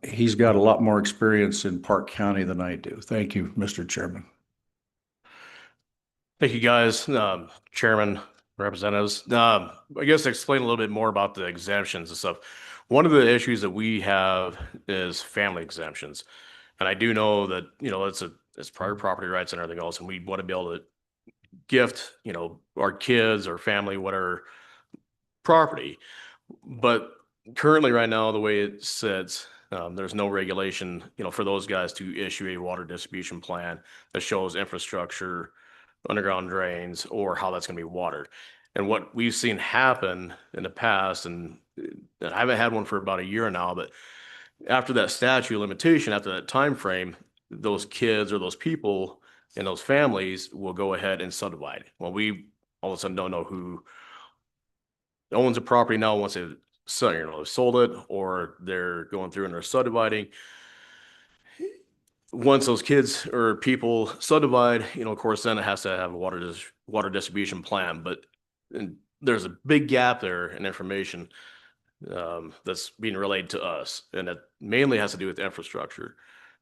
He's got a lot more experience in Park County than I do. Thank you, Mr. Chairman. Thank you, guys. Chairman, representatives. I guess to explain a little bit more about the exemptions and stuff. One of the issues that we have is family exemptions. And I do know that, it's private property rights and everything else. And we want to be able to gift, our kids or family, whatever property. But currently right now, the way it sits, there's no regulation, for those guys to issue a water distribution plan that shows infrastructure, underground drains, or how that's going to be watered. And what we've seen happen in the past, and I haven't had one for about a year now, but after that statute limitation, after that time frame, those kids or those people and those families will go ahead and subdivide. Well, we all of a sudden don't know who owns the property now once they've sold it, or they're going through and they're subdividing. Once those kids or people subdivide, of course, then it has to have a water distribution plan. But there's a big gap there in information that's being relayed to us, and it mainly has to do with infrastructure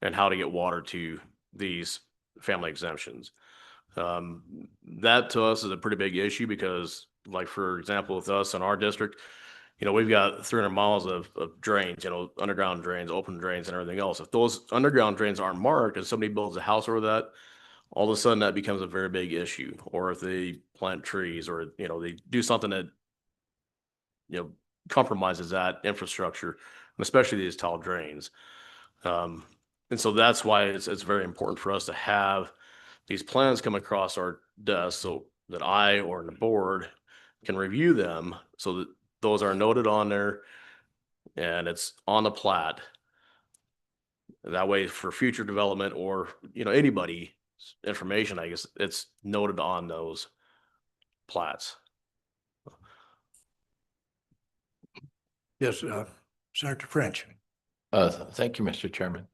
and how to get water to these family exemptions. That to us is a pretty big issue because, like, for example, with us in our district, we've got 300 miles of drains, underground drains, open drains, and everything else. If those underground drains aren't marked and somebody builds a house over that, all of a sudden that becomes a very big issue. Or if they plant trees, or, they do something that, compromises that infrastructure, and especially these tall drains. And so that's why it's very important for us to have these plans come across our desk so that I or the board can review them, so that those are noted on there and it's on the plat. That way for future development or, anybody's information, I guess it's noted on those plats. Yes, Senator French. Thank you, Mr. Chairman.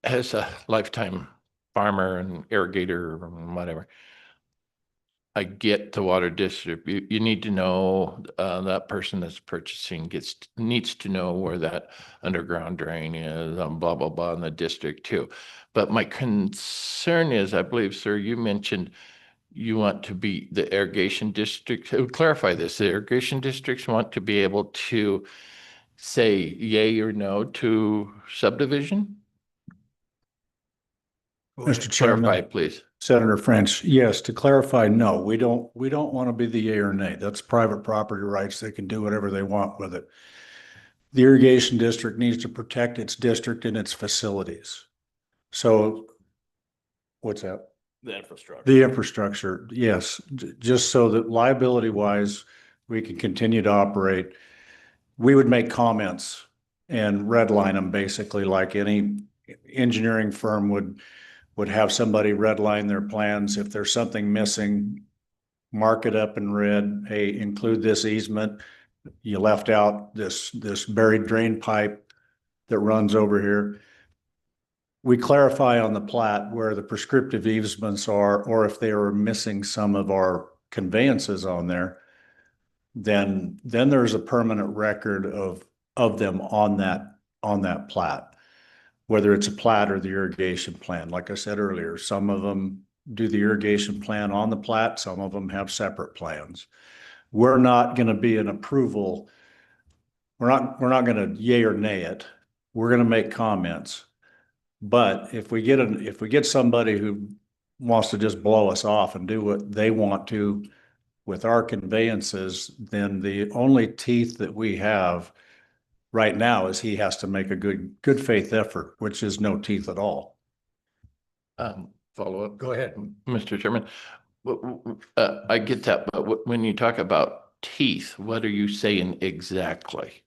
As a lifetime farmer and irrigator or whatever, I get the water district. You need to know, that person that's purchasing needs to know where that underground drain is, blah, blah, blah, in the district too. But my concern is, I believe, sir, you mentioned you want to be the irrigation district. Clarify this, the irrigation districts want to be able to say yay or no to subdivision? Mr. Clarify, Chairman, please. Senator French, yes, to clarify, no, we don't want to be the yay or nay. That's private property rights. They can do whatever they want with it. The irrigation district needs to protect its district and its facilities. So what's that? The infrastructure. The infrastructure, yes, just so that liability wise, we can continue to operate. We would make comments and redline them basically like any engineering firm would have somebody redline their plans. If there's something missing, mark it up in red. Hey, include this easement. You left out this buried drain pipe that runs over here. We clarify on the plat where the prescriptive easements are, or if they are missing some of our conveyances on there, then there's a permanent record of them on that plat, whether it's a plat or the irrigation plan. Like I said earlier, some of them do the irrigation plan on the plat, some of them have separate plans. We're not going to be an approval. We're not going to yay or nay it. We're going to make comments. But if we get somebody who wants to just blow us off and do what they want to with our conveyances, then the only teeth that we have right now is he has to make a good faith effort, which is no teeth at all. Follow up. Go ahead. Mr. Chairman. I get that, but when you talk about teeth, what are you saying exactly?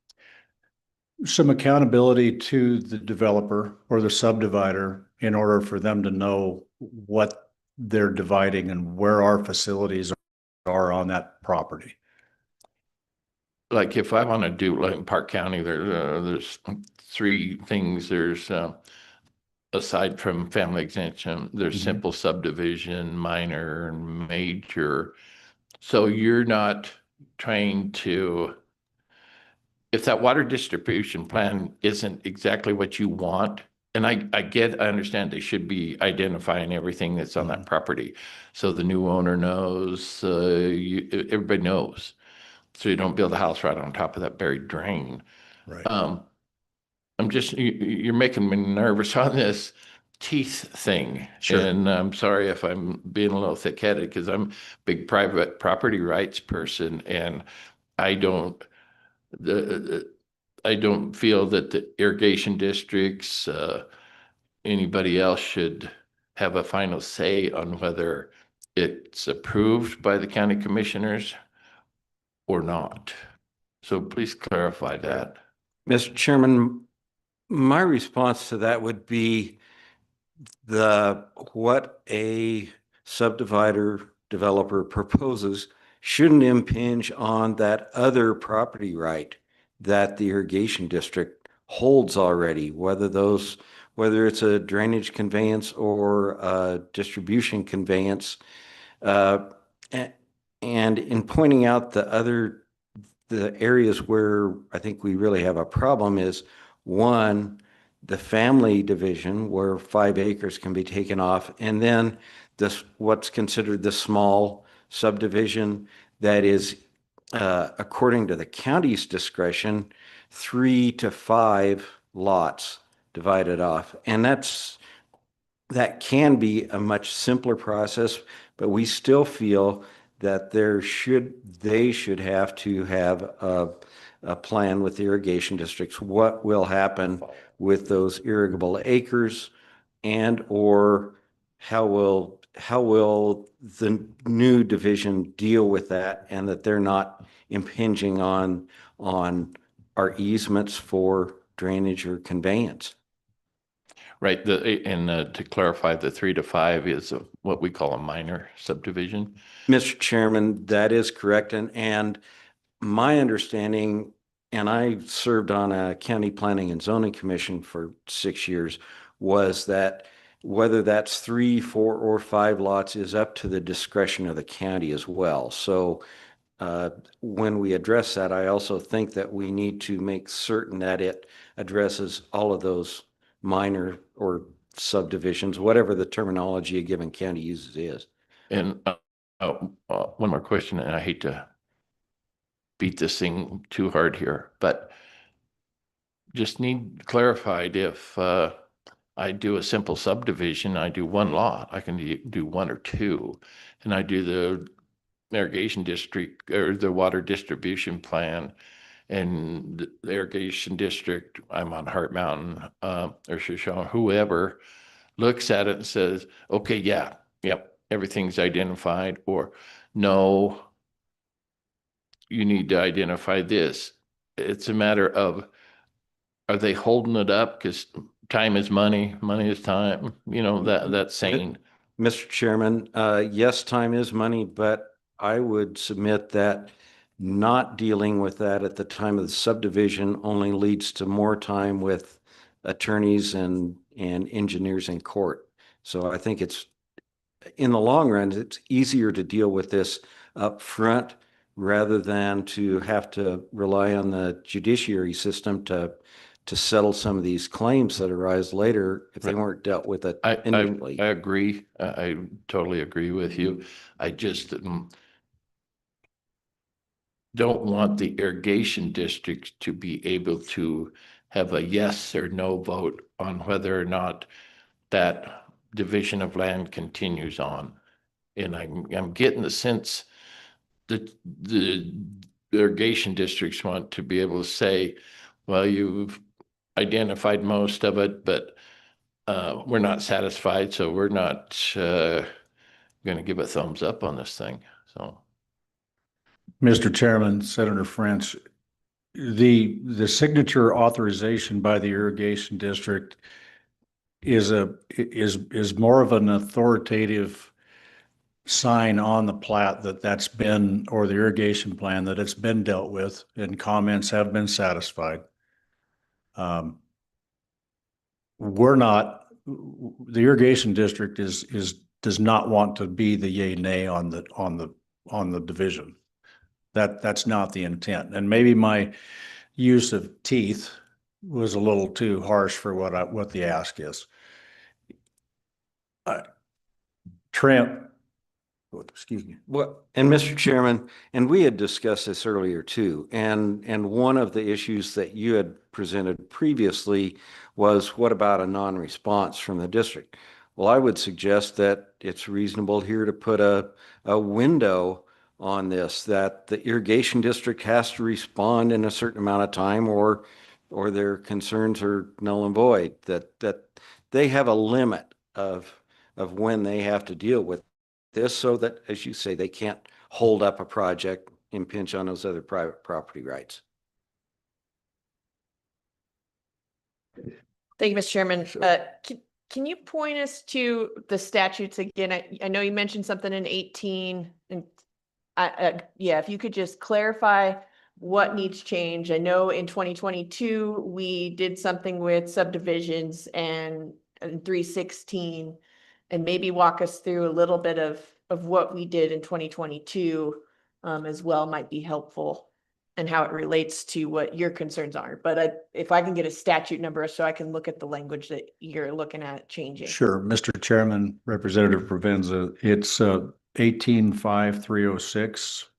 Some accountability to the developer or the subdivider in order for them to know what they're dividing and where our facilities are on that property. Like if I want to do, like in Park County, there's three things. There's aside from family exemption, there's simple subdivision, minor, and major. So you're not trying to, if that water distribution plan isn't exactly what you want, and I understand they should be identifying everything that's on that property. So the new owner knows, everybody knows. So you don't build a house right on top of that buried drain. Right. I'm just, you're making me nervous on this teeth thing. Sure. And I'm sorry if I'm being a little thick-headed because I'm a big private property rights person, and I don't feel that the irrigation districts, anybody else should have a final say on whether it's approved by the county commissioners or not. So please clarify that. Mr. Chairman, my response to that would be what a subdivider developer proposes shouldn't impinge on that other property right that the irrigation district holds already, whether it's a drainage conveyance or a distribution conveyance. And in pointing out the areas where I think we really have a problem is, one, the family division where 5 acres can be taken off, and then what's considered the small subdivision that is, according to the county's discretion, 3 to 5 lots divided off. And that can be a much simpler process, but we still feel that they should have to have a plan with the irrigation districts. What will happen with those irrigable acres, and or how will the new division deal with that, and that they're not impinging on our easements for drainage or conveyance. Right. To clarify, the 3 to 5 is what we call a minor subdivision. Mr. Chairman, that is correct. And my understanding, and I served on a county planning and zoning commission for 6 years, was that whether that's 3, 4, or 5 lots is up to the discretion of the county as well. So when we address that, I also think that we need to make certain that it addresses all of those minor or subdivisions, whatever the terminology a given county uses is. And one more question, and I hate to beat this thing too hard here, but just need clarified if I do a simple subdivision, I do one lot, I can do 1 or 2, and I do the irrigation district or the water distribution plan and the irrigation district, I'm on Heart Mountain, or Shoshone, whoever looks at it and says, okay, yeah, yep, everything's identified, or no, you need to identify this. It's a matter of, are they holding it up? Because time is money, money is time, that saying. Mr. Chairman, yes, time is money, but I would submit that not dealing with that at the time of the subdivision only leads to more time with attorneys and engineers in court. So I think it's, in the long run, it's easier to deal with this up front rather than to have to rely on the judiciary system to settle some of these claims that arise later if they weren't dealt with it immediately. I agree. I totally agree with you. I just don't want the irrigation district to be able to have a yes or no vote on whether or not that division of land continues on. And I'm getting the sense that the irrigation districts want to be able to say, well, you've identified most of it, but we're not satisfied, so we're not going to give a thumbs up on this thing. So, Mr. Chairman, Senator French, the signature authorization by the irrigation district is more of an authoritative sign on the plat that's been, or the irrigation plan, that it's been dealt with and comments have been satisfied. We're not, the irrigation district does not want to be the yay nay on the division. That's not the intent. And maybe my use of teeth was a little too harsh for what the ask is. Trent, excuse me. Well, and Mr. Chairman, and we had discussed this earlier too, and one of the issues that you had presented previously was, what about a non-response from the district? Well, I would suggest that it's reasonable here to put a window on this, that the irrigation district has to respond in a certain amount of time, or their concerns are null and void, that they have a limit of when they have to deal with this, so that, as you say, they can't hold up a project, impinge on those other private property rights. Thank you, Mr. Chairman. Can you point us to the statutes again? I know you mentioned something in 18, and yeah, if you could just clarify what needs change. I know in 2022, we did something with subdivisions and 316, and maybe walk us through a little bit of what we did in 2022 as well might be helpful, and how it relates to what your concerns are. But if I can get a statute number so I can look at the language that you're looking at changing. Sure, Mr. Chairman, Representative Provenza, it's 185306.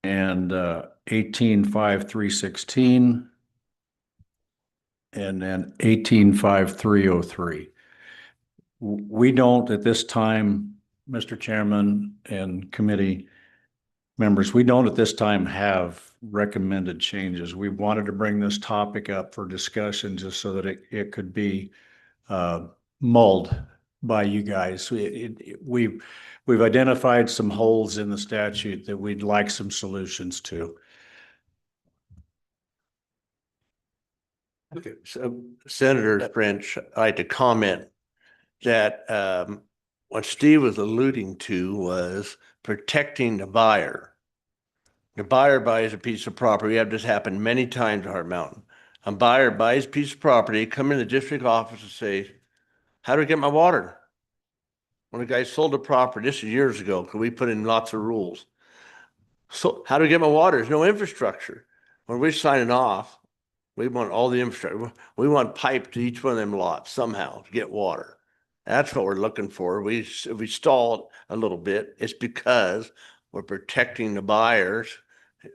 And 185316. And then 185303. We don't at this time, Mr. Chairman and committee members, we don't at this time have recommended changes. We wanted to bring this topic up for discussion just so that it could be mulled by you guys. We've identified some holes in the statute that we'd like some solutions to. Okay, so Senator French, I'd like to comment that what Steve was alluding to was protecting the buyer. The buyer buys a piece of property. We have this happen many times at Heart Mountain. A buyer buys a piece of property, come in the district office and say, how do I get my water? When a guy sold a property, this is years ago, because we put in lots of rules. So how do I get my water? There's no infrastructure. When we're signing off, we want all the infrastructure. We want pipe to each one of them lots somehow to get water. That's what we're looking for. We stalled a little bit. It's because we're protecting the buyers.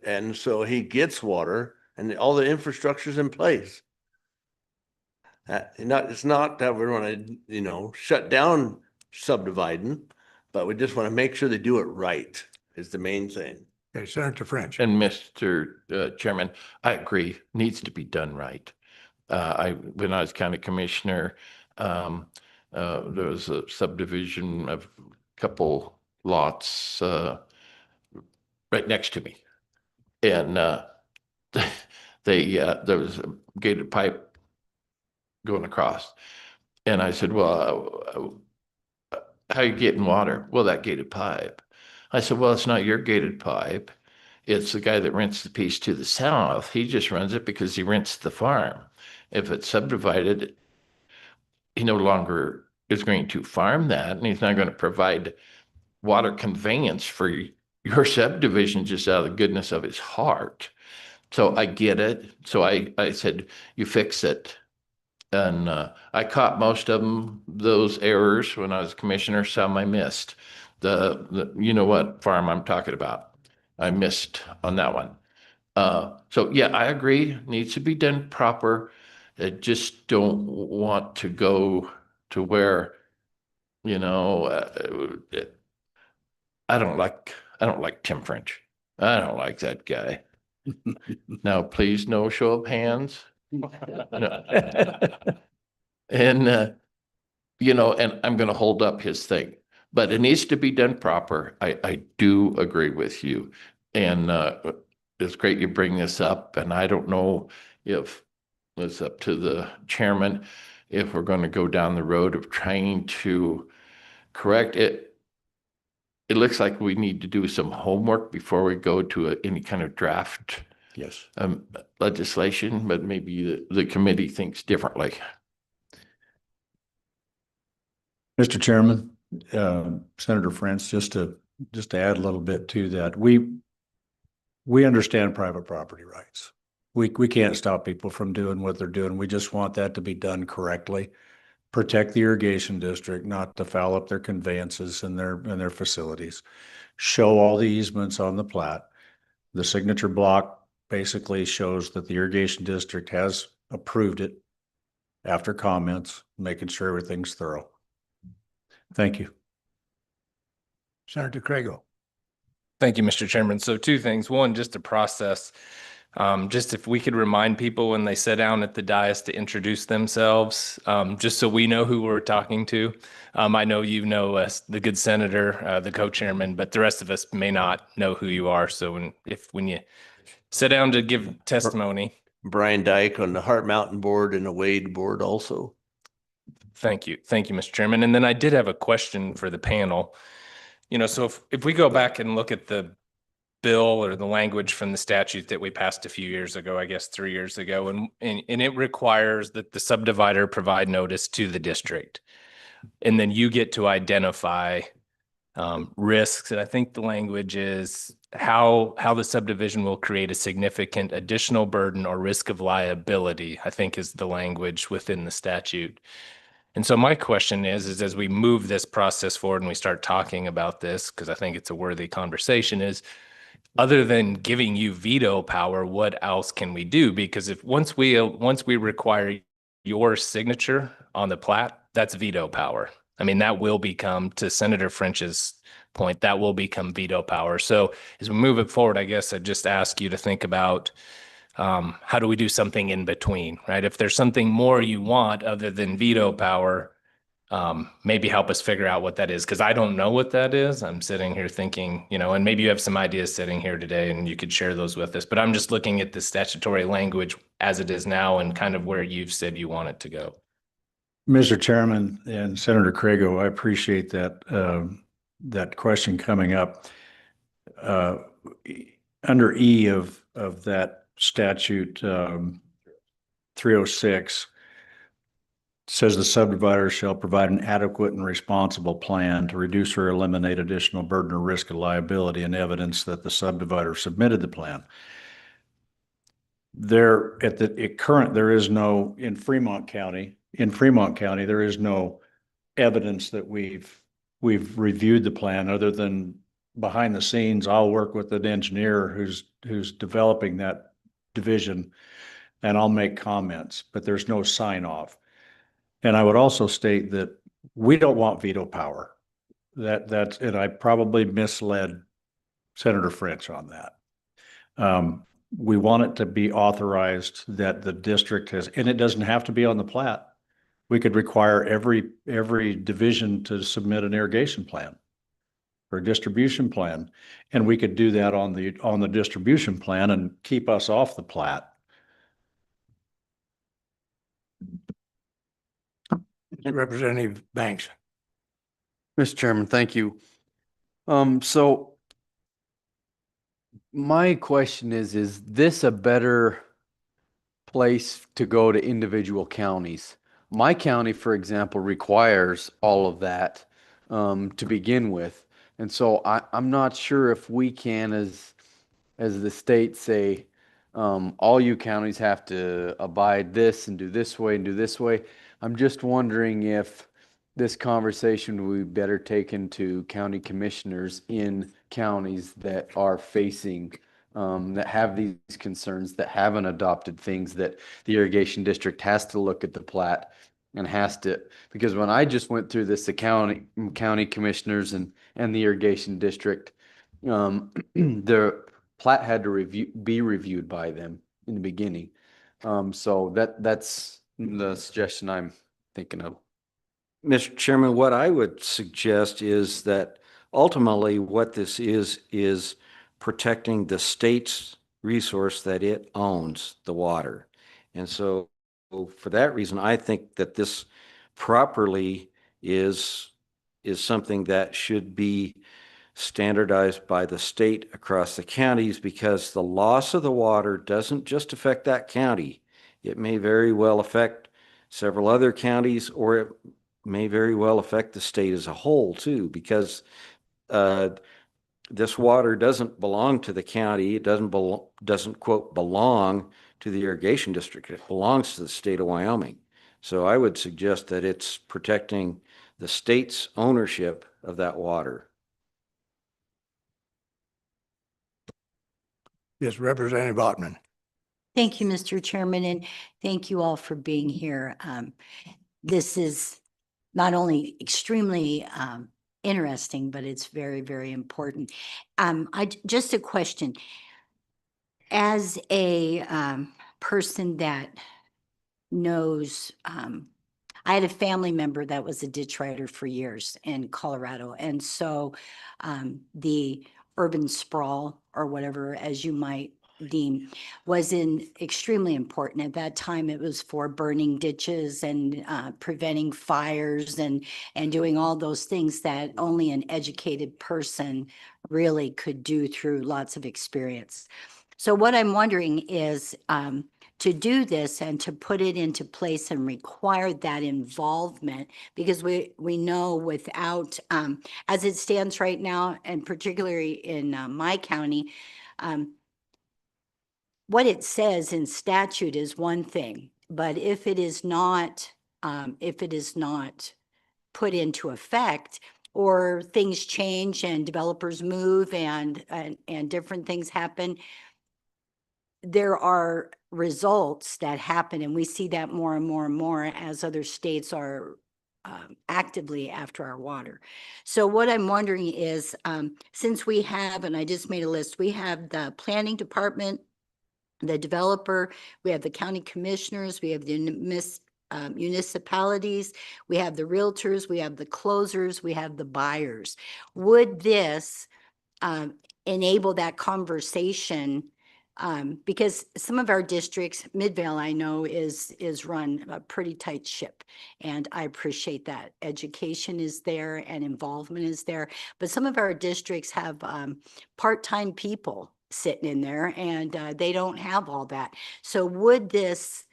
And so he gets water and all the infrastructure's in place. It's not that we're going to, shut down subdividing, but we just want to make sure they do it right is the main thing. Okay, Senator French. And Mr. Chairman, I agree, needs to be done right. When I was county commissioner, there was a subdivision of a couple lots right next to me. And there was a gated pipe going across. And I said, well, how are you getting water? Well, that gated pipe. I said, well, it's not your gated pipe. It's the guy that rents the piece to the south. He just runs it because he rents the farm. If it's subdivided, he no longer is going to farm that, and he's not going to provide water conveyance for your subdivision just out of the goodness of his heart. So I get it. So I said, you fix it. And I caught most of those errors when I was commissioner. Some I missed. The you know what farm I'm talking about. I missed on that one. So yeah, I agree. Needs to be done proper. I just don't want to go to where, I don't like Tim French. I don't like that guy. Now, please, no show of hands. No. And, and I'm going to hold up his thing, but it needs to be done proper. I do agree with you. And it's great you bring this up. And I don't know if it's up to the chairman, if we're going to go down the road of trying to correct it. It looks like we need to do some homework before we go to any kind of draft legislation, but maybe the committee thinks differently. Mr. Chairman, Senator French, just to add a little bit to that, we understand private property rights. We can't stop people from doing what they're doing. We just want that to be done correctly. Protect the irrigation district, not to foul up their conveyances and their facilities. Show all the easements on the plat. The signature block basically shows that the irrigation district has approved it after comments, making sure everything's thorough. Thank you. Senator Craigo. Thank you, Mr. Chairman. So two things. One, just to process, just if we could remind people when they sit down at the dais to introduce themselves, just so we know who we're talking to. I know you know us, the good senator, the co-chairman, but the rest of us may not know who you are. So when you sit down to give testimony. Brian Dyke on the Heart Mountain board and the Wade board also. Thank you. Thank you, Mr. Chairman. And then I did have a question for the panel. So if we go back and look at the bill or the language from the statute that we passed a few years ago, I guess 3 years ago, and it requires that the subdivider provide notice to the district. And then you get to identify risks. And I think the language is how the subdivision will create a significant additional burden or risk of liability, I think is the language within the statute. And so my question is as we move this process forward and we start talking about this, because I think it's a worthy conversation, is other than giving you veto power, what else can we do? Because if once we require your signature on the plat, that's veto power. I mean, that will become, to Senator French's point, that will become veto power. So as we move it forward, I guess I'd just ask you to think about how do we do something in between, right? If there's something more you want other than veto power, maybe help us figure out what that is, because I don't know what that is. I'm sitting here thinking, and maybe you have some ideas sitting here today and you could share those with us, but I'm just looking at the statutory language as it is now and kind of where you've said you want it to go. Mr. Chairman and Senator Craigo, I appreciate that question coming up. Under E of that statute, 306 says the subdivider shall provide an adequate and responsible plan to reduce or eliminate additional burden or risk of liability and evidence that the subdivider submitted the plan. There is no, in Fremont County, there is no evidence that we've reviewed the plan other than behind the scenes. I'll work with an engineer who's developing that division, and I'll make comments, but there's no sign off. And I would also state that we don't want veto power. And I probably misled Senator French on that. We want it to be authorized that the district has, and it doesn't have to be on the plat. We could require every division to submit an irrigation plan or a distribution plan, and we could do that on the distribution plan and keep us off the plat. Representative Banks. Mr. Chairman, thank you. So my question is this a better place to go to individual counties? My county, for example, requires all of that to begin with. And so I'm not sure if we can, as the state, say, all you counties have to abide this and do this way and do this way. I'm just wondering if this conversation would be better taken to county commissioners in counties that are facing, that have these concerns, that haven't adopted things, that the irrigation district has to look at the plat and has to, because when I just went through this, the county commissioners and the irrigation district, the plat had to be reviewed by them in the beginning. So that's the suggestion I'm thinking of. Mr. Chairman, what I would suggest is that ultimately what this is protecting the state's resource that it owns, the water. And so for that reason, I think that this properly is something that should be standardized by the state across the counties, because the loss of the water doesn't just affect that county. It may very well affect several other counties, or it may very well affect the state as a whole too, because this water doesn't belong to the county. It doesn't quote belong to the irrigation district. It belongs to the state of Wyoming. So I would suggest that it's protecting the state's ownership of that water. Yes, Representative Ottman. Thank you, Mr. Chairman, and thank you all for being here. This is not only extremely interesting, but it's very, very important. Just a question. As a person that knows, I had a family member that was a ditch rider for years in Colorado. And so the urban sprawl, or whatever, as you might deem, was extremely important. At that time, it was for burning ditches and preventing fires and doing all those things that only an educated person really could do through lots of experience. So what I'm wondering is, to do this and to put it into place and require that involvement, because we know without, as it stands right now, and particularly in my county, what it says in statute is one thing, but if it is not put into effect, or things change and developers move and different things happen, there are results that happen, and we see that more and more and more as other states are actively after our water. So what I'm wondering is, since we have, and I just made a list, we have the planning department, the developer, we have the county commissioners, we have the municipalities, we have the realtors, we have the closers, we have the buyers. Would this enable that conversation? Because some of our districts, Midvale, I know is run a pretty tight ship, and I appreciate that. Education is there and involvement is there, but some of our districts have part-time people sitting in there, and they don't have all that. So would this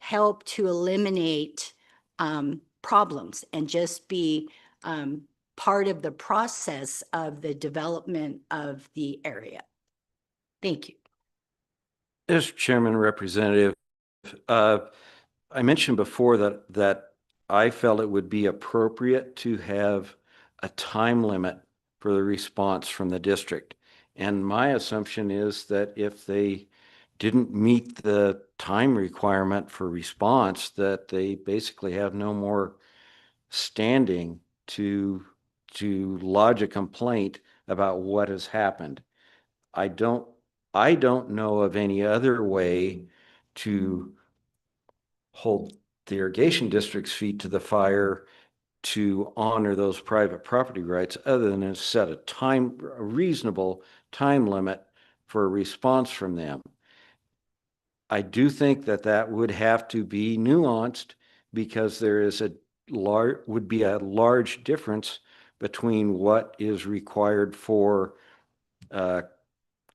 help to eliminate problems and just be part of the process of the development of the area. Thank you. Mr. Chairman, Representative, I mentioned before that I felt it would be appropriate to have a time limit for the response from the district. And my assumption is that if they didn't meet the time requirement for response, that they basically have no more standing to lodge a complaint about what has happened. I don't know of any other way to hold the irrigation district's feet to the fire to honor those private property rights other than to set a reasonable time limit for a response from them. I do think that would have to be nuanced because there is would be a large difference between what is required for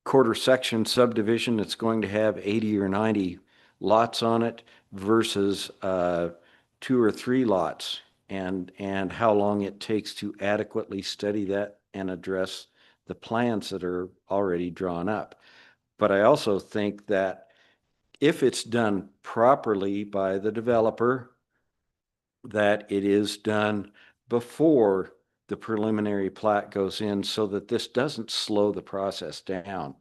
quarter section subdivision that's going to have 80 or 90 lots on it versus 2 or 3 lots, and how long it takes to adequately study that and address the plans that are already drawn up. But I also think that if it's done properly by the developer, that it is done before the preliminary plat goes in so that this doesn't slow the process down.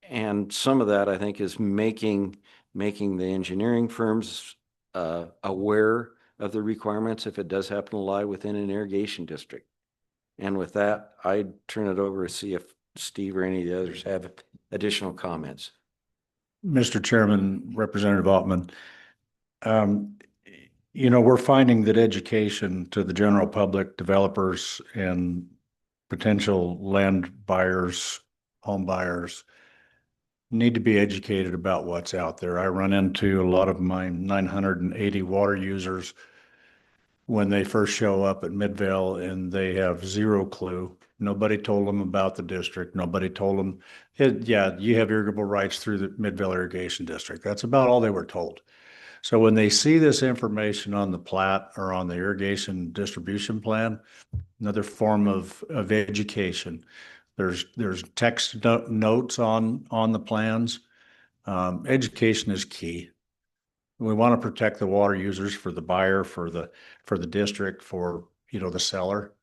And some of that, I think, is making the engineering firms aware of the requirements if it does happen to lie within an irrigation district. And with that, I'd turn it over to see if Steve or any of the others have additional comments. Mr. Chairman, Representative Altman, we're finding that education to the general public, developers, and potential land buyers, home buyers, need to be educated about what's out there. I run into a lot of my 980 water users when they first show up at Midvale and they have zero clue. Nobody told them about the district. Nobody told them, yeah, you have irrigable rights through the Midvale Irrigation District. That's about all they were told. So when they see this information on the plat or on the irrigation distribution plan, another form of education, there's text notes on the plans. Education is key. We want to protect the water users for the buyer, for the district, for the seller,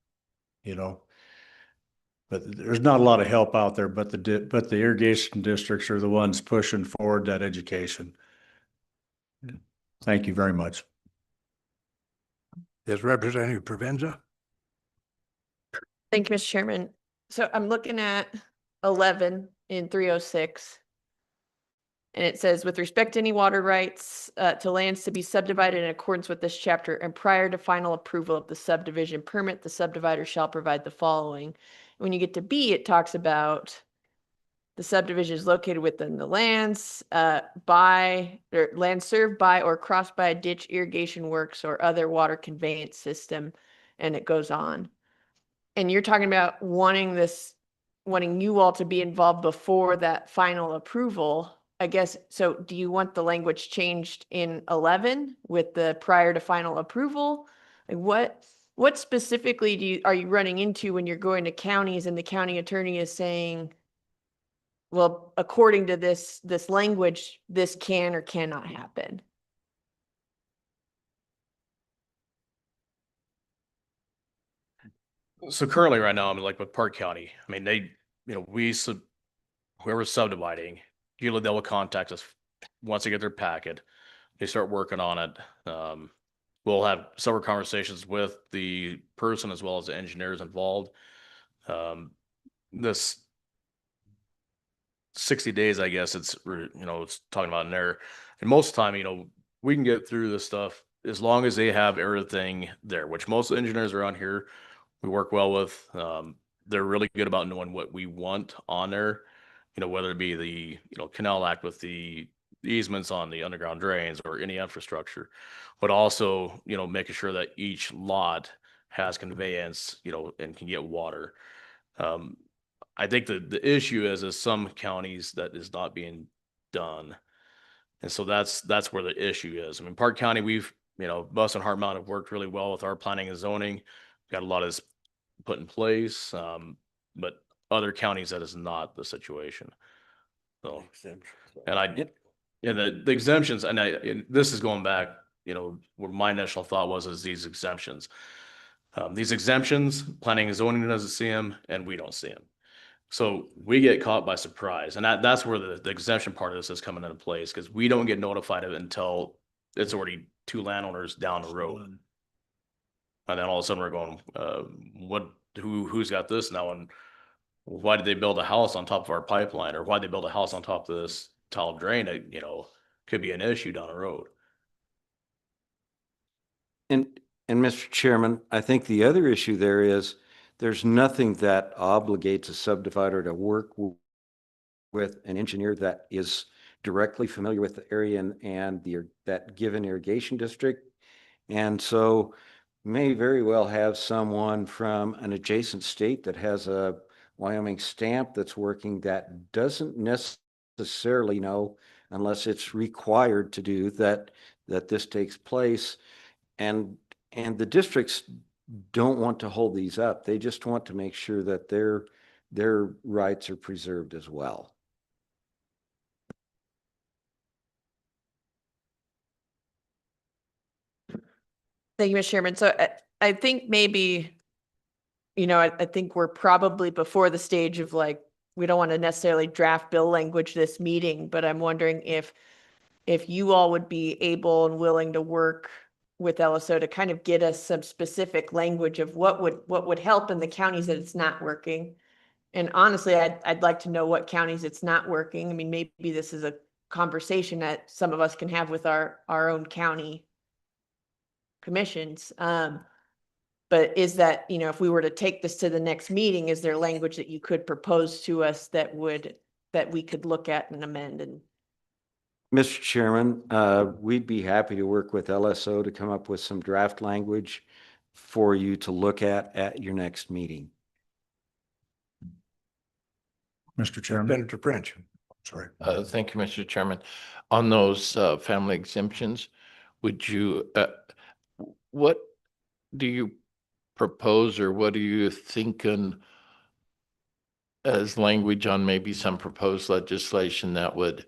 But there's not a lot of help out there. But the irrigation districts are the ones pushing forward that education. Thank you very much. Is Representative Provenza? Thank you, Mr. Chairman. So I'm looking at 11 in 306. And it says, with respect to any water rights to lands to be subdivided in accordance with this chapter and prior to final approval of the subdivision permit, the subdivider shall provide the following. When you get to B, it talks about the subdivision is located within the lands by or land served by or crossed by a ditch, irrigation works, or other water conveyance system, and it goes on. And you're talking about wanting you all to be involved before that final approval, I guess. So do you want the language changed in 11 with the prior to final approval? Like what specifically are you running into when you're going to counties and the county attorney is saying, well, according to this language, this can or cannot happen? So currently right now, I'm like with Park County. I mean, whoever's subdividing, usually they will contact us once they get their packet. They start working on it. We'll have several conversations with the person as well as the engineers involved. This 60 days, I guess it's talking about in there. And most of the time, we can get through this stuff as long as they have everything there, which most engineers around here we work well with. They're really good about knowing what we want on there, whether it be the, Canal Act with the easements on the underground drains or any infrastructure, but also, making sure that each lot has conveyance, and can get water. I think the issue is some counties that is not being done. And so that's where the issue is. I mean, Park County, we've, Bus and Heart Mountain have worked really well with our planning and zoning. Got a lot of this put in place. But other counties, that is not the situation. So, and the exemptions, and this is going back, where my initial thought was is these exemptions. These exemptions, planning and zoning doesn't see them, and we don't see them. So we get caught by surprise, and that's where the exemption part of this is coming into place, because we don't get notified of it until it's already two landowners down the road. And then all of a sudden we're going, who's got this now? And why did they build a house on top of our pipeline, or why did they build a house on top of this tile drain? That, could be an issue down the road. And Mr. Chairman, I think the other issue there is there's nothing that obligates a subdivider to work with an engineer that is directly familiar with the area and that given irrigation district. And so may very well have someone from an adjacent state that has a Wyoming stamp that's working that doesn't necessarily know, unless it's required to do that this takes place. And the districts don't want to hold these up. They just want to make sure that their rights are preserved as well. Thank you, Mr. Chairman. So I think maybe, I think we're probably before the stage of like, we don't want to necessarily draft bill language this meeting, but I'm wondering if you all would be able and willing to work with LSO to kind of get us some specific language of what would help in the counties that it's not working. And honestly, I'd like to know what counties it's not working. I mean, maybe this is a conversation that some of us can have with our own county commissions. But is that, if we were to take this to the next meeting, is there language that you could propose to us that we could look at and amend? And Mr. Chairman, we'd be happy to work with LSO to come up with some draft language for you to look at your next meeting. Mr. Chairman. Senator French. Sorry. Thank you, Mr. Chairman. On those family exemptions, would you, what do you propose, or what are you thinking as language on maybe some proposed legislation that would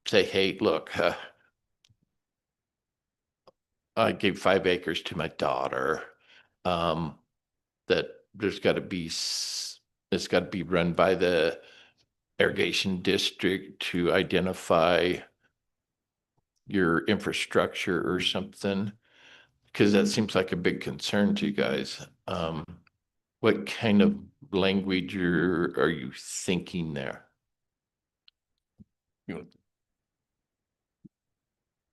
say, hey, look, I gave 5 acres to my daughter, that there's got to be, it's got to be run by the irrigation district to identify your infrastructure or something, because that seems like a big concern to you guys. What kind of language are you thinking there?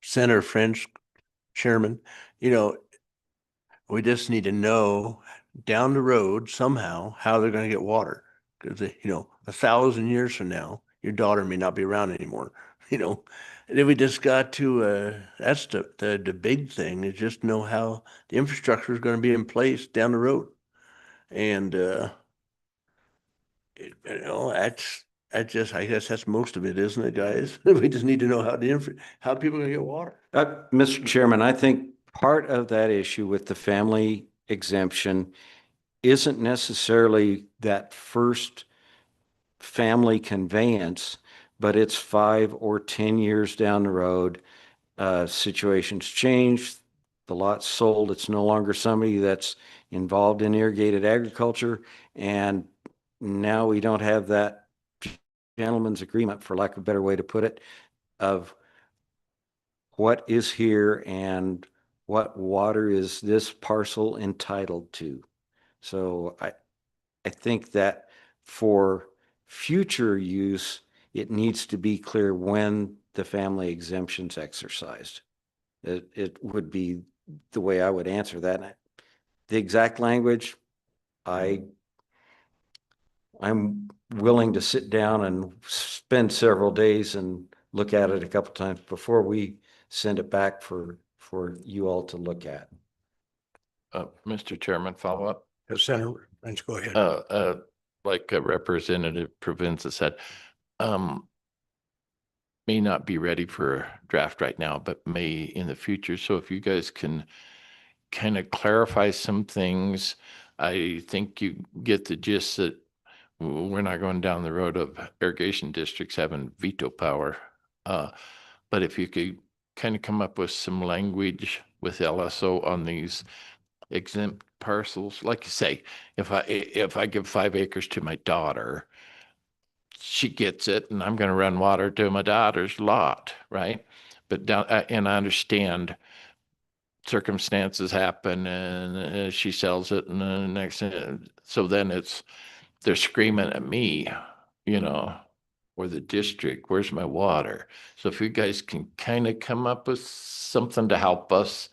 Senator French, Chairman, we just need to know down the road somehow how they're going to get water. Because, 1,000 years from now, your daughter may not be around anymore, And then we just got to, that's the big thing, is just know how the infrastructure is going to be in place down the road. And, I guess that's most of it, isn't it, guys? We just need to know how people are going to get water. Mr. Chairman, I think part of that issue with the family exemption isn't necessarily that first family conveyance, but it's 5 or 10 years down the road. Situations change, the lot's sold, it's no longer somebody that's involved in irrigated agriculture, and now we don't have that gentleman's agreement, for lack of a better way to put it, of what is here and what water is this parcel entitled to. So I think that for future use, it needs to be clear when the family exemption's exercised. It would be the way I would answer that. The exact language, I'm willing to sit down and spend several days and look at it a couple times before we send it back for you all to look at. Mr. Chairman, follow up. Senator French, go ahead. Like Representative Provenza said, may not be ready for a draft right now, but may in the future. So if you guys can kind of clarify some things, I think you get the gist that we're not going down the road of irrigation districts having veto power. But if you could kind of come up with some language with LSO on these exempt parcels, like you say, if I give 5 acres to my daughter, she gets it, and I'm going to run water to my daughter's lot, right? But down, and I understand circumstances happen, and she sells it, and then the next thing, so then they're screaming at me, you know, or the district, where's my water? So if you guys can kind of come up with something to help us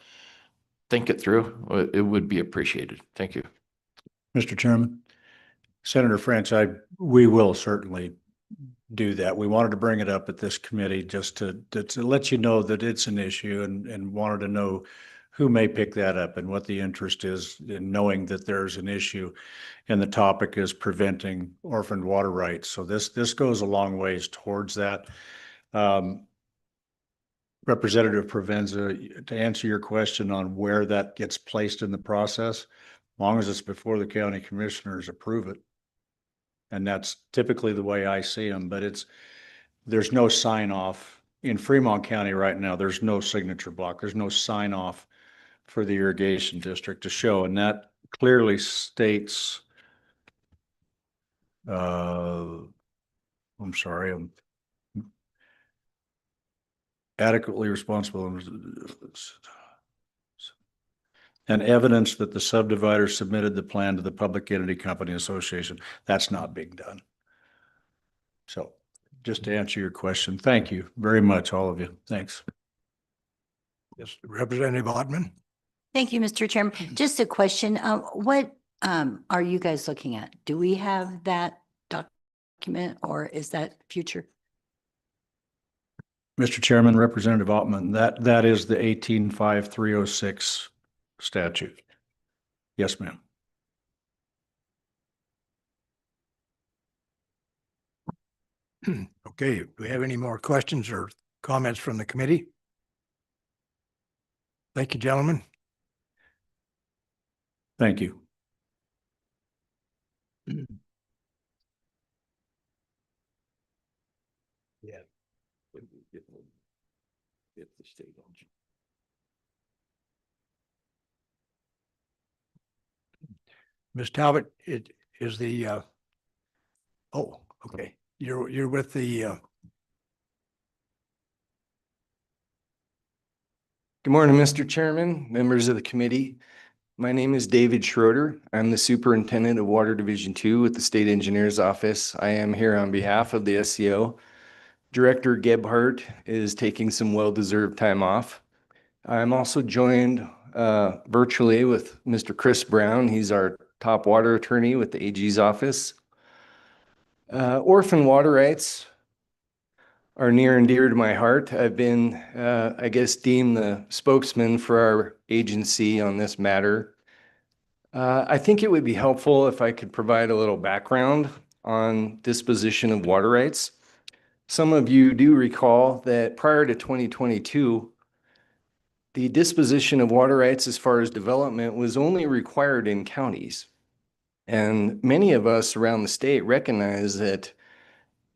think it through, it would be appreciated. Thank you. Mr. Chairman, Senator French, we will certainly do that. We wanted to bring it up at this committee just to let you know that it's an issue, and wanted to know who may pick that up and what the interest is in knowing that there's an issue. And the topic is preventing orphaned water rights. So this goes a long ways towards that. Representative Provenza, to answer your question on where that gets placed in the process, as long as it's before the county commissioners approve it. And that's typically the way I see them, but there's no sign off in Fremont County right now. There's no signature block. There's no sign off for the irrigation district to show. And that clearly states, I'm sorry, I'm adequately responsible and evidence that the subdivider submitted the plan to the Public Entity Company Association. That's not being done. So just to answer your question, thank you very much, all of you. Thanks. Yes, Representative Ottman. Thank you, Mr. Chairman. Just a question. What are you guys looking at? Do we have that document, or is that future? Mr. Chairman, Representative Ottman, that is the 185306 statute. Yes, ma'am. Okay, do we have any more questions or comments from the committee? Thank you, gentlemen. Thank you. Yeah. Ms. Talbot, it is the, oh, okay. You're with the, Good morning, Mr. Chairman, members of the committee. My name is David Schroeder. I'm the Superintendent of Water Division 2 with the State Engineer's Office. I am here on behalf of the SCO. Director Gebhardt is taking some well-deserved time off. I'm also joined virtually with Mr. Chris Brown. He's our top water attorney with the AG's office. Orphan water rights are near and dear to my heart. I've been, I guess, deemed the spokesman for our agency on this matter. I think it would be helpful if I could provide a little background on disposition of water rights. Some of you do recall that prior to 2022, the disposition of water rights as far as development was only required in counties. And many of us around the state recognize that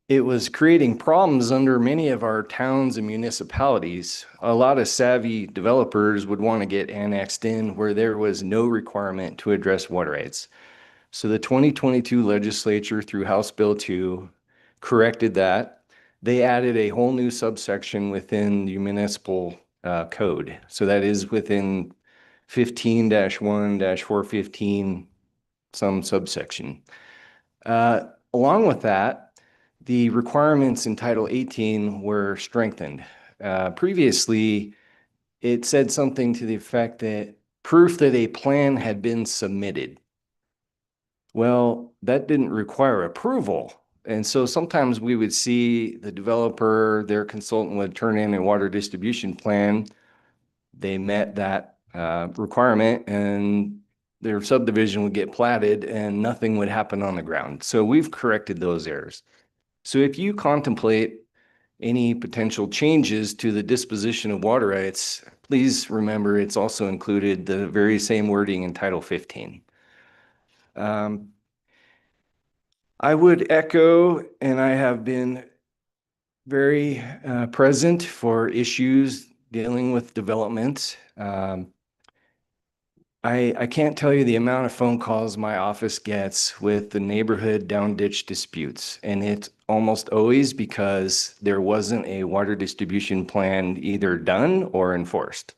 it was creating problems under many of our towns and municipalities. A lot of savvy developers would want to get annexed in where there was no requirement to address water rights. So the 2022 legislature through House Bill 2 corrected that. They added a whole new subsection within the municipal code. So that is within 15-1-415, some subsection. Along with that, the requirements in Title 18 were strengthened. Previously, it said something to the effect that proof that a plan had been submitted. Well, that didn't require approval. And so sometimes we would see the developer, their consultant would turn in a water distribution plan. They met that requirement and their subdivision would get platted and nothing would happen on the ground. So we've corrected those errors. So if you contemplate any potential changes to the disposition of water rights, please remember it's also included the very same wording in Title 15. I would echo, and I have been very present for issues dealing with development. I can't tell you the amount of phone calls my office gets with the neighborhood down ditch disputes, and it's almost always because there wasn't a water distribution plan either done or enforced.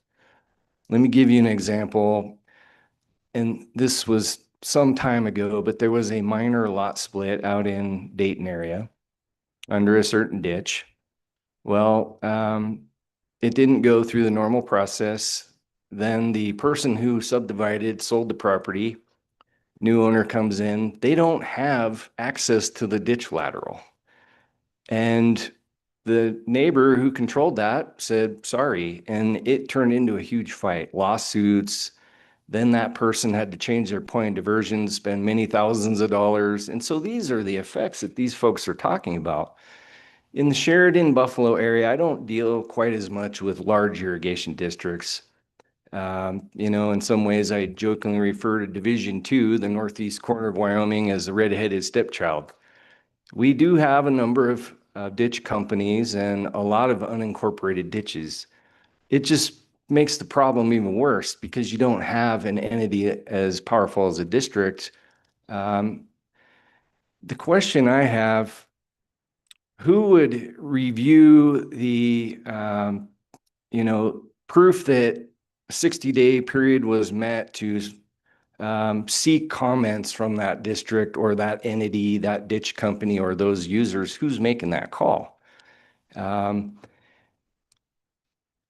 Let me give you an example, and this was some time ago, but there was a minor lot split out in Dayton area under a certain ditch. Well, it didn't go through the normal process. Then the person who subdivided sold the property. New owner comes in. They don't have access to the ditch lateral. And the neighbor who controlled that said, sorry. And it turned into a huge fight, lawsuits. Then that person had to change their point of diversion, spend many thousands of dollars. And so these are the effects that these folks are talking about. In the Sheridan, Buffalo area, I don't deal quite as much with large irrigation districts. In some ways, I jokingly refer to Division 2, the northeast corner of Wyoming, as the redheaded stepchild. We do have a number of ditch companies and a lot of unincorporated ditches. It just makes the problem even worse because you don't have an entity as powerful as a district. The question I have, who would review the, proof that a 60-day period was met to seek comments from that district or that entity, that ditch company, or those users? Who's making that call?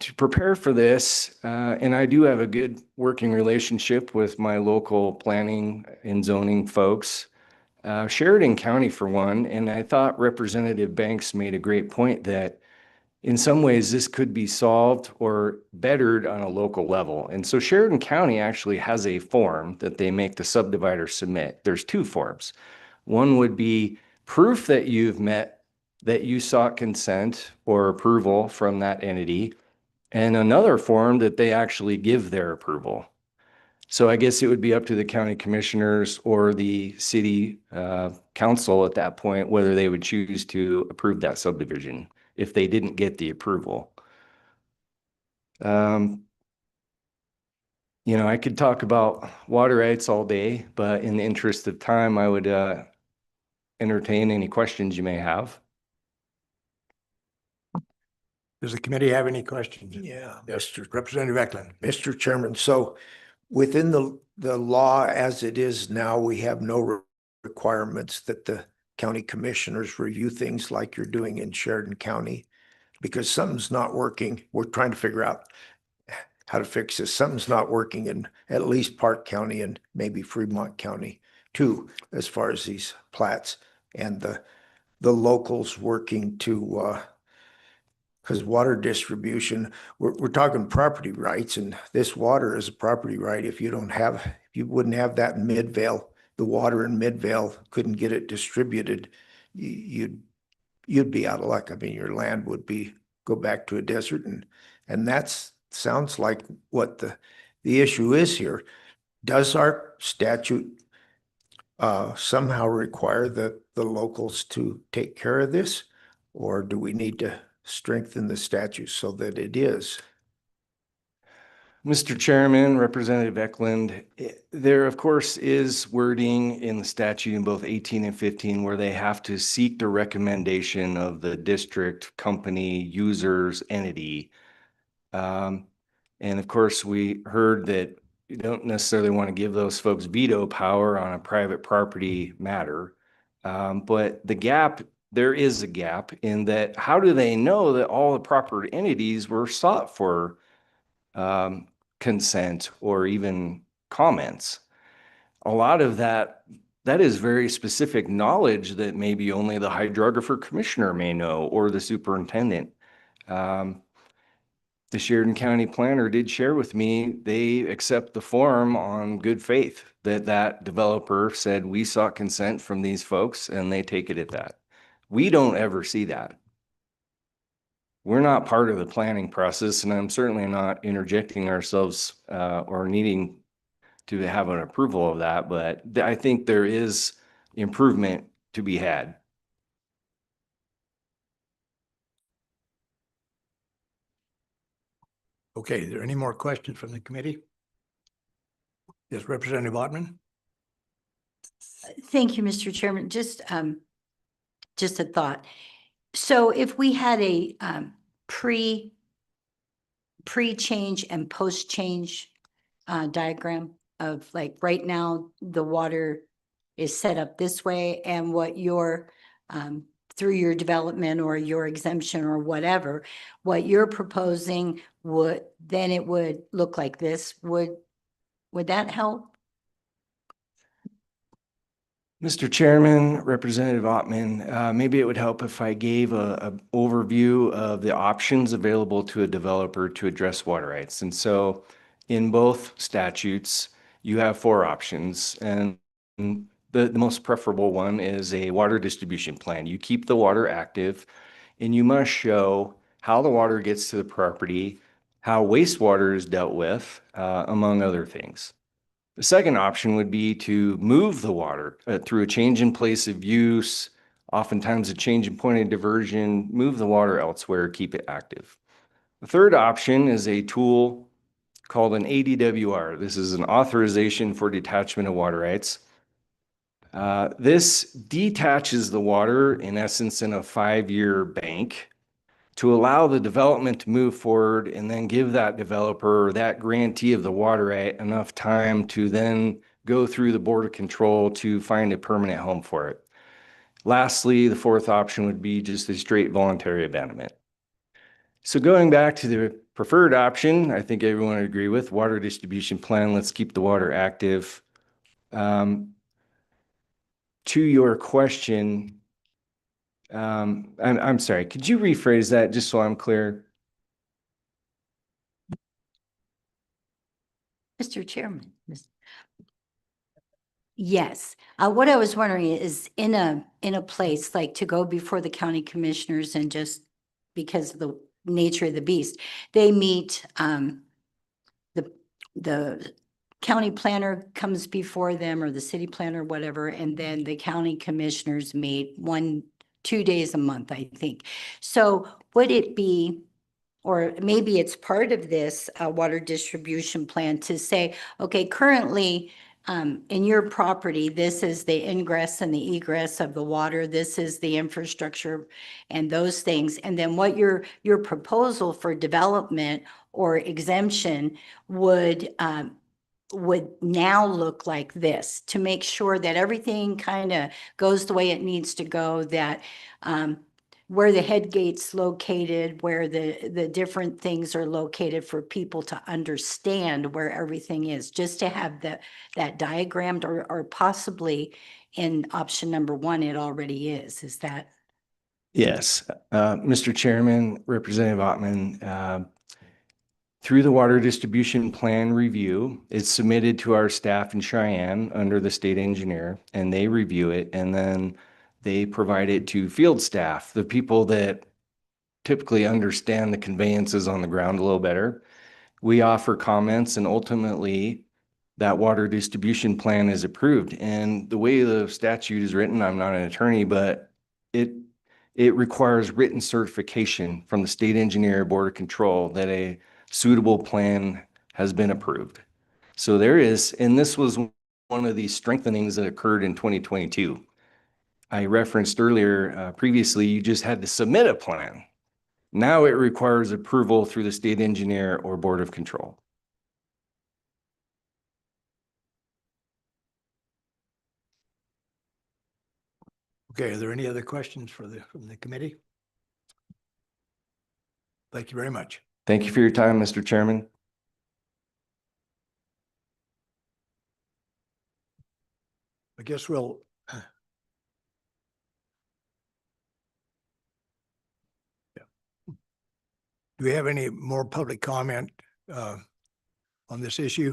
To prepare for this, and I do have a good working relationship with my local planning and zoning folks, Sheridan County for one, and I thought Representative Banks made a great point that in some ways this could be solved or bettered on a local level. And so Sheridan County actually has a form that they make the subdivider submit. There's two forms. One would be proof that you've met, that you sought consent or approval from that entity, and another form that they actually give their approval. So I guess it would be up to the county commissioners or the city council at that point whether they would choose to approve that subdivision if they didn't get the approval. I could talk about water rights all day, but in the interest of time, I would entertain any questions you may have. Does the committee have any questions? Yeah. Representative Eklund. Mr. Chairman, so within the law as it is now, we have no requirements that the county commissioners review things like you're doing in Sheridan County, because something's not working. We're trying to figure out how to fix this. Something's not working in at least Park County and maybe Fremont County too, as far as these plats and the locals working to because water distribution, we're talking property rights, and this water is a property right. If you wouldn't have that in Midvale, the water in Midvale couldn't get it distributed, you'd be out of luck. I mean, your land would go back to a desert, and that's sounds like what the issue is here. Does our statute somehow require the locals to take care of this, or do we need to strengthen the statute so that it is? Mr. Chairman, Representative Eklund, there of course is wording in the statute in both 18 and 15 where they have to seek the recommendation of the district, company, users, entity. And of course, we heard that you don't necessarily want to give those folks veto power on a private property matter. But there is a gap in that how do they know that all the proper entities were sought for consent or even comments? A lot of that is very specific knowledge that maybe only the hydrographer commissioner may know or the superintendent. The Sheridan County planner did share with me, they accept the form on good faith that developer said we sought consent from these folks and they take it at that. We don't ever see that. we're not part of the planning process, and I'm certainly not interjecting ourselves or needing to have an approval of that, but I think there is improvement to be had. Okay, are there any more questions from the committee? Yes, Representative Ottman? Thank you, Mr. Chairman. Just a thought. So if we had a pre-change and post-change diagram of like right now, the water is set up this way, and what your through your development or your exemption or whatever, what you're proposing then it would look like this. Would that help? Mr. Chairman, Representative Ottman, maybe it would help if I gave a overview of the options available to a developer to address water rights. And so in both statutes, you have 4 options, and the most preferable one is a water distribution plan. You keep the water active, and you must show how the water gets to the property, how wastewater is dealt with, among other things. The second option would be to move the water through a change in place of use, oftentimes a change in point of diversion, move the water elsewhere, keep it active. The third option is a tool called an ADWR. This is an authorization for detachment of water rights. This detaches the water, in essence, in a 5-year bank to allow the development to move forward and then give that developer, that grantee of the water right, enough time to then go through the Board of Control to find a permanent home for it. Lastly, the fourth option would be just a straight voluntary abandonment. So going back to the preferred option, I think everyone would agree with water distribution plan. Let's keep the water active. To your question, I'm sorry, could you rephrase that just so I'm clear? Mr. Chairman. Yes, what I was wondering is in a place like to go before the county commissioners, and just because of the nature of the beast, they meet, the county planner comes before them, or the city planner, whatever, and then the county commissioners meet 2 days a month, I think. So would it be, or maybe it's part of this water distribution plan to say, okay, currently in your property, this is the ingress and the egress of the water, this is the infrastructure and those things. And then what your proposal for development or exemption would now look like this, to make sure that everything kind of goes the way it needs to go, that where the head gate's located, where the different things are located for people to understand where everything is, just to have that diagrammed, or possibly in option number 1, it already is that? Yes, Mr. Chairman, Representative Ottman, through the water distribution plan review, it's submitted to our staff in Cheyenne under the state engineer, and they review it, and then they provide it to field staff, the people that typically understand the conveyances on the ground a little better. We offer comments, and ultimately that water distribution plan is approved. And the way the statute is written, I'm not an attorney, but it requires written certification from the state engineer, Board of Control, that a suitable plan has been approved. So there is, and this was one of the strengthenings that occurred in 2022. I referenced earlier, previously, you just had to submit a plan. Now it requires approval through the state engineer or Board of Control. Okay, are there any other questions from the committee? Thank you very much. Thank you for your time, Mr. Chairman. I guess we'll do we have any more public comment on this issue?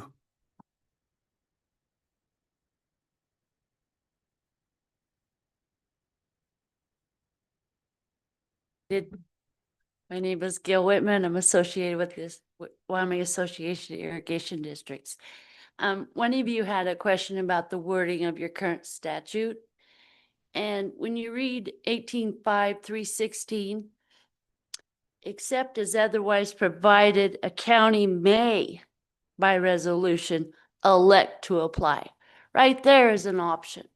My name is Gail Whitman. I'm associated with this Wyoming Association of Irrigation Districts. One of you had a question about the wording of your current statute. And when you read 18.5.316, except as otherwise provided, a county may, by resolution, elect to apply. Right there is an option.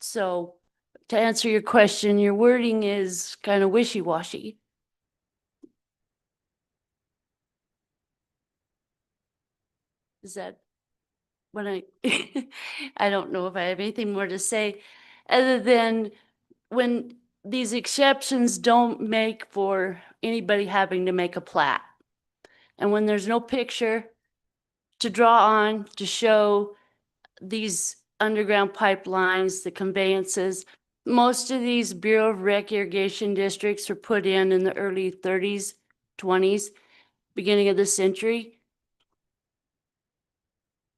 So to answer your question, your wording is kind of wishy-washy. Is that when I don't know if I have anything more to say other than when these exceptions don't make for anybody having to make a plat. And when there's no picture to draw on to show these underground pipelines, the conveyances, most of these Bureau of Rec irrigation districts were put in the early 30s, 20s, beginning of the century.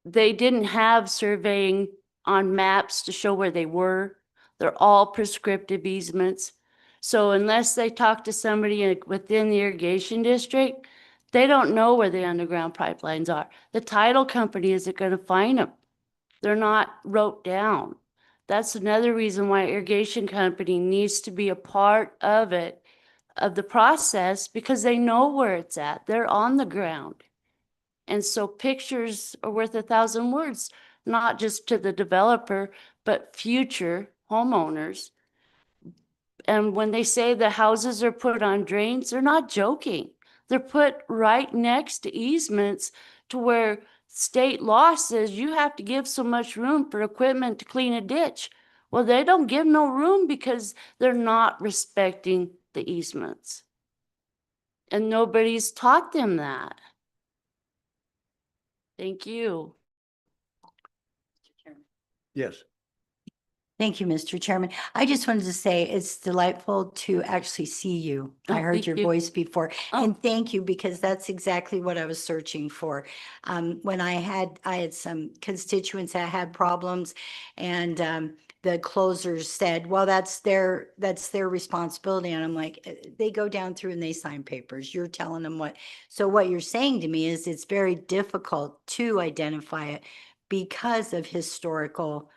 They didn't have surveying on maps to show where they were. They're all prescriptive easements. So unless they talk to somebody within the irrigation district, they don't know where the underground pipelines are. The title company isn't going to find them. They're not wrote down. That's another reason why irrigation company needs to be a part of it, of the process, because they know where it's at. They're on the ground. And so pictures are worth 1,000 words, not just to the developer, but future homeowners. And when they say the houses are put on drains, they're not joking. They're put right next to easements to where state law says you have to give so much room for equipment to clean a ditch. Well, they don't give no room because they're not respecting the easements. And nobody's taught them that. Thank you. Yes. Thank you, Mr. Chairman. I just wanted to say it's delightful to actually see you. I Oh, heard thank your you. voice before, Oh. and thank you because that's exactly what I was searching for. When I had some constituents that had problems, and the closers said, "Well, that's their responsibility," and I'm like, they go down through and they sign papers. You're telling them what. So what you're saying to me is it's very difficult to identify it because of historical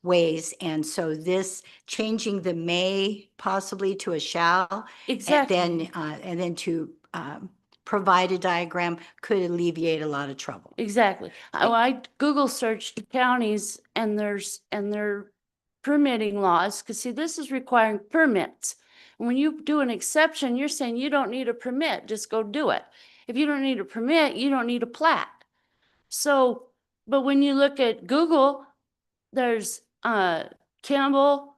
ways. And so this changing the may possibly to a shall. Exactly. And then to provide a diagram could alleviate a lot of trouble. Exactly. I Google searched counties and their permitting laws, because see, this is requiring permits. When you do an exception, you're saying you don't need a permit, just go do it. If you don't need a permit, you don't need a plat. So, but when you look at Google, there's Campbell,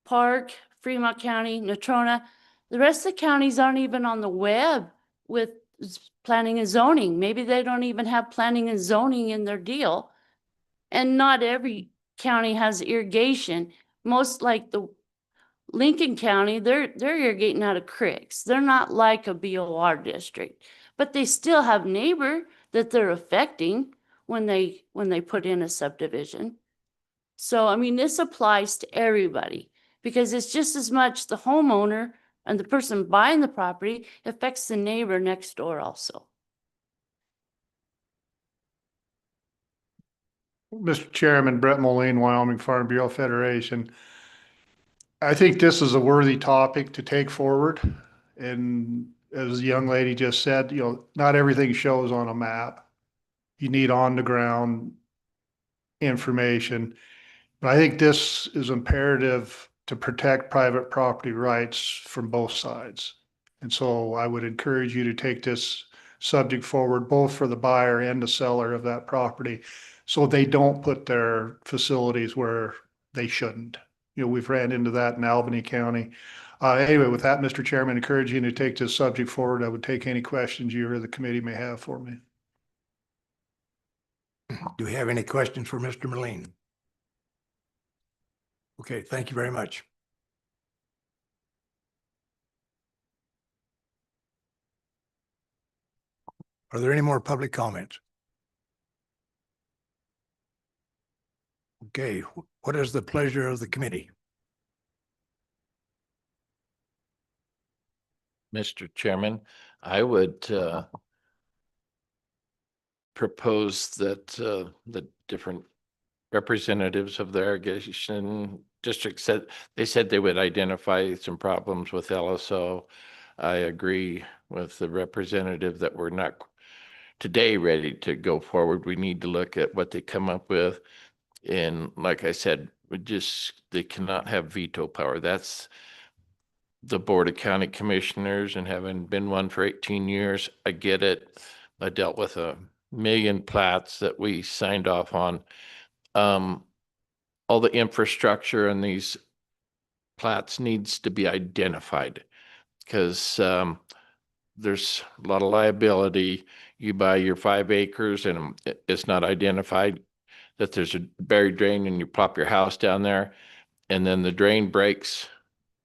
Park, Fremont County, Natrona. The rest of the counties aren't even on the web with planning and zoning. Maybe they don't even have planning and zoning in their deal. And not every county has irrigation. Most, like the Lincoln County, they're irrigating out of creeks. They're not like a BOR district, but they still have neighbor that they're affecting when they put in a subdivision. So, I mean, this applies to everybody because it's just as much the homeowner and the person buying the property affects the neighbor next door also. Mr. Chairman, Brett Moline, Wyoming Farm Bureau Federation. I think this is a worthy topic to take forward. And as the young lady just said, not everything shows on a map. You need on the ground information. But I think this is imperative to protect private property rights from both sides. And so I would encourage you to take this subject forward, both for the buyer and the seller of that property, so they don't put their facilities where they shouldn't. We've ran into that in Albany County. Anyway, with that, Mr. Chairman, encouraging you to take this subject forward. I would take any questions you or the committee may have for me. Do we have any questions for Mr. Moline? Okay, thank you very much. Are there any more public comments? Okay, what is the pleasure of the committee? Mr. Chairman, I would propose that the different representatives of the irrigation district said they would identify some problems with LSO. I agree with the representative that we're not today ready to go forward. We need to look at what they come up with. And like I said, they cannot have veto power. That's the Board of County Commissioners, and having been one for 18 years, I get it. I dealt with 1 million plats that we signed off on. All the infrastructure in these plats needs to be identified because there's a lot of liability. You buy your 5 acres and it's not identified that there's a buried drain, and you plop your house down there, and then the drain breaks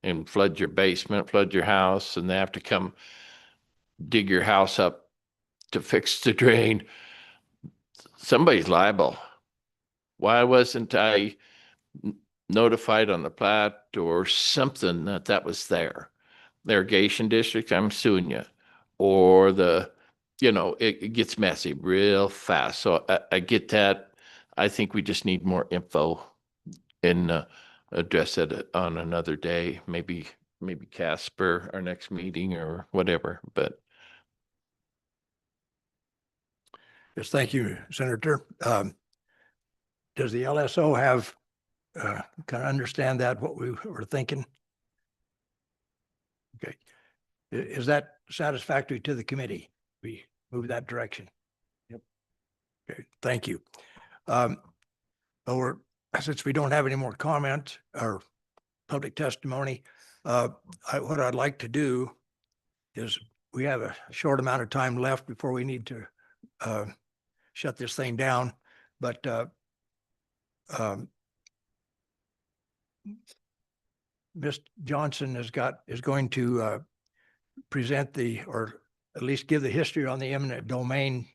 and floods your basement, floods your house, and they have to come dig your house up to fix the drain. Somebody's liable. Why wasn't I notified on the plat or something that was there? The irrigation district, I'm suing you. Or it gets messy real fast. So I get that. I think we just need more info and address it on another day, maybe Casper, our next meeting or whatever, but. Yes, thank you, Senator. Does the LSO have, kind of understand that, what we were thinking? Okay. Is that satisfactory to the committee? We move that direction? Yep. Okay, thank you. Since we don't have any more comment or public testimony, what I'd like to do is we have a short amount of time left before we need to shut this thing down. But Ms. Johnson is going to present or at least give the history on the eminent domain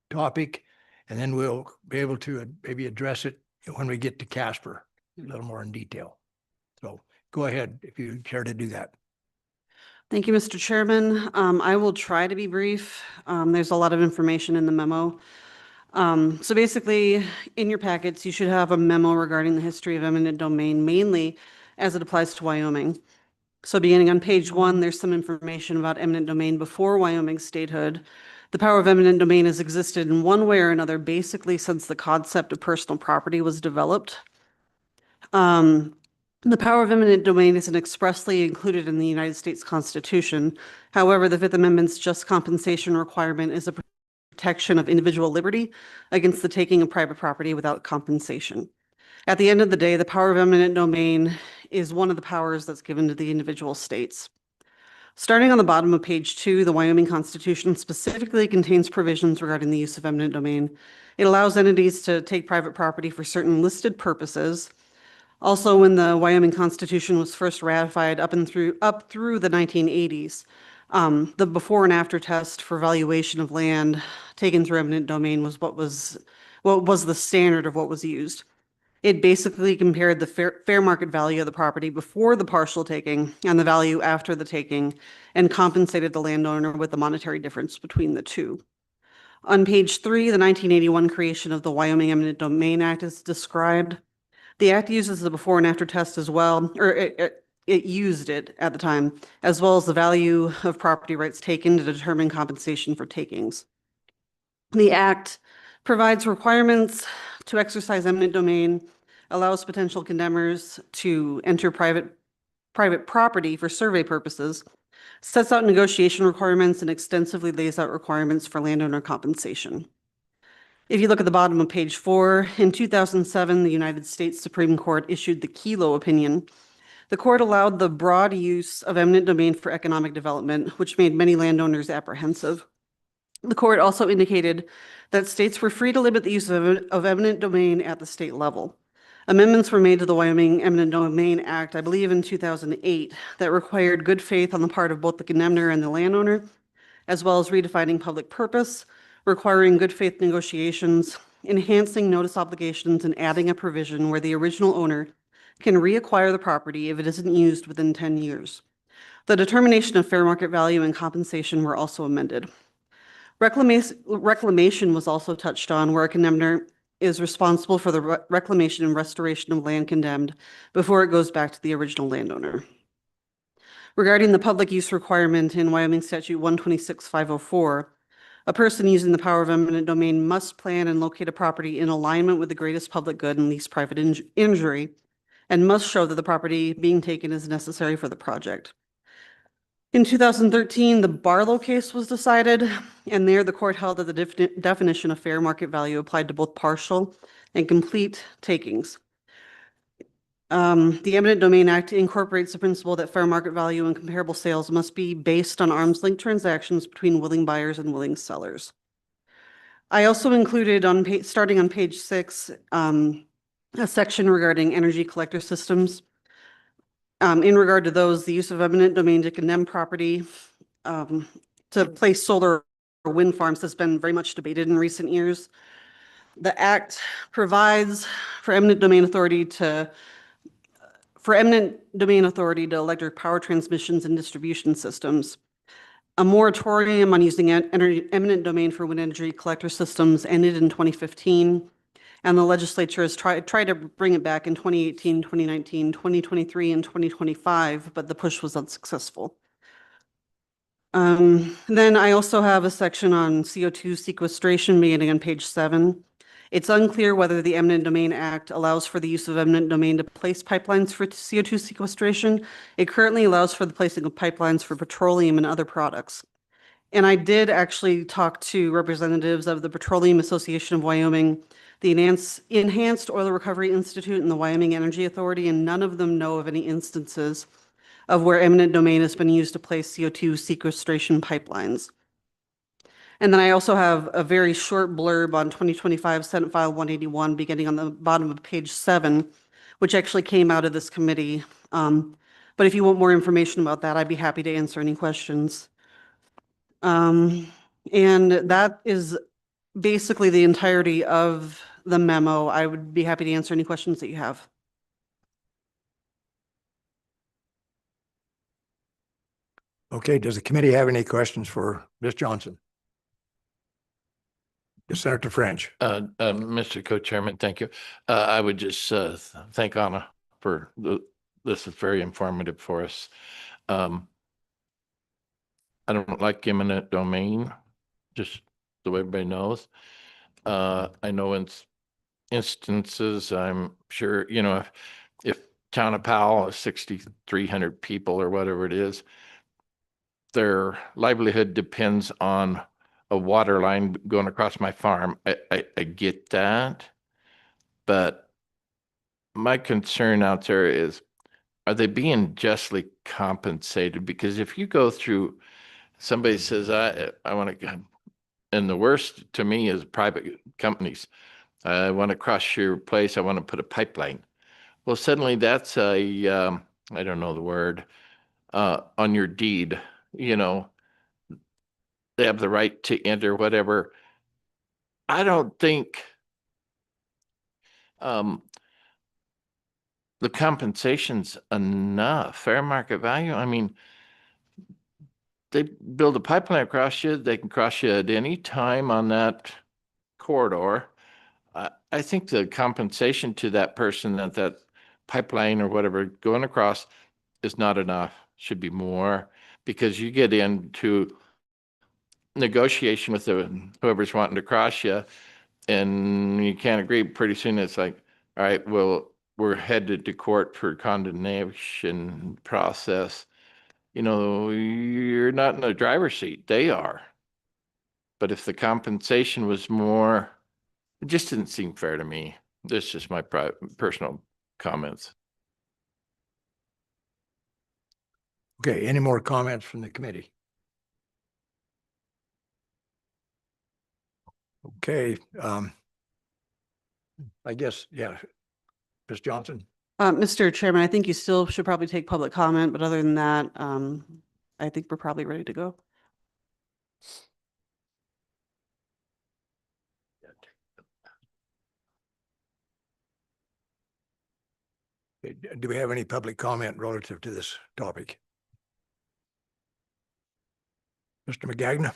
topic, and then we'll be able to maybe address it when we get to Casper a little more in detail. So go ahead if you care to do that. Thank you, Mr. Chairman. I will try to be brief. There's a lot of information in the memo. So basically, in your packets, you should have a memo regarding the history of eminent domain, mainly as it applies to Wyoming. So beginning on page 1, there's some information about eminent domain before Wyoming's statehood. The power of eminent domain has existed in one way or another, basically since the concept of personal property was developed. The power of eminent domain isn't expressly included in the United States Constitution. However, the Fifth Amendment's just compensation requirement is a protection of individual liberty against the taking of private property without compensation. At the end of the day, the power of eminent domain is one of the powers that's given to the individual states. Starting on the bottom of page 2, the Wyoming Constitution specifically contains provisions regarding the use of eminent domain. It allows entities to take private property for certain listed purposes. Also, when the Wyoming Constitution was first ratified up through the 1980s, the before and after test for valuation of land taken through eminent domain was what was the standard of what was used. It basically compared the fair market value of the property before the partial taking and the value after the taking, and compensated the landowner with the monetary difference between the two. On page 3, the 1981 creation of the Wyoming Eminent Domain Act is described. The act uses the before and after test as well, or it used it at the time, as well as the value of property rights taken to determine compensation for takings. The act provides requirements to exercise eminent domain, allows potential condemners to enter private property for survey purposes, sets out negotiation requirements, and extensively lays out requirements for landowner compensation. If you look at the bottom of page 4, in 2007, the United States Supreme Court issued the Kelo opinion. The court allowed the broad use of eminent domain for economic development, which made many landowners apprehensive. The court also indicated that states were free to limit the use of eminent domain at the state level. Amendments were made to the Wyoming Eminent Domain Act, I believe in 2008, that required good faith on the part of both the condemner and the landowner, as well as redefining public purpose, requiring good faith negotiations, enhancing notice obligations, and adding a provision where the original owner can reacquire the property if it isn't used within 10 years. The determination of fair market value and compensation were also amended. Reclamation was also touched on, where a condemner is responsible for the reclamation and restoration of land condemned before it goes back to the original landowner. Regarding the public use requirement in Wyoming Statute 126-504, a person using the power of eminent domain must plan and locate a property in alignment with the greatest public good and least private injury, and must show that the property being taken is necessary for the project. In 2013, the Barlow case was decided, and there the court held that the definition of fair market value applied to both partial and complete takings. The Eminent Domain Act incorporates the principle that fair market value and comparable sales must be based on arm's length transactions between willing buyers and willing sellers. I also included starting on page 6, a section regarding energy collector systems. In regard to those, the use of eminent domain to condemn property to place solar or wind farms has been very much debated in recent years. The Act provides for eminent domain authority to electric power transmissions and distribution systems. A moratorium on using eminent domain for wind energy collector systems ended in 2015, and the legislature has tried to bring it back in 2018, 2019, 2023, and 2025, but the push was unsuccessful. Then I also have a section on CO2 sequestration beginning on page 7. It's unclear whether the Eminent Domain Act allows for the use of eminent domain to place pipelines for CO2 sequestration. It currently allows for the placing of pipelines for petroleum and other products. And I did actually talk to representatives of the Petroleum Association of Wyoming, the Enhanced Oil Recovery Institute, and the Wyoming Energy Authority, and none of them know of any instances of where eminent domain has been used to place CO2 sequestration pipelines. And then I also have a very short blurb on 2025 Senate File 181, beginning on the bottom of page 7, which actually came out of this committee. But if you want more information about that, I'd be happy to answer any questions. And that is basically the entirety of the memo. I would be happy to answer any questions that you have. Okay, does the committee have any questions for Ms. Johnson? Senator French. Mr. Co-Chairman, thank you. I would just thank Anna for this is very informative for us. I don't like eminent domain, just so everybody knows. I know in instances, I'm sure, if Town of Powell is 6,300 people or whatever it is, their livelihood depends on a water line going across my farm. I get that, but my concern out there is, are they being justly compensated? Because if you go through, somebody says, I want to, and the worst to me is private companies. I want to cross your place. I want to put a pipeline. Well, suddenly that's I don't know the word, on your deed, they have the right to enter whatever. I don't think the compensation's enough. Fair market value. I mean, they build a pipeline across you. They can cross you at any time on that corridor. I think the compensation to that person at that pipeline or whatever going across is not enough. Should be more, because you get into negotiation with whoever's wanting to cross you, and you can't agree. Pretty soon it's like, all right, well, we're headed to court for condemnation process. You're not in the driver's seat. They are. But if the compensation was more, it just didn't seem fair to me. This is just my personal comments. Okay, any more comments from the committee? Okay, I guess, yeah. Ms. Johnson? Mr. Chairman, I think you still should probably take public comment, but other than that, I think we're probably ready to go. Do we have any public comment relative to this topic? Mr. Magagna?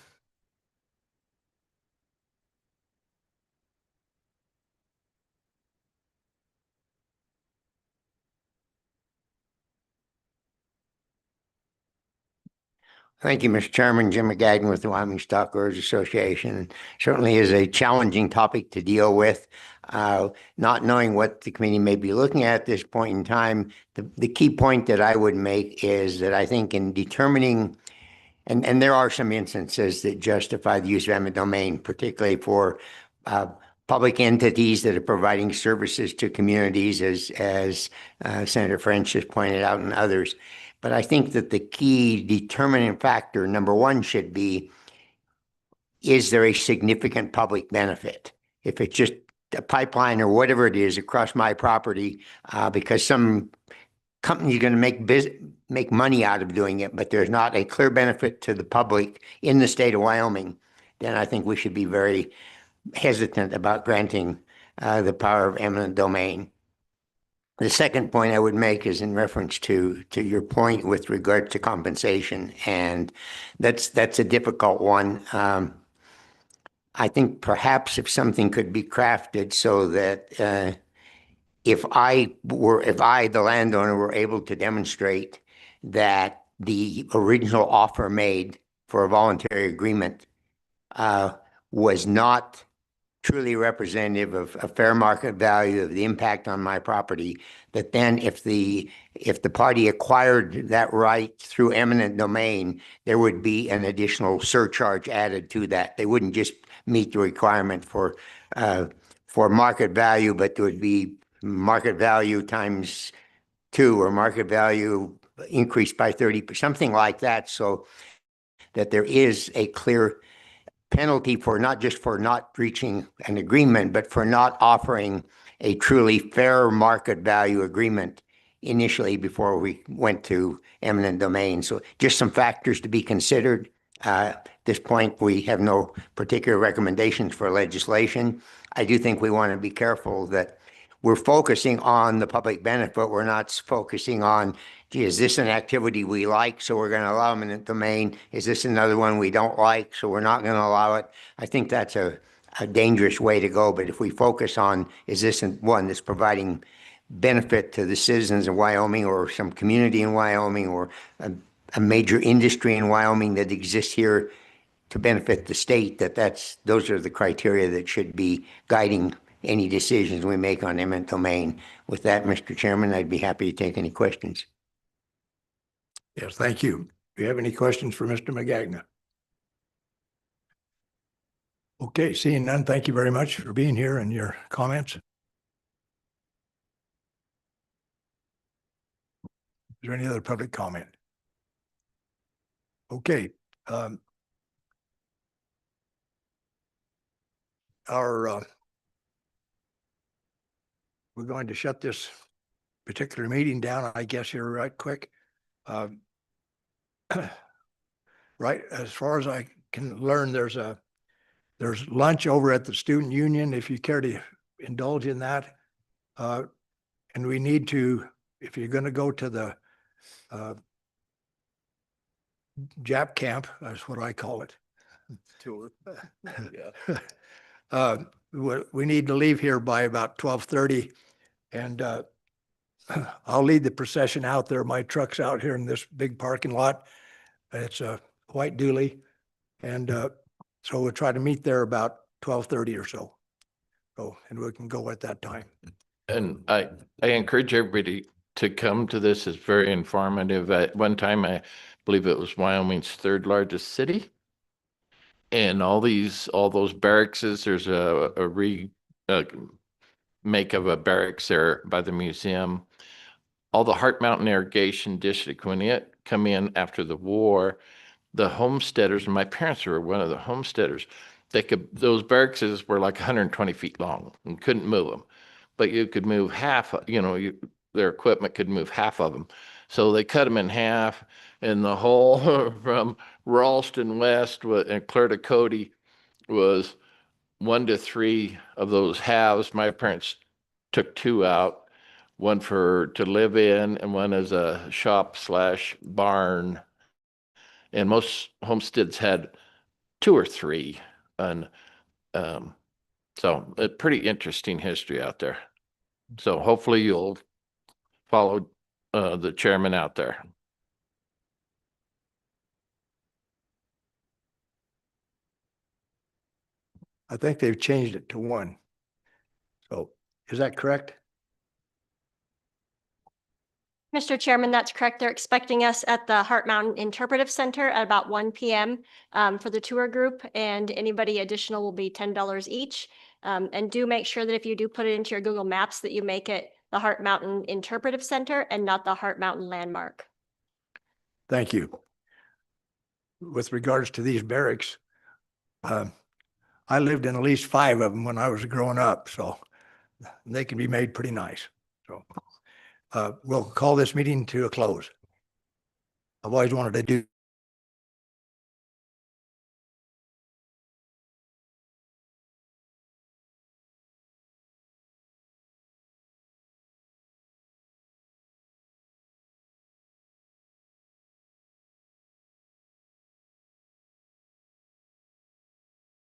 Thank you, Mr. Chairman. Jim McGagnon with the Wyoming Stockgrowers Association. Certainly is a challenging topic to deal with. Not knowing what the committee may be looking at this point in time, the key point that I would make is that I think in determining, and there are some instances that justify the use of eminent domain, particularly for public entities that are providing services to communities, as Senator French has pointed out, and others. But I think that the key determining factor, number one, should be, is there a significant public benefit? If it's just a pipeline or whatever it is across my property, because some company is going to make money out of doing it, but there's not a clear benefit to the public in the state of Wyoming, then I think we should be very hesitant about granting the power of eminent domain. The second point I would make is in reference to your point with regard to compensation, and that's a difficult one. I think perhaps if something could be crafted so that if I, the landowner, were able to demonstrate that the original offer made for a voluntary agreement was not truly representative of a fair market value of the impact on my property, that then if the party acquired that right through eminent domain, there would be an additional surcharge added to that. They wouldn't just meet the requirement for market value, but there would be market value times 2 or market value increased by 30%, something like that, so that there is a clear penalty for not just for not reaching an agreement, but for not offering a truly fair market value agreement initially before we went to eminent domain. So just some factors to be considered. At this point, we have no particular recommendations for legislation. I do think we want to be careful that we're focusing on the public benefit. We're not focusing on, gee, is this an activity we like, so we're going to allow eminent domain? Is this another one we don't like, so we're not going to allow it? I think that's a dangerous way to go. But if we focus on, is this one that's providing benefit to the citizens of Wyoming or some community in Wyoming or a major industry in Wyoming that exists here to benefit the state, those are the criteria that should be guiding any decisions we make on eminent domain. With that, Mr. Chairman, I'd be happy to take any questions. Yes, thank you. Do you have any questions for Mr. Magagna? Okay, seeing none, thank you very much for being here and your comments. Is there any other public comment? Okay. We're going to shut this particular meeting down, I guess, here right quick. Right, as far as I can learn, there's lunch over at the Student Union if you care to indulge in that. And we need to, if you're going to go to the Jap camp, that's what I call it. Tour. We need to leave here by about 12:30, and I'll lead the procession out there. My truck's out here in this big parking lot. It's a white dually, and so we'll try to meet there about 12:30 or so. And we can go at that time. And I encourage everybody to come to this. It's very informative. At one time, I believe it was Wyoming's 3rd largest city. And all those barracks, there's a make of a barracks there by the museum. All the Heart Mountain Irrigation District, when it come in after the war, the homesteaders, and my parents were one of the homesteaders, those barracks were like 120 feet long and couldn't move them. But you could move half, their equipment could move half of them. So they cut them in half, and the whole from Ralston West and Clear to Cody was 1 to 3 of those halves. My parents took 2 out, one to live in and one as a shop/barn. and most homesteads had 2 or 3. And so a pretty interesting history out there. So hopefully you'll follow the chairman out there. I think they've changed it to 1. So is that correct? Mr. Chairman, that's correct. They're expecting us at the Heart Mountain Interpretive Center at about 1 p.m. For the tour group, and anybody additional will be $10 each. And do make sure that if you do put it into your Google Maps that you make it the Heart Mountain Interpretive Center and not the Heart Mountain Landmark. Thank you. With regards to these barracks, I lived in at least 5 of them when I was growing up, so they can be made pretty nice. So we'll call this meeting to a close. I've always wanted to do